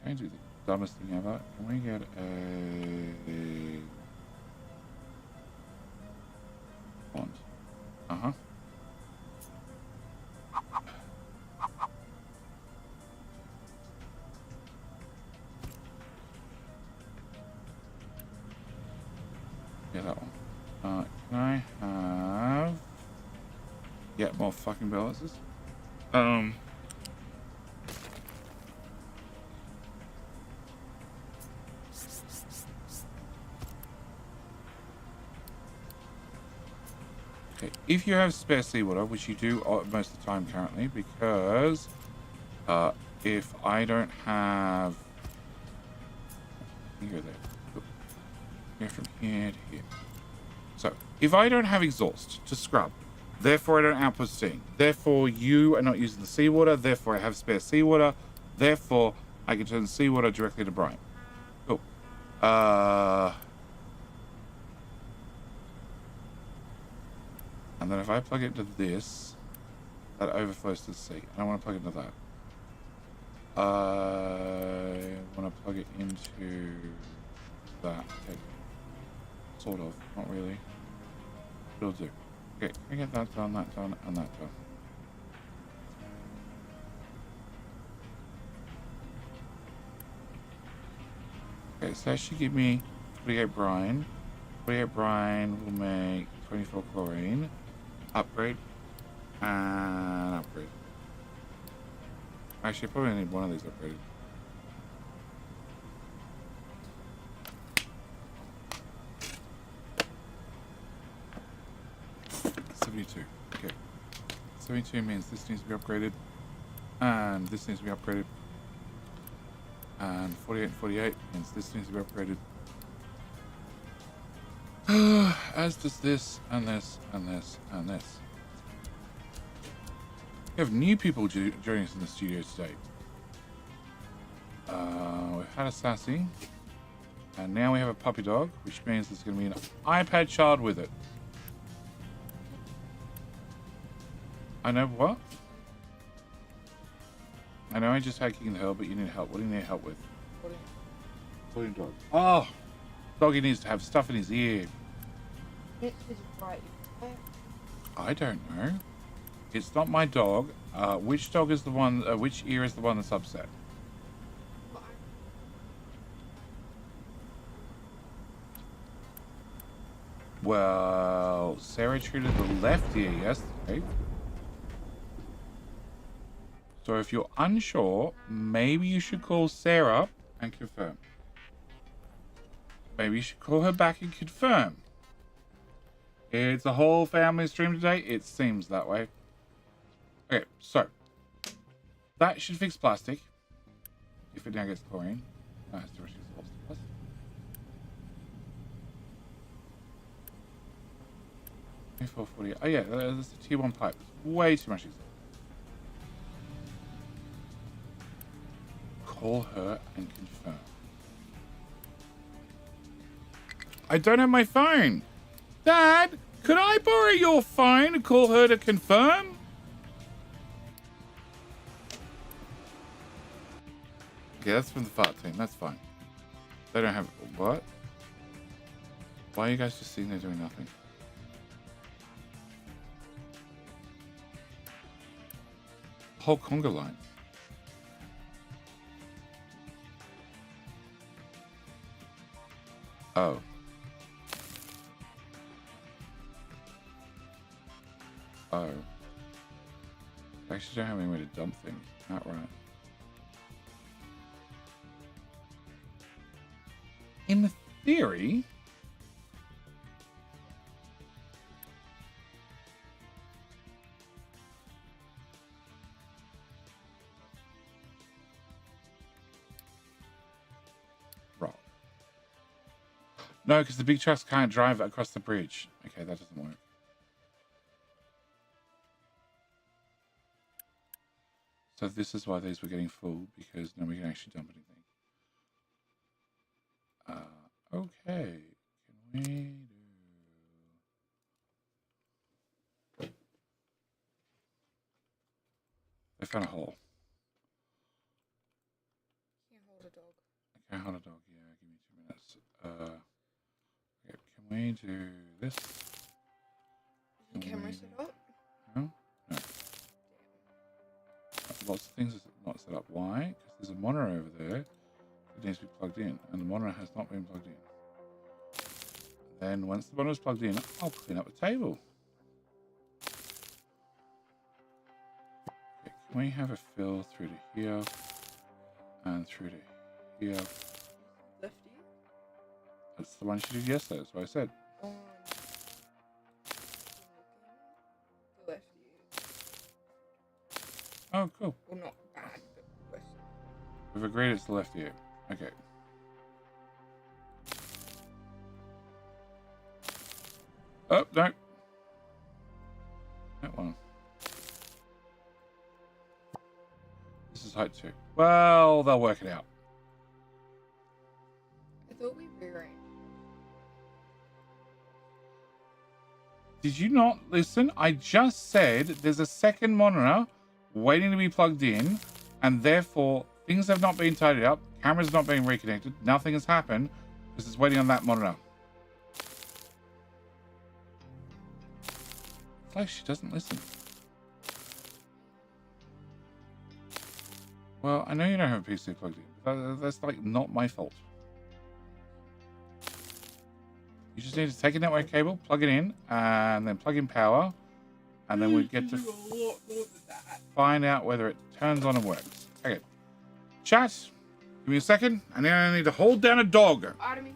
Can I do the dumbest thing ever? Can we get a... pond? Uh-huh. Yeah, that one. Can I have... Yeah, more fucking balances. if you have spare seawater, which you do most of the time currently, because if I don't have, you go there, go from here to here. So if I don't have exhaust to scrub, therefore I don't output steam, therefore you are not using the seawater, therefore I have spare seawater, therefore I can turn the seawater directly to brine. Cool. And then if I plug it into this, that overflows to the sea. I don't want to plug it into that. I want to plug it into that. Okay. Sort of. Not really. It'll do. Okay, can I get that done, and that done? Okay, so that should give me 48 brine. 48 brine will make 24 chlorine. Upgrade. And upgrade. Actually, I probably need one of these upgraded. Okay. 72 means this needs to be upgraded. And this needs to be upgraded. And 48 and 48 means this needs to be upgraded. As does this, and this, and this, and this. We have new people joining us in the studio today. We've had a Sassy. And now we have a puppy dog, which means there's going to be an iPad child with it. I know what? I know I just had King Hill, but you need help. What do you need help with? Putting dog. Oh! Doggy needs to have stuff in his ear. I don't know. It's not my dog. Which dog is the one, which ear is the one that's upset? Well, Sarah treated the left ear yesterday. So if you're unsure, maybe you should call Sarah and confirm. Maybe you should call her back and confirm. It's a whole family stream today. It seems that way. Okay, so that should fix plastic. If it now gets chlorine, that has to reduce the plastic. $24.40. Oh yeah, that's a tier 1 pipe. It's way too much exhaust. Call her and confirm. I don't have my phone. Dad, could I borrow your phone and call her to confirm? Okay, that's from the fart team. That's fine. They don't have... What? Why are you guys just sitting there doing nothing? Whole conga line. Oh. Oh. I actually don't have any way to dump things. Not right. In theory... No, because the big trucks can't drive across the bridge. Okay, that doesn't work. So this is why these were getting full, because nobody can actually dump anything. Okay. Can we do... They found a hole. Can't hold a dog. I can't hold a dog. Yeah, give me 2 minutes. Okay, can we do this? Is the camera set up? No? No. Lots of things are not set up. Why? Because there's a monitor over there that needs to be plugged in, and the monitor has not been plugged in. Then once the monitor's plugged in, I'll clean up the table. Okay, can we have a fill through to here and through to here? Lefty? That's the one she did yesterday. That's what I said. Oh, cool. Well, not bad, but worse. We've agreed it's the left ear. Okay. Oh, no. That one. This is height 2. Well, they'll work it out. I thought we rearranged. Did you not listen? I just said there's a second monitor waiting to be plugged in, and therefore things have not been tidied up. Camera's not being reconnected. Nothing has happened because it's waiting on that monitor. It's like she doesn't listen. Well, I know you don't have a PC plugged in, but that's like not my fault. You just need to take a network cable, plug it in, and then plug in power, and then we get to find out whether it turns on and works. Okay. Chat, give me a second, and then I need to hold down a dog. Artemis.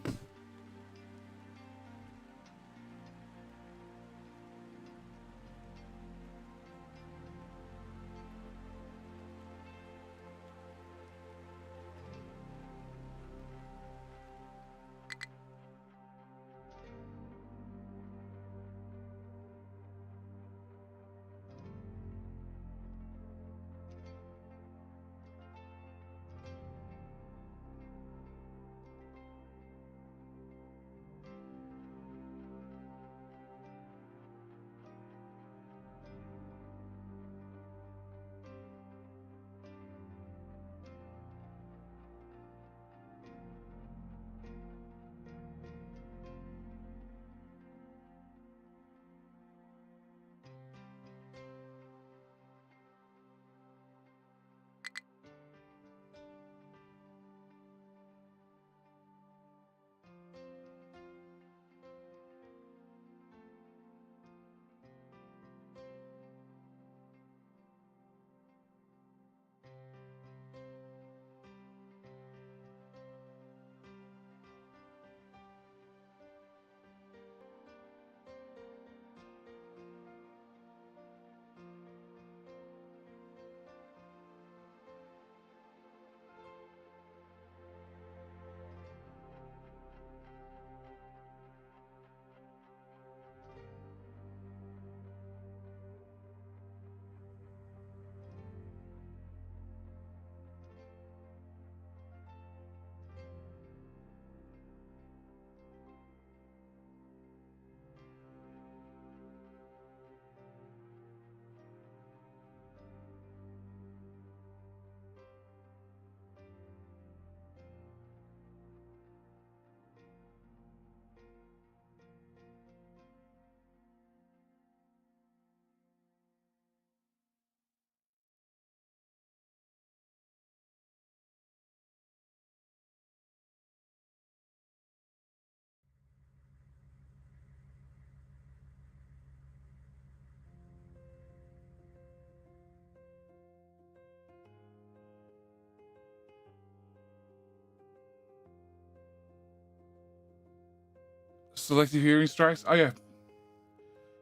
Selective hearing strikes. Oh, yeah.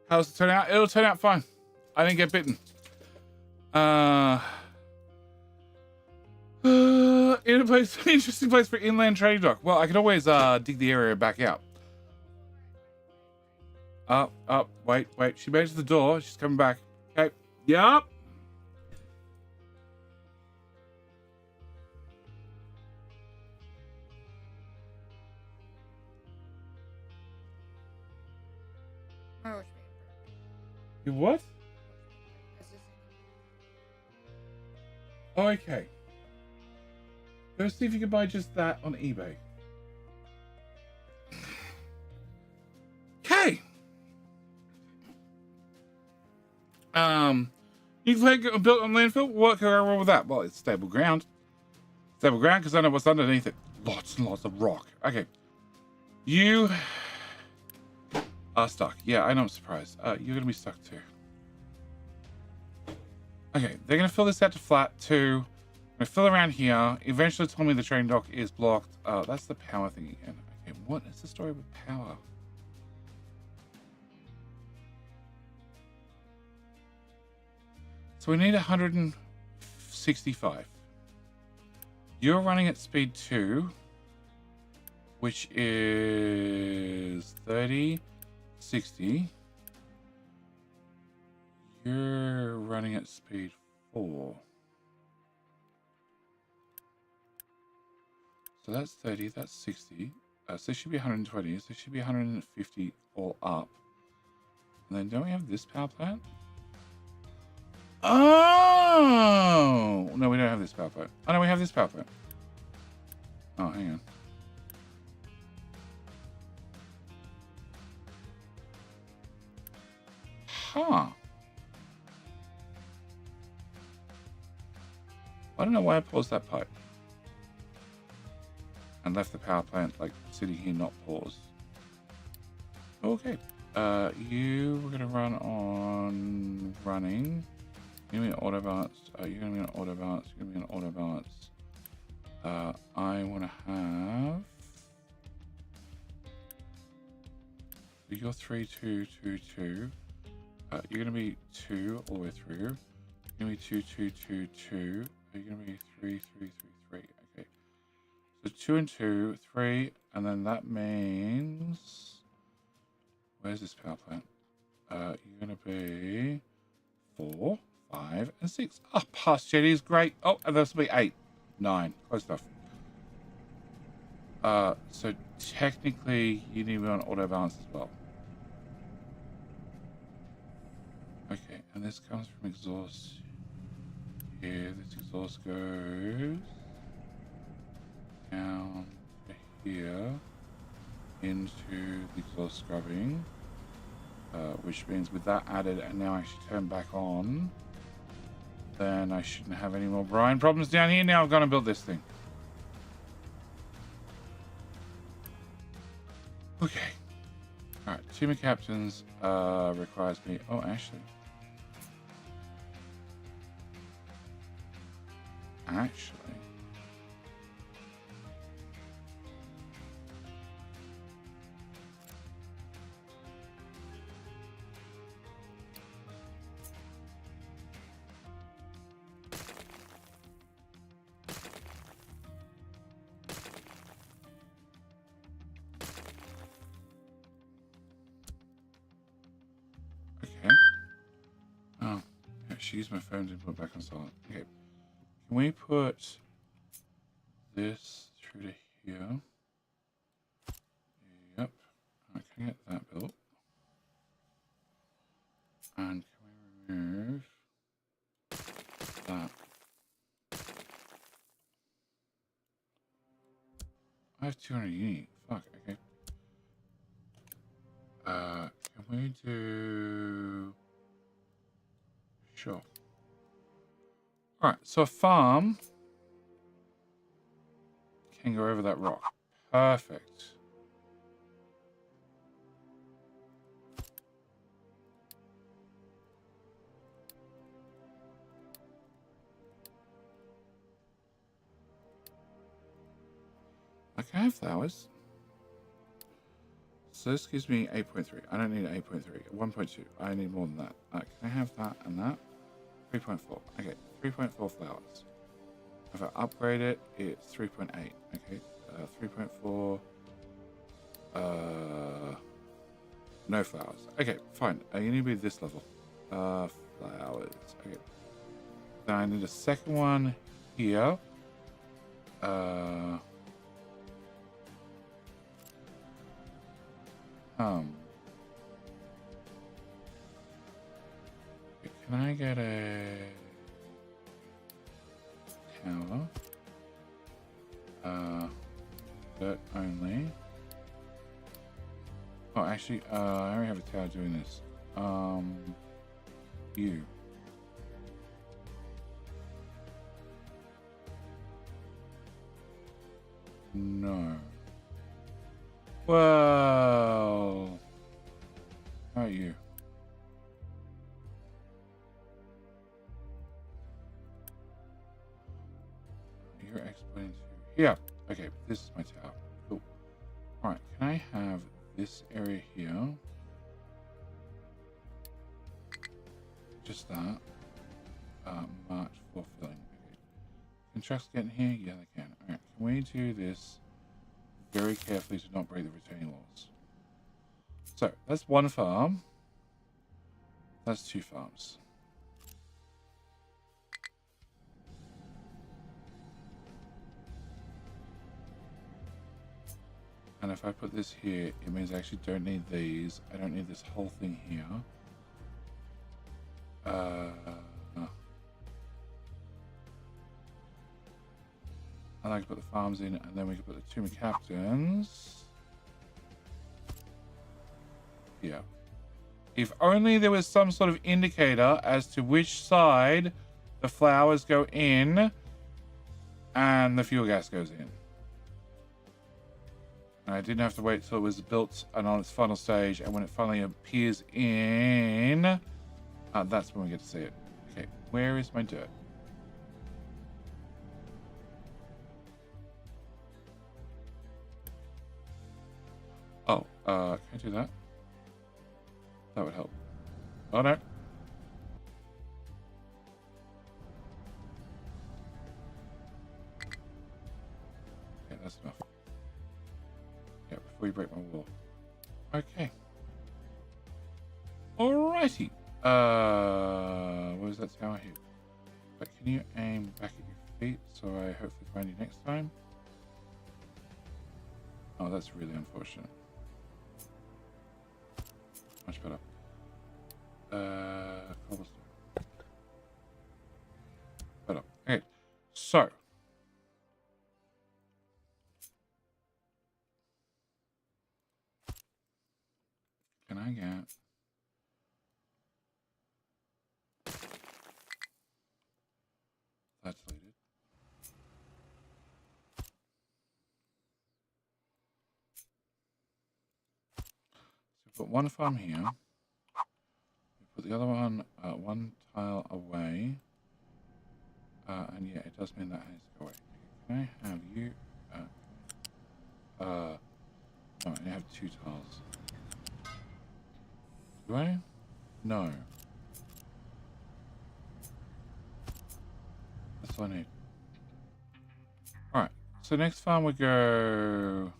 How's it turn out? It'll turn out fine. I didn't get bitten. In a place, interesting place for inland trading dock. Well, I can always dig the area back out. Wait. She made it to the door. She's coming back. Okay. Yup. Oh, You what? Oh, okay. Go see if you can buy just that on eBay. Okay. You can play built on landfill. What can I roll with that? Well, it's stable ground. Stable ground because I know what's underneath it. Lots and lots of rock. Okay. You are stuck. Yeah, I know. I'm surprised. You're gonna be stuck too. Okay, they're gonna fill this out to flat too. I'm gonna fill around here. Eventually told me the train dock is blocked. Oh, that's the power thing again. Okay, what is the story with power? So we need 100 65. You're running at speed 2, which is 30, 60. You're running at speed 4. So that's 30, that's 60. So this should be 120. So this should be 150 all up. And then don't we have this power plant? Oh! No, we don't have this power plant. Oh, no, we have this power plant. Oh, hang on. Huh. I don't know why I paused that pipe. And left the power plant, like, sitting here not paused. Okay. You were going to run on running. You're going to be an auto balance. You're going to be an auto balance. You're going to be an auto balance. I want to have... So you're 3, 2, 2, 2. You're going to be 2 all the way through. You're going to be 2, 2, 2, 2. You're going to be 3, 3, 3, 3. Okay. So 2 and 2, 3, and then that means... Where's this power plant? You're going to be 4, 5, and 6. Oh, past Jetty is great. Oh, and this will be 8, 9. Close enough. So technically, you need to be on auto balance as well. Okay, and this comes from exhaust here. This exhaust goes down to here into the exhaust scrubbing, which means with that added and now actually turned back on, then I shouldn't have any more brine problems down here. Now I'm going to build this thing. Okay. Alright, team of captains requires me... Oh, actually. Okay. Oh, yeah, she used my phone to put it back on silent. Okay. Can we put this through to here? Yep. I can get that built. And can we remove that? I have 200 unique. Fuck, okay. Can we do... Sure. Alright, so a farm can go over that rock. Perfect. I can have flowers. So this gives me 8.3. I don't need 8.3. 1.2. I need more than that. Can I have that and that? 3.4. Okay, 3.4 flowers. If I upgrade it, it's 3.8. Okay, 3.4. No flowers. Okay, fine. You need to be this level. Flowers. Okay. Then I need a second one here. Can I get a tower? Dirt only. Oh, actually, I already have a tower doing this. You. No. Well, how about you? You're explaining to here. Okay, this is my tower. Cool. All right, can I have this area here? Just that. March for filling. Okay, Can trucks get in here? Yeah, they can. Alright, can we do this very carefully to not break the retaining walls? So, that's one farm. That's 2 farms. And if I put this here, it means I actually don't need these. I don't need this whole thing here. I like to put the farms in, and then we can put the 2 captains. Yeah. If only there was some sort of indicator as to which side the flowers go in and the fuel gas goes in. And I didn't have to wait till it was built and on its final stage, and when it finally appears in, that's when we get to see it. Okay, where is my dirt? Oh, can I do that? That would help. Oh no. Yeah, that's enough. Yeah, before you break my wall. Okay. Alrighty. Where's that tower here? But can you aim back at your feet so I hopefully find you next time? Oh, that's really unfortunate. Much better. Cobblestone. Better. Okay. So. Can I get... That's deleted. So put one farm here. Put the other one one tile away. And yeah, it does mean that has to go away. Can I have you? No, I only have 2 tiles. Do I? No. That's all I need. Alright, so next farm we go...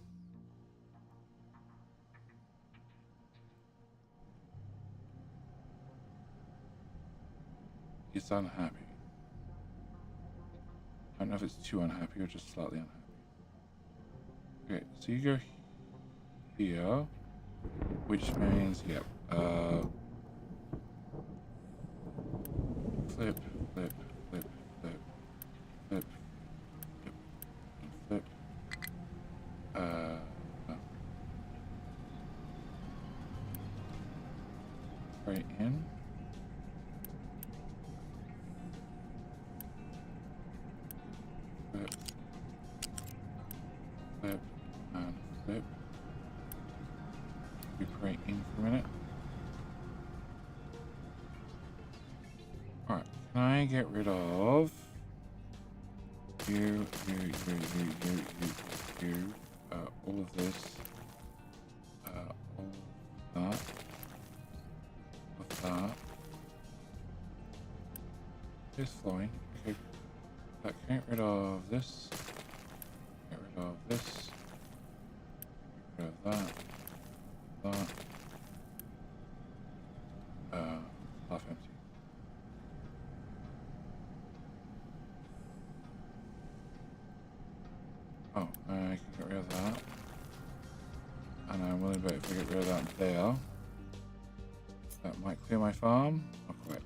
It's unhappy. I don't know if it's too unhappy or just slightly unhappy. Okay, so you go here, which means, yep, flip, flip, flip, flip, flip, flip, flip, right in. Flip, flip, and flip. We pray in for a minute. Alright, can I get rid of you, all of this, all of that, this flowing, okay, get rid of this, get rid of this, get rid of that, half empty. Oh, I can get rid of that. And I'm willing to bet if I get rid of that there, that might clear my farm. Not quite.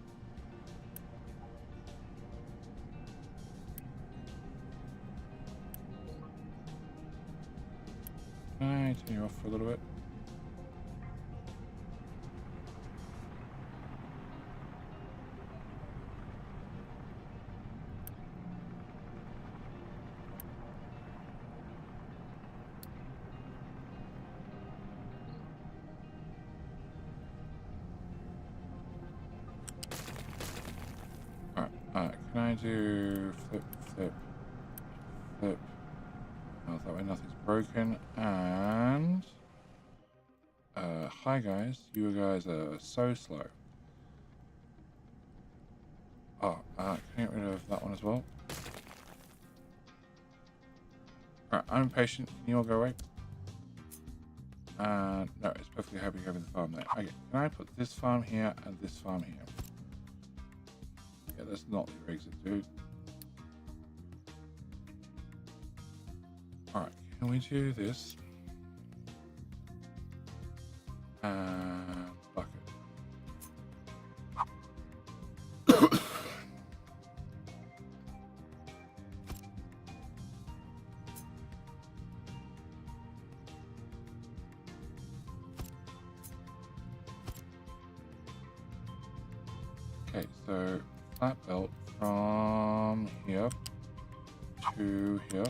Can I turn you off for a little bit? Can I do flip, flip, flip? Oh, that way nothing's broken. And hi guys, you guys are so slow. Oh, can I get rid of that one as well? Alright, I'm impatient. Can you all go away? No, it's perfectly happy having the farm there. Okay, can I put this farm here and this farm here? Yeah, that's not your exit, dude. Alright, can we do this? Bucket. Okay, so flat belt from here to here.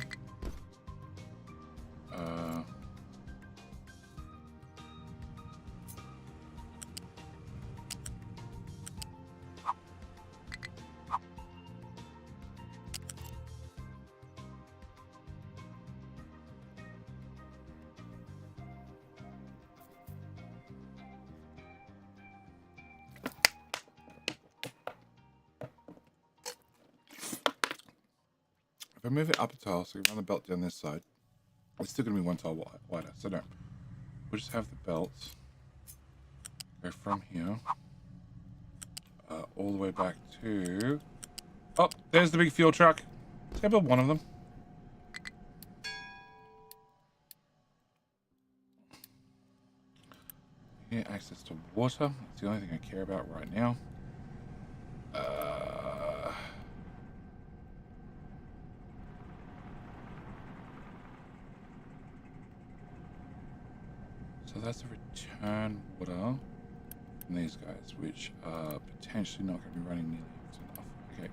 If I move it up a tile, so we run the belt down this side, it's still going to be one tile wider. So no, we'll just have the belts go from here all the way back to. Oh, there's the big fuel truck. Let's build one of them. Here, access to water. That's the only thing I care about right now. So that's a return water from these guys, which are potentially not going to be running nearly enough. Okay.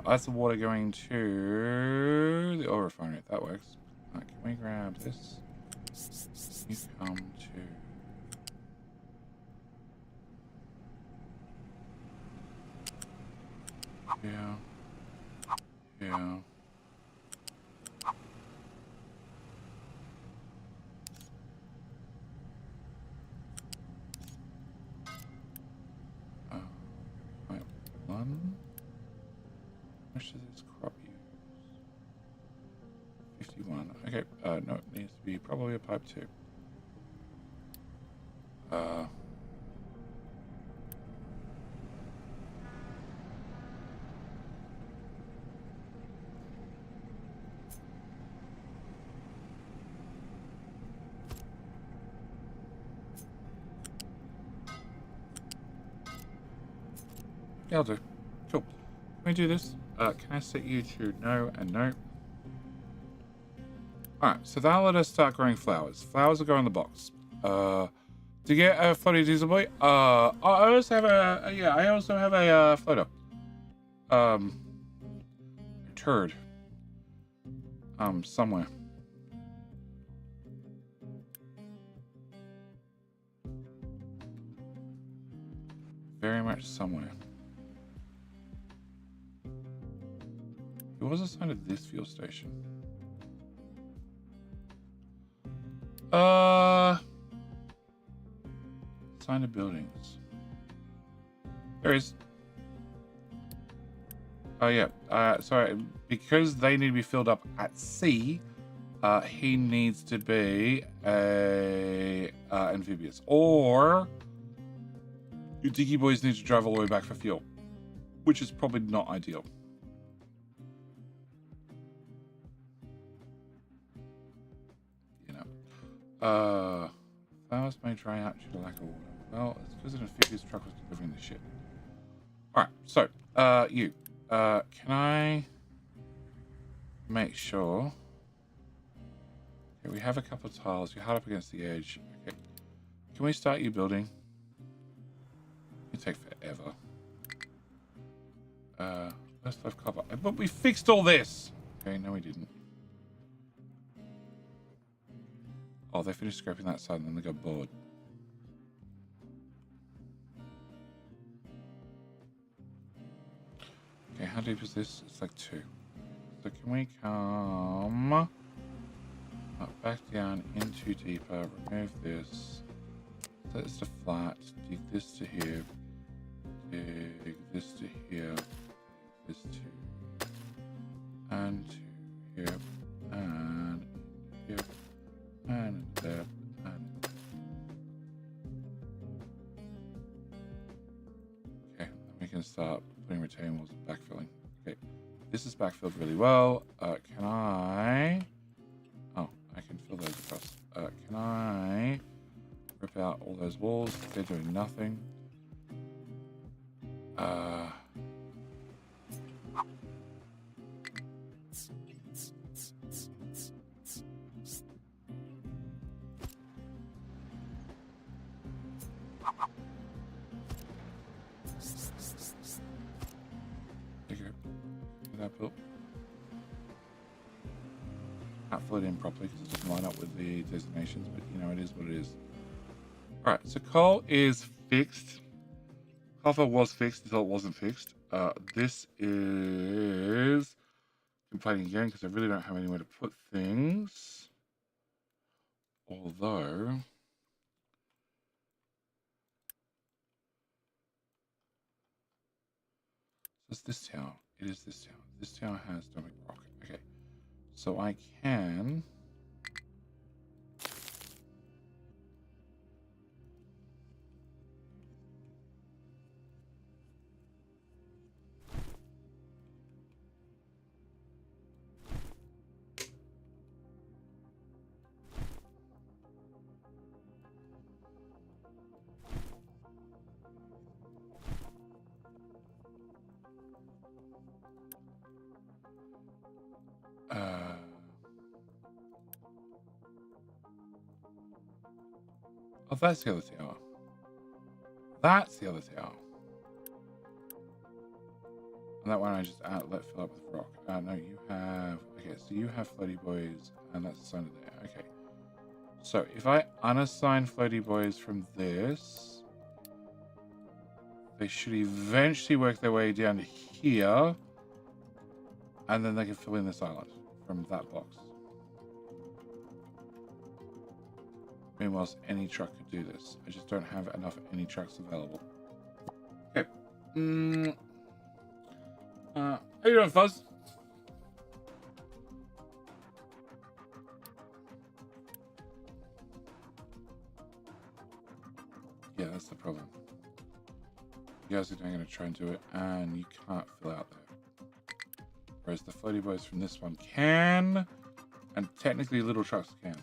That's the water going to the oil refinery. That works. Can we grab this? You come to. Yeah. Yeah. One. How much does this crop use? 51. Okay. No, it needs to be probably a pipe too. Yeah, I'll do. Cool. Can we do this? Can I set you to no and no? Alright, so that'll let us start growing flowers. Flowers will go in the box. To get a floaty diesel boy, I also have a floater. A turd. Somewhere. Very much somewhere. Who was assigned to this fuel station? Assigned to buildings. There is. Oh yeah. Sorry, because they need to be filled up at sea. He needs to be a amphibious, or your diggy boys need to drive all the way back for fuel, which is probably not ideal. Flowers may dry out due to lack of water. Well, it's because an amphibious truck was delivering the shit. Alright, so, you. Can I make sure... Okay, we have a couple of tiles. You're hard up against the edge. Okay. Can we start you building? It'll take forever. First life copper. But we fixed all this! Okay, no we didn't. Oh, they finished scraping that side and then they got bored. Okay, how deep is this? It's like 2. So can we come up, back down, into deeper, remove this, set this to flat, dig this to here, dig this to here, this to, and to here, and This is backfilled really well. Can I... Oh, I can fill those across. Can I rip out all those walls? They're doing nothing. Can't fill it in properly because it doesn't line up with the designations, but you know, it is what it is. Alright, so coal is fixed. Copper was fixed until it wasn't fixed. This is complaining again because I really don't have anywhere to put things. Although... It's this tower. It is this tower. This tower has atomic rocket. Okay. So I can... Oh, that's the other tower. That's the other tower. And that one I just let fill up with rock. No, you have... Okay, so you have floaty boys, and that's assigned to there. Okay. So if I unassign floaty boys from this, they should eventually work their way down to here, and then they can fill in this island from that box. Meanwhile, any truck could do this. I just don't have enough any trucks available. Okay. How you doing, Fuzz? Yeah, that's the problem. You guys are going to try and do it, and you can't fill out there. Whereas the floaty boys from this one can, and technically little trucks can.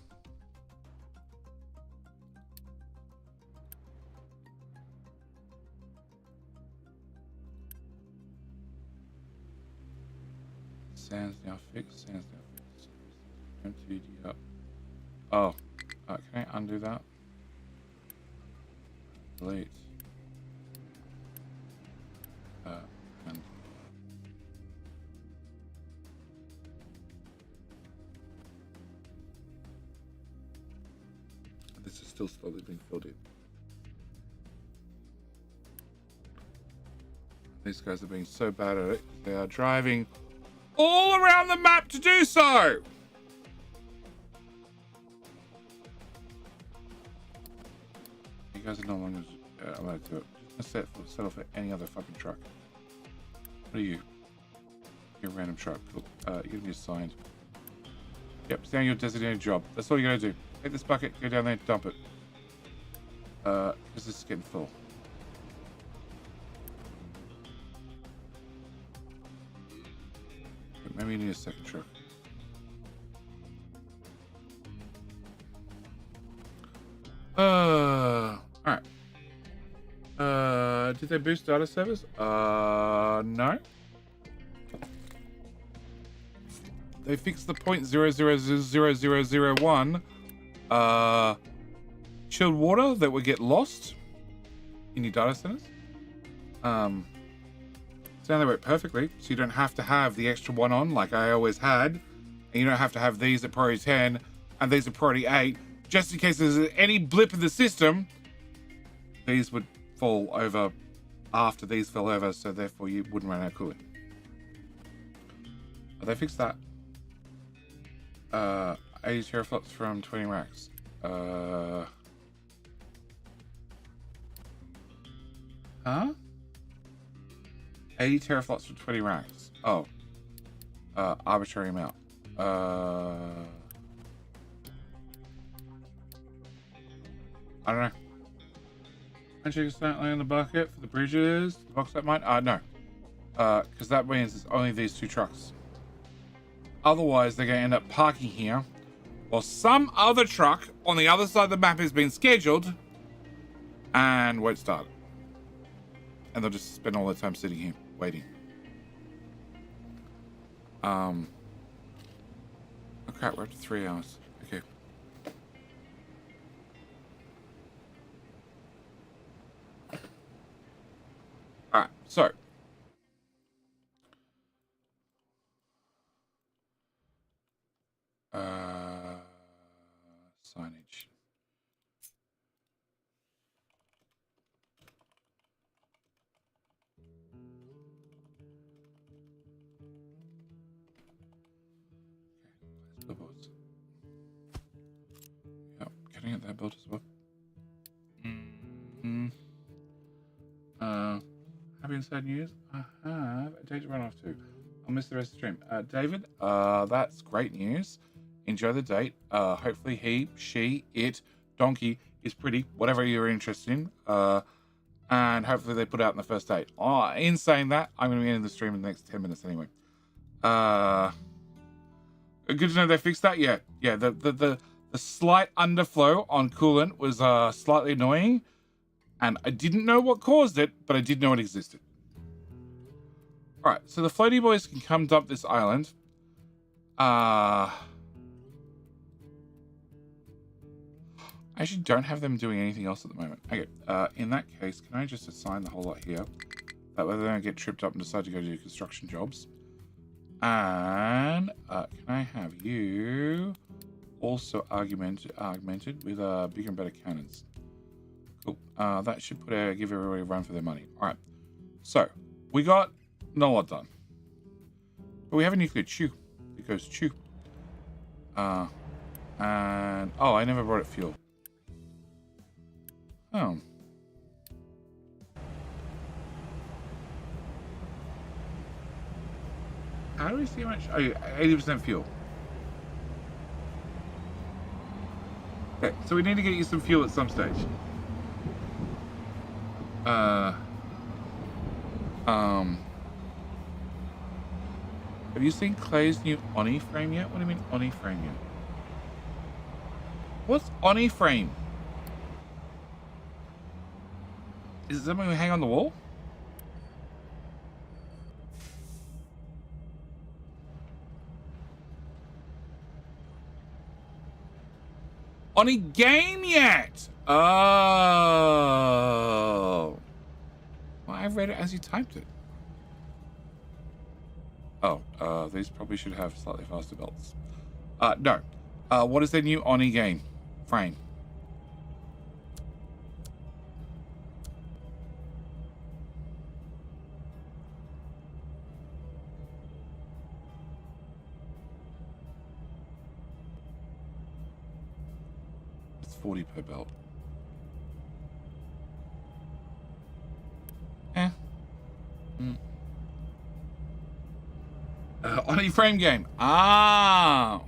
Sand's now fixed. Sand's now fixed. Empty up. Oh, can I undo that? Delete. And this is still slowly being filled in. These guys are being so bad at it. They are driving all around the map to do so. You guys are no longer allowed to do it. Just settle for any other fucking truck. What are you? You're a random truck. Cool. You're gonna be assigned. Yep, stay on your designated job. That's all you gotta do. Take this bucket, go down there and dump it. Because this is getting full. Maybe you need a second truck. Alright. Did they boost data servers? No. They fixed the 0.000001 chilled water that would get lost in your data centers. So now they work perfectly, so you don't have to have the extra one on like I always had, and you don't have to have these at priority 10 and these at priority 8, just in case there's any blip in the system. These would fall over after these fell over, so therefore you wouldn't run out of cooling. Oh, they fixed that. 80 teraflops from 20 racks. Huh? 80 teraflops for 20 racks. Oh. Arbitrary amount. I don't know. Can you slightly on the bucket for the bridges? The box that might? No. Because that means it's only these 2 trucks. Otherwise, they're going to end up parking here while some other truck on the other side of the map has been scheduled and won't start. And they'll just spend all their time sitting here waiting. Oh crap, we're up to 3 hours. Okay. Alright, so. Signage. Billboards. Yep, can I get that built as well? Happy and sad news. I have a date to run off to. I'll miss the rest of the stream. David, that's great news. Enjoy the date. Hopefully he, she, it, donkey is pretty, whatever you're interested in. And hopefully they put out in the first date. In saying that, I'm going to be ending the stream in the next 10 minutes anyway. Good to know they fixed that. Yeah. The slight underflow on coolant was slightly annoying, and I didn't know what caused it, but I did know it existed. All right, so the floaty boys can come dump this island. I actually don't have them doing anything else at the moment. Okay, in that case, can I just assign the whole lot here? That way they don't get tripped up and decide to go do construction jobs. And can I have you also augmented with bigger and better cannons? Cool. That should give everybody a run for their money. All right. So we got not a lot done, but we have a nuclear chew. It goes chew. And I never brought it fuel. Oh. How do we see how much? Oh, 80% fuel. Okay, so we need to get you some fuel at some stage. Have you seen Clay's new Oni frame yet? What do you mean Oni frame yet? What's Oni frame? Is it something we hang on the wall? Oni game yet? Oh. Well, I read it as you typed it. Oh, these probably should have slightly faster belts. No. What is their new Oni game frame? It's 40 per belt. Oni frame game. Ah.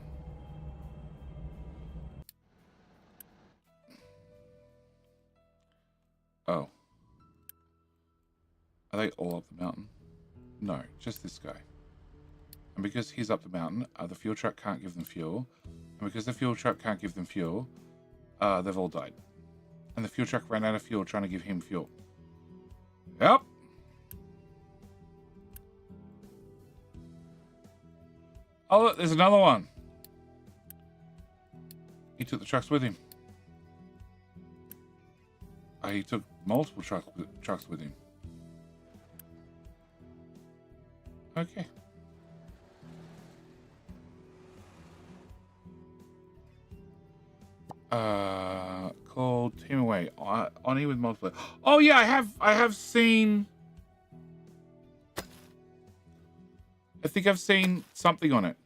Oh. Are they all up the mountain? No, just this guy. And because he's up the mountain, the fuel truck can't give them fuel. And because the fuel truck can't give them fuel, they've all died. And the fuel truck ran out of fuel trying to give him fuel. Yep. Oh, look, there's another one. He took the trucks with him. He took multiple trucks with him. Okay. Called Team Away. Oni with multiplayer. Oh yeah, I have seen. I think I've seen something on it.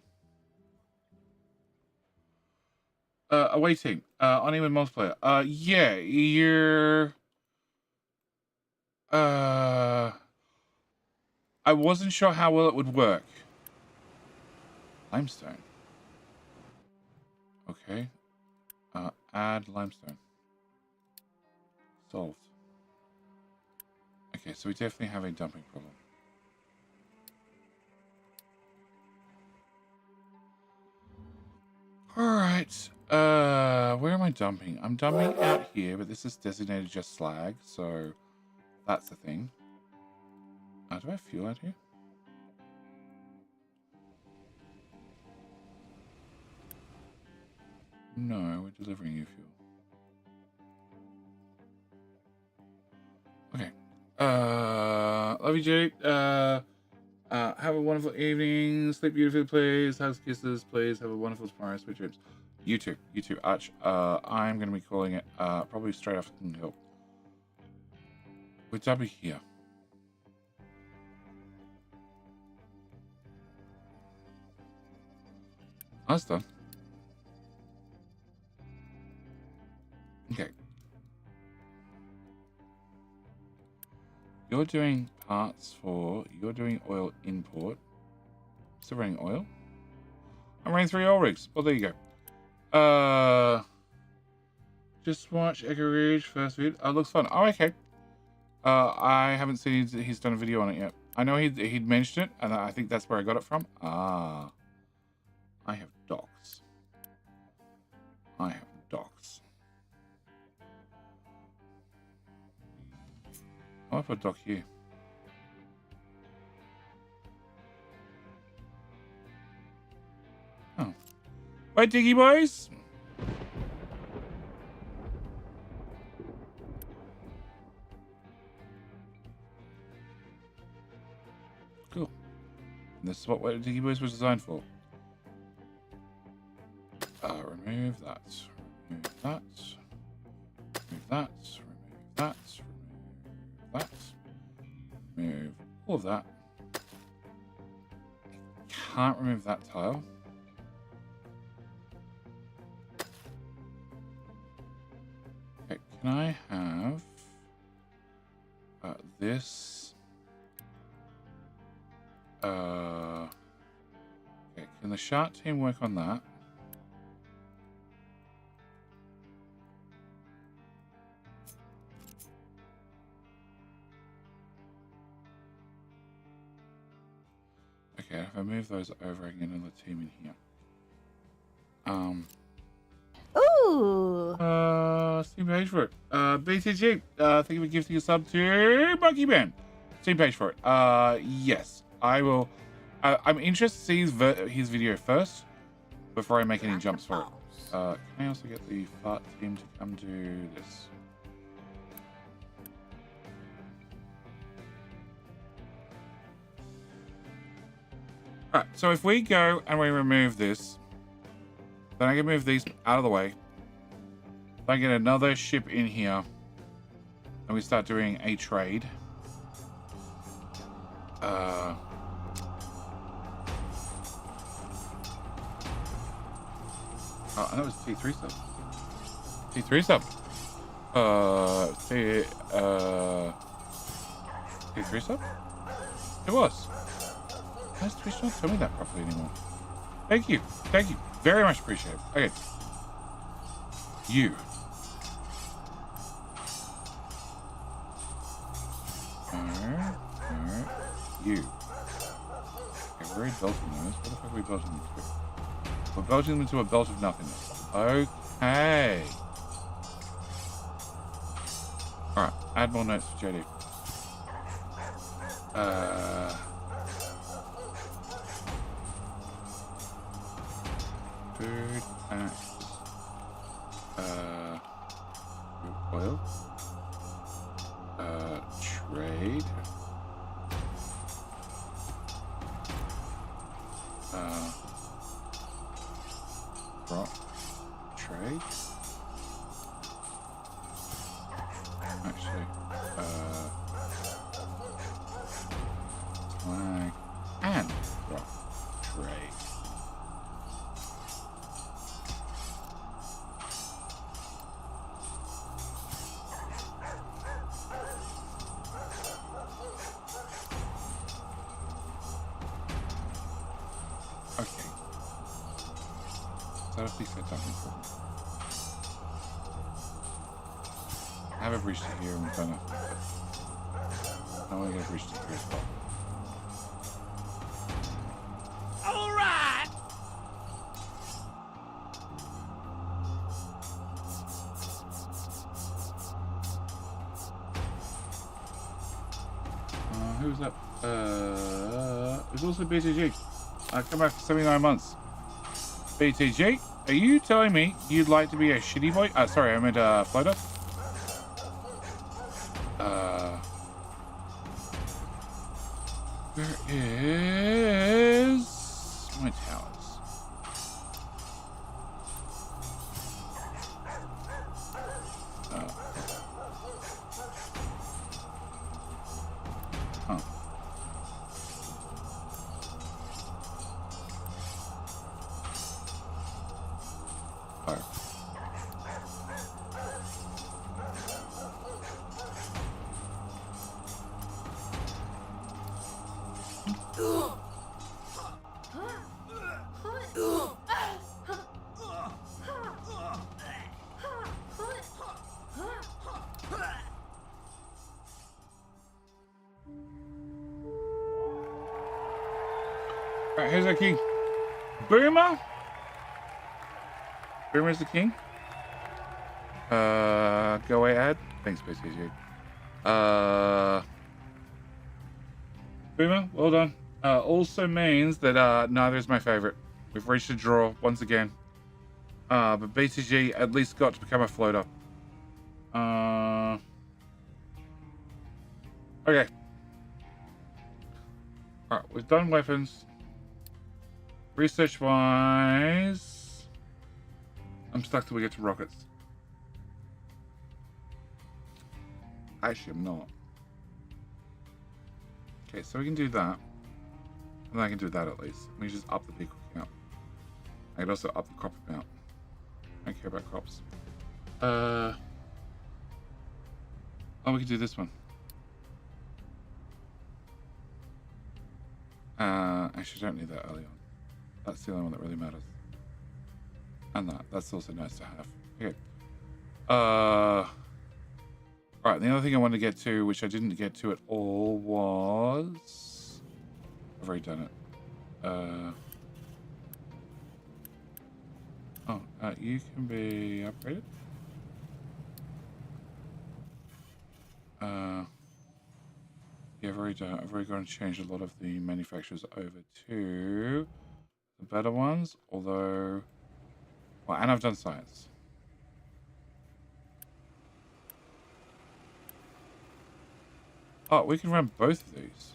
Away team. Oni with multiplayer. Yeah, you're. I wasn't sure how well it would work. Limestone. Okay. Add limestone. Solved. Okay, so we definitely have a dumping problem. Right. Where am I dumping? I'm dumping out here, but this is designated just slag, so that's the thing. Do I have fuel out here? No, we're delivering you fuel. Okay. Love you, Judy. Have a wonderful evening. Sleep beautifully, please. Hugs, kisses, please. Have a wonderful tomorrow. Sweet dreams. You too, Arch. I'm gonna be calling it probably straight after King Hill. Would that be here? That's done. Okay. You're doing parts for. You're doing oil import. Still running oil. I'm running 3 oil rigs. Well, there you go. Just watch Echo Ridge first vid. Oh, looks fun. Oh, okay. I haven't seen he's done a video on it yet. I know he'd mentioned it, and I think that's where I got it from. Ah, I have docks. I have docks. I'll put a dock here. Oh, right, Diggy boys. Cool. And this is what Diggy Boys was designed for. Remove that. Remove that. Remove that. Remove that. Remove that. Remove all of that. Can't remove that tile. Okay, can I have this? Okay, can the shark team work on that? Okay, if I move those over, I can get another team in here. Ooh. Steam page for it. BTG, thank you for gifting a sub to Monkey Man. Steam page for it. Yes, I will. I'm interested to see his video first before I make any jumps for it. Can I also get the fart team to come do this? Alright, so if we go and we remove this, then I can move these out of the way. Then I get another ship in here, and we start doing a trade. Oh, and that was T3 sub. T3 sub. T3 sub? It was. Why does Twitch not tell me that properly anymore? Thank you. Thank you. Very much appreciate it. Okay. You. You. Okay, we're belting those. What the fuck are we belting them to? We're belting them to a belt of nothingness. Okay. Alright, add more notes for JD. Food, axe, oil, trade, rock, trade, actually, flag, and rock, trade. I have a breach to here and kind of. I want to get a breach to here as well. All right. What's up? It's also BTG. I come back for 79 months. BTG, are you telling me you'd like to be a shitty boy? Sorry, I meant floater. Where is my towers? Oh. Fire. Alright, here's our king. Boomer? Boomer's the king? Go away, ad. Thanks, BTG. Boomer, well done. Also means that neither is my favorite. We've reached a draw once again. But BTG at least got to become a floater. Okay. Alright, we've done weapons. Research wise, I'm stuck till we get to rockets. Actually, I'm not. Okay, so we can do that. And I can do that at least. We just up the bee cooking up. I can also up the crop amount. I don't care about crops. Oh, we can do this one. Actually, don't need that early on. That's the only one that really matters. And that's also nice to have. Okay. Alright, the other thing I wanted to get to, which I didn't get to at all, was... I've already done it. You can be upgraded. Yeah, I've already done it. I've already gone and changed a lot of the manufacturers over to the better ones, although... Well, and I've done science. Oh, we can run both of these.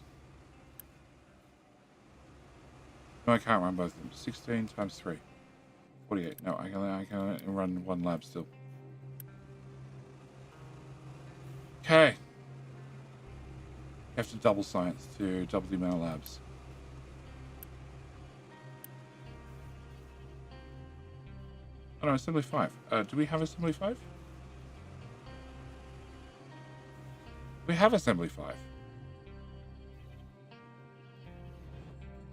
No, I can't run both of them. 16 times 3. 48. No, I can run one lab still. Okay. You have to double science to double the amount of labs. Oh no, assembly 5. Do we have assembly 5? We have assembly 5.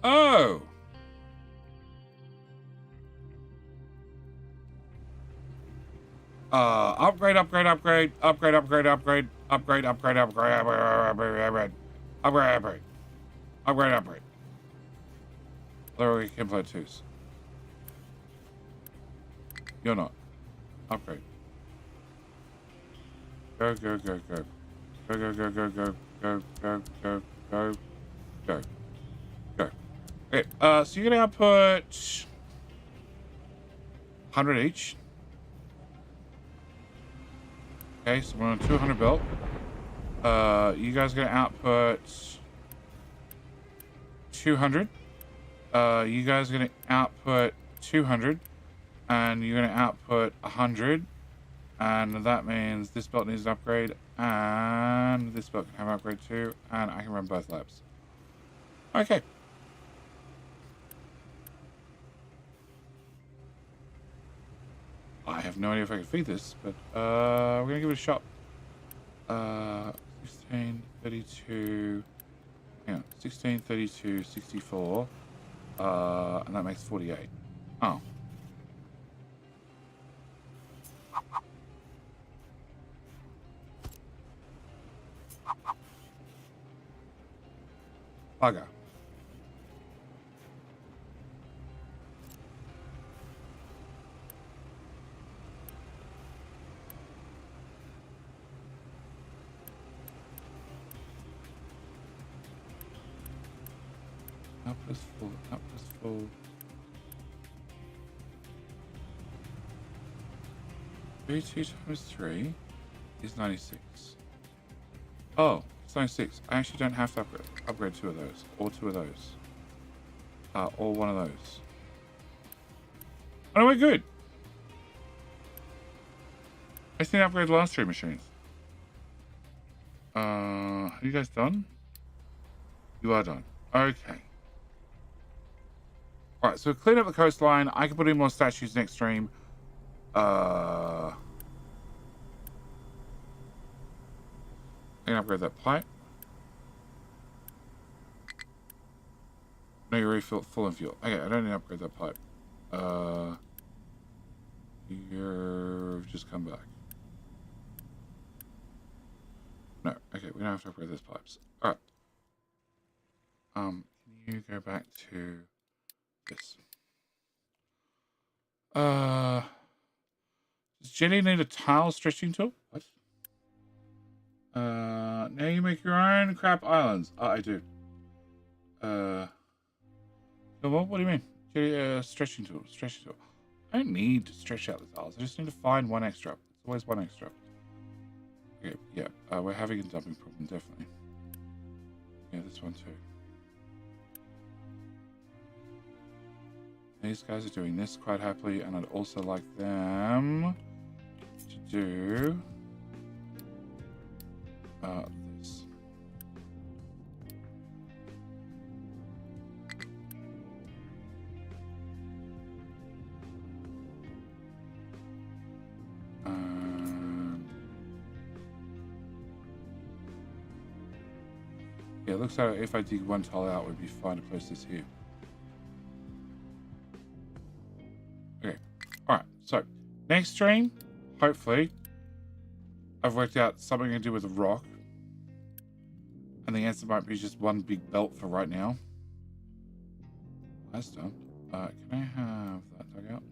Oh! Upgrade, upgrade, upgrade, upgrade, upgrade, upgrade, upgrade, upgrade, upgrade, upgrade, upgrade, upgrade, upgrade, upgrade. Literally can play twos. You're not. Upgrade. Go, go, go, go. Go, go, go, go, go, go, go, go, go, go, go. Okay, so you're gonna output 100 each. Okay, so we're on a 200 belt. You guys are gonna output 200. You guys are gonna output 200. And you're gonna output 100. And that means this belt needs an upgrade. And this belt can have an upgrade too. And I can run both labs. Okay. I have no idea if I can feed this, but we're gonna give it a shot. 16, 32, hang on, 16, 32, 64, and that makes 48. Oh. Bugger. Up is full. Up is full. 32 times 3 is 96. Oh, it's 96. I actually don't have to upgrade 2 of those. Or 2 of those. Or 1 of those. Oh, we're good. I just need to upgrade the last 3 machines. Are you guys done? You are done. Okay. Alright, so clean up the coastline. I can put in more statues next stream. I can upgrade that pipe. No, you're already full in fuel. Okay, I don't need to upgrade that pipe. You've just come back. No, okay, we don't have to upgrade those pipes. Alright. Can you go back to this? Does Jenny need a tile stretching tool? What? Now you make your own crap islands. Oh, I do. What do you mean? Jenny, stretching tool. Stretching tool. I don't need to stretch out the tiles. I just need to find one extra. There's always one extra. Okay, yeah. We're having a dumping problem, definitely. Yeah, this one too. These guys are doing this quite happily, and I'd also like them to do this. Yeah, it looks like if I dig one tile out, we'd be fine to place this here. Okay, alright, so next stream, hopefully, I've worked out something to do with a rock. And the answer might be just one big belt for right now. That's done. Can I have that dug out?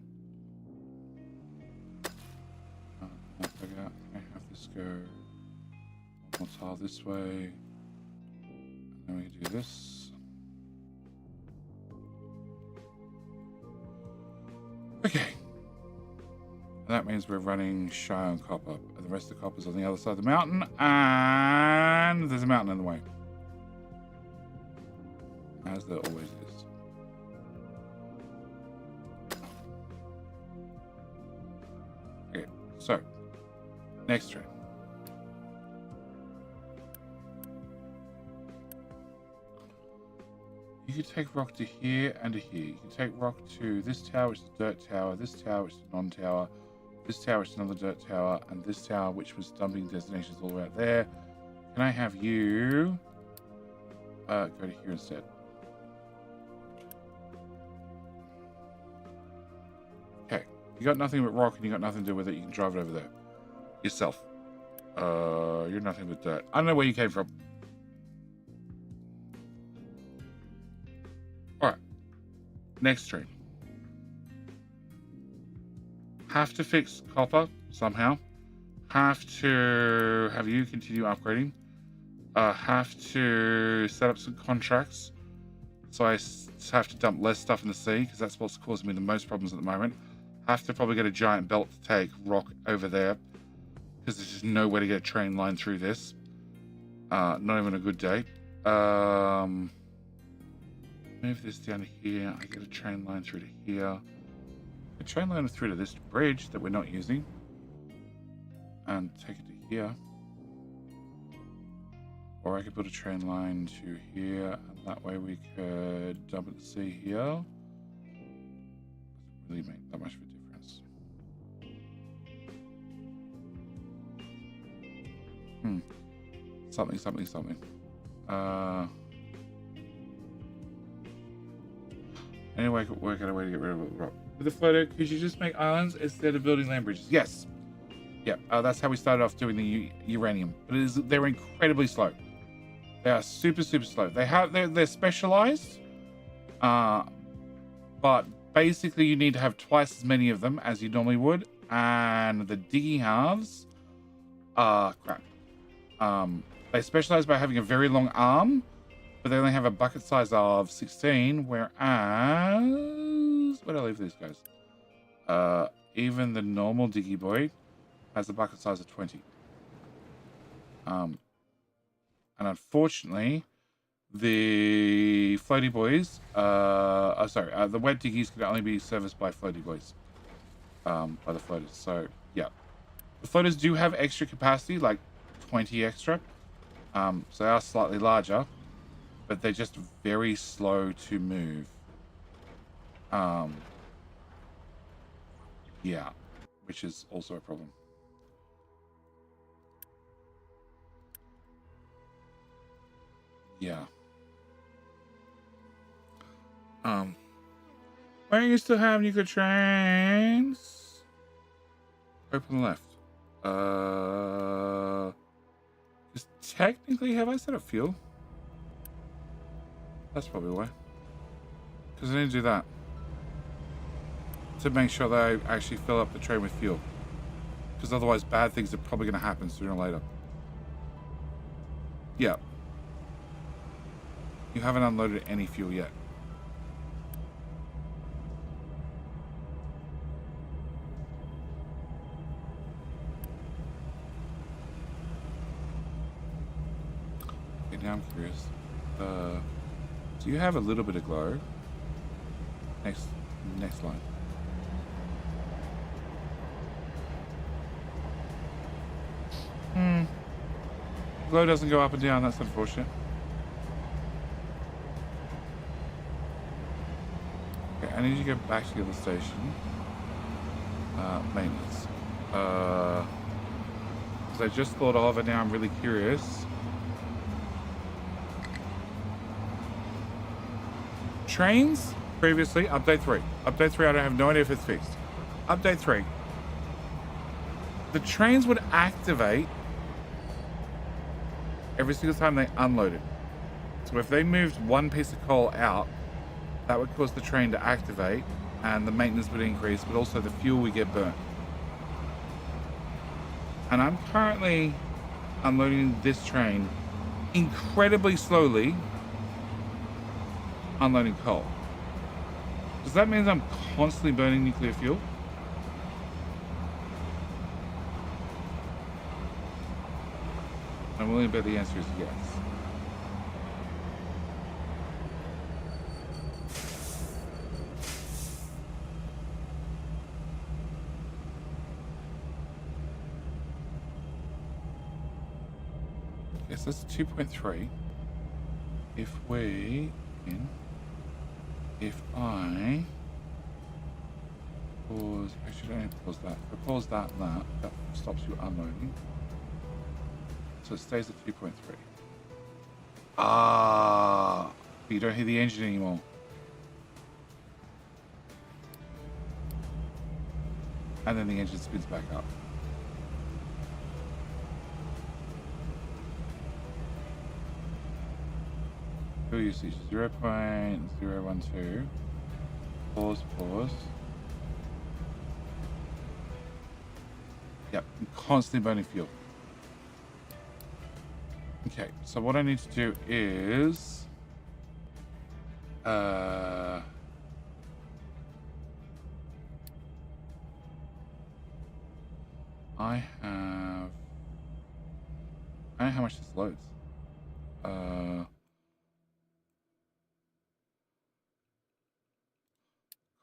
That dug out. Can I have this go one more tile this way? And then we can do this. Okay. And that means we're running shy on copper. And the rest of the copper's on the other side of the mountain. And there's a mountain in the way. As there always is. Okay, so next turn. You can take rock to here and to here. You can take rock to this tower, which is a dirt tower, this tower, which is a non-tower, this tower, which is another dirt tower, and this tower, which was dumping destinations all the way out there. Can I have you go to here instead? Okay, you got nothing but rock and you got nothing to do with it. You can drive it over there yourself. You're nothing but dirt. I don't know where you came from. All right, next stream. Have to fix copper somehow. Have to have you continue upgrading. Have to set up some contracts so I have to dump less stuff in the sea because that's what's causing me the most problems at the moment. Have to probably get a giant belt to take rock over there because there's just no way to get a train line through this. Not even a good day. Move this down to here. I get a train line through to here. A train line through to this bridge that we're not using. And take it to here. Or I could put a train line to here, and that way we could dump it to sea here. Doesn't really make that much of a difference. Something. Anyway, I could work out a way to get rid of it. With the floater, could you just make islands instead of building land bridges? Yes. Yeah, that's how we started off doing the uranium. But they're incredibly slow. They are super slow. They're specialized, but basically you need to have twice as many of them as you normally would, and the diggy halves are crap. They specialize by having a very long arm, but they only have a bucket size of 16, whereas... Where do I leave these guys? Even the normal Diggy Boy has a bucket size of 20. And unfortunately, the floaty boys, the wet diggies can only be serviced by floaty boys, by the floaters. So yeah, the floaters do have extra capacity, like 20 extra. So they are slightly larger, but they're just very slow to move. Yeah, which is also a problem. Yeah. Where you still have nuclear trains? Open left. Just technically, have I set up fuel? That's probably why. Because I didn't do that. To make sure that I actually fill up the train with fuel. Because otherwise bad things are probably going to happen sooner or later. Yeah. You haven't unloaded any fuel yet. Okay, now I'm curious. Do you have a little bit of glow? Next line. Glow doesn't go up and down, that's unfortunate. Okay, I need you to go back to the other station. Maintenance. Because I just thought of, and now I'm really curious. Trains, previously, update 3. Update 3, I don't have no idea if it's fixed. Update 3. The trains would activate every single time they unloaded. So if they moved one piece of coal out, that would cause the train to activate and the maintenance would increase, but also the fuel would get burnt. And I'm currently unloading this train incredibly slowly, unloading coal. Does that mean I'm constantly burning nuclear fuel? I'm willing to bet the answer is yes. Yes, that's 2.3. If I pause, actually I don't need to pause that. If I pause that and that stops you unloading. So it stays at 2.3. Ah, but you don't hear the engine anymore. And then the engine spins back up. Fuel usage 0.012. Pause. Yep, I'm constantly burning fuel. Okay, so what I need to do is I don't know how much this loads.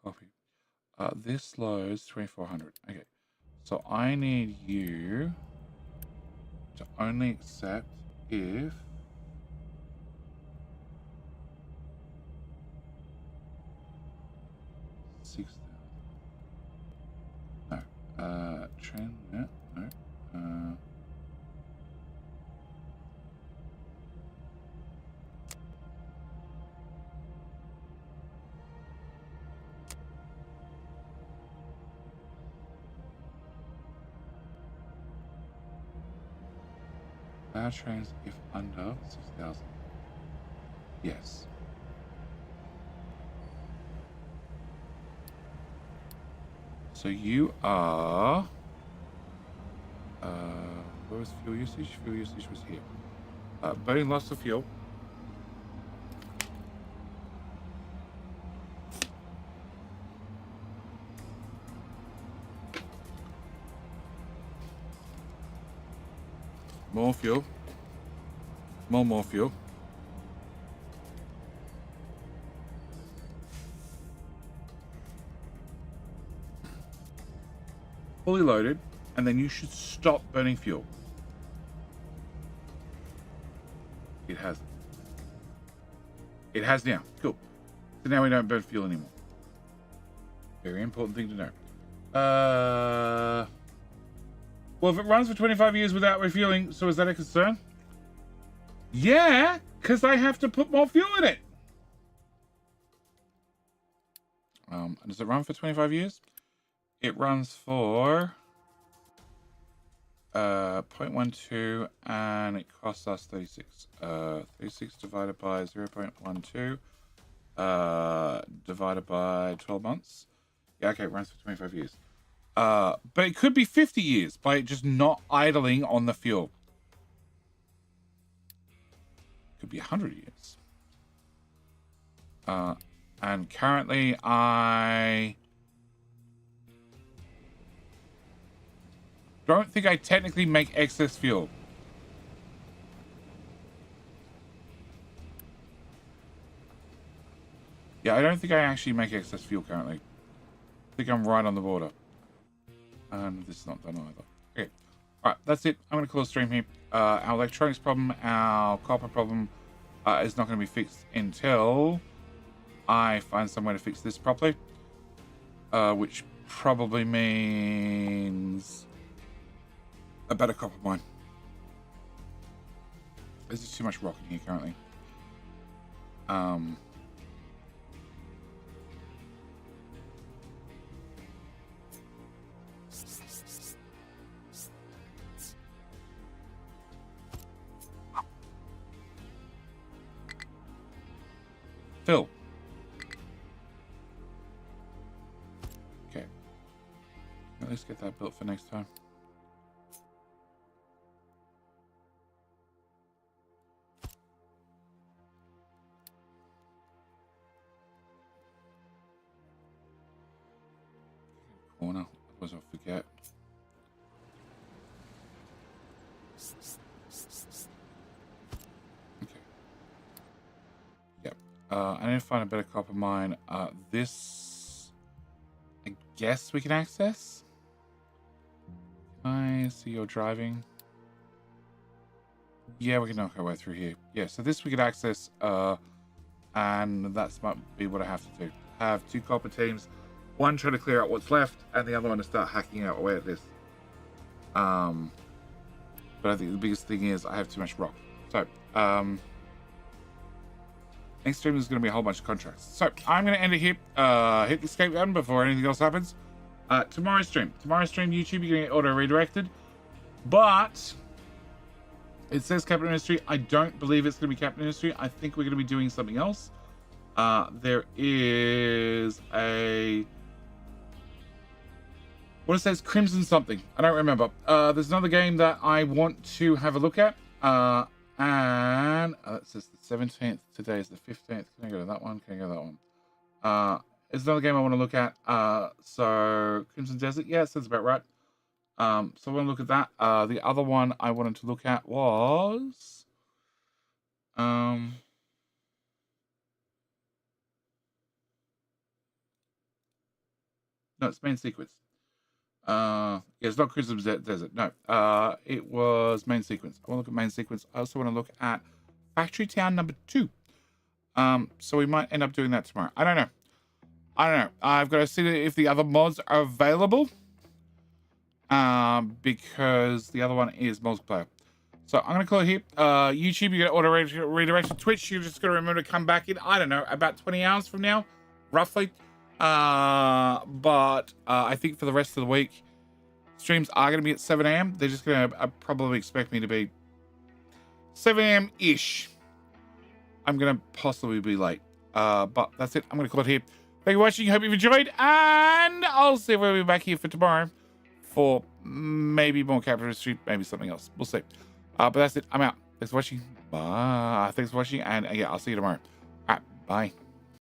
Copy. This loads 2400. Okay, so I need you to only accept if no, train net, no, power trains if under 6,000. Yes. So you are, where was fuel usage? Fuel usage was here. Burning lots of fuel. More fuel. More fuel. Fully loaded, and then you should stop burning fuel. It has. It has now. Cool. So now we don't burn fuel anymore. Very important thing to know. Well, if it runs for 25 years without refueling, so is that a concern? Yeah, because I have to put more fuel in it. Does it run for 25 years? It runs for 0.12 and it costs us 36. 36 divided by 0.12 divided by 12 months. Yeah, okay, it runs for 25 years. But it could be 50 years by just not idling on the fuel. Could be 100 years. And currently I don't think I technically make excess fuel. Yeah, I don't think I actually make excess fuel currently. I think I'm right on the border. And this is not done either. Okay. Alright, that's it. I'm going to call a stream here. Our electronics problem, our copper problem is not going to be fixed until I find some way to fix this properly. Which probably means a better copper mine. There's just too much rock in here currently. Phil. Okay. At least get that built for next time. Corner, otherwise I'll forget. Okay. Yep. I need to find a better copper mine. This, I guess we can access. I see you're driving. Yeah, we can knock our way through here. Yeah, so this we could access, and that's might be what I have to do. Have two copper teams. One trying to clear out what's left, and the other one to start hacking out away at this. But I think the biggest thing is I have too much rock. So, next stream is going to be a whole bunch of contracts. So, I'm going to end it here. Hit the escape button before anything else happens. Tomorrow's stream, YouTube, you're going to get auto redirected. But it says Capital Industry. I don't believe it's going to be Capital Industry. I think we're going to be doing something else. There is a... What it says, Crimson something. I don't remember. There's another game that I want to have a look at. And that says the 17th. Today is the 15th. Can I go to that one? Can I go to that one? There's another game I want to look at. So Crimson Desert. Yeah, it sounds about right. So I want to look at that. The other one I wanted to look at was... no, it's main sequence. Yeah, it's not Crimson Desert. No, it was main sequence. I want to look at main sequence. I also want to look at Factory Town number 2. So we might end up doing that tomorrow. I don't know. I've got to see if the other mods are available. Because the other one is multiplayer. So I'm going to call it here. YouTube, you get auto redirect to Twitch. You're just going to remember to come back in, I don't know, about 20 hours from now, roughly. But I think for the rest of the week, streams are going to be at 7 a.m. They're just going to probably expect me to be 7 a.m.-ish. I'm going to possibly be late. But that's it. I'm going to call it here. Thank you for watching. Hope you've enjoyed. And I'll see if we'll be back here for tomorrow for maybe more Capital Street, maybe something else. We'll see. But that's it. I'm out. Thanks for watching. Bye. Thanks for watching. And yeah, I'll see you tomorrow. All right. Bye.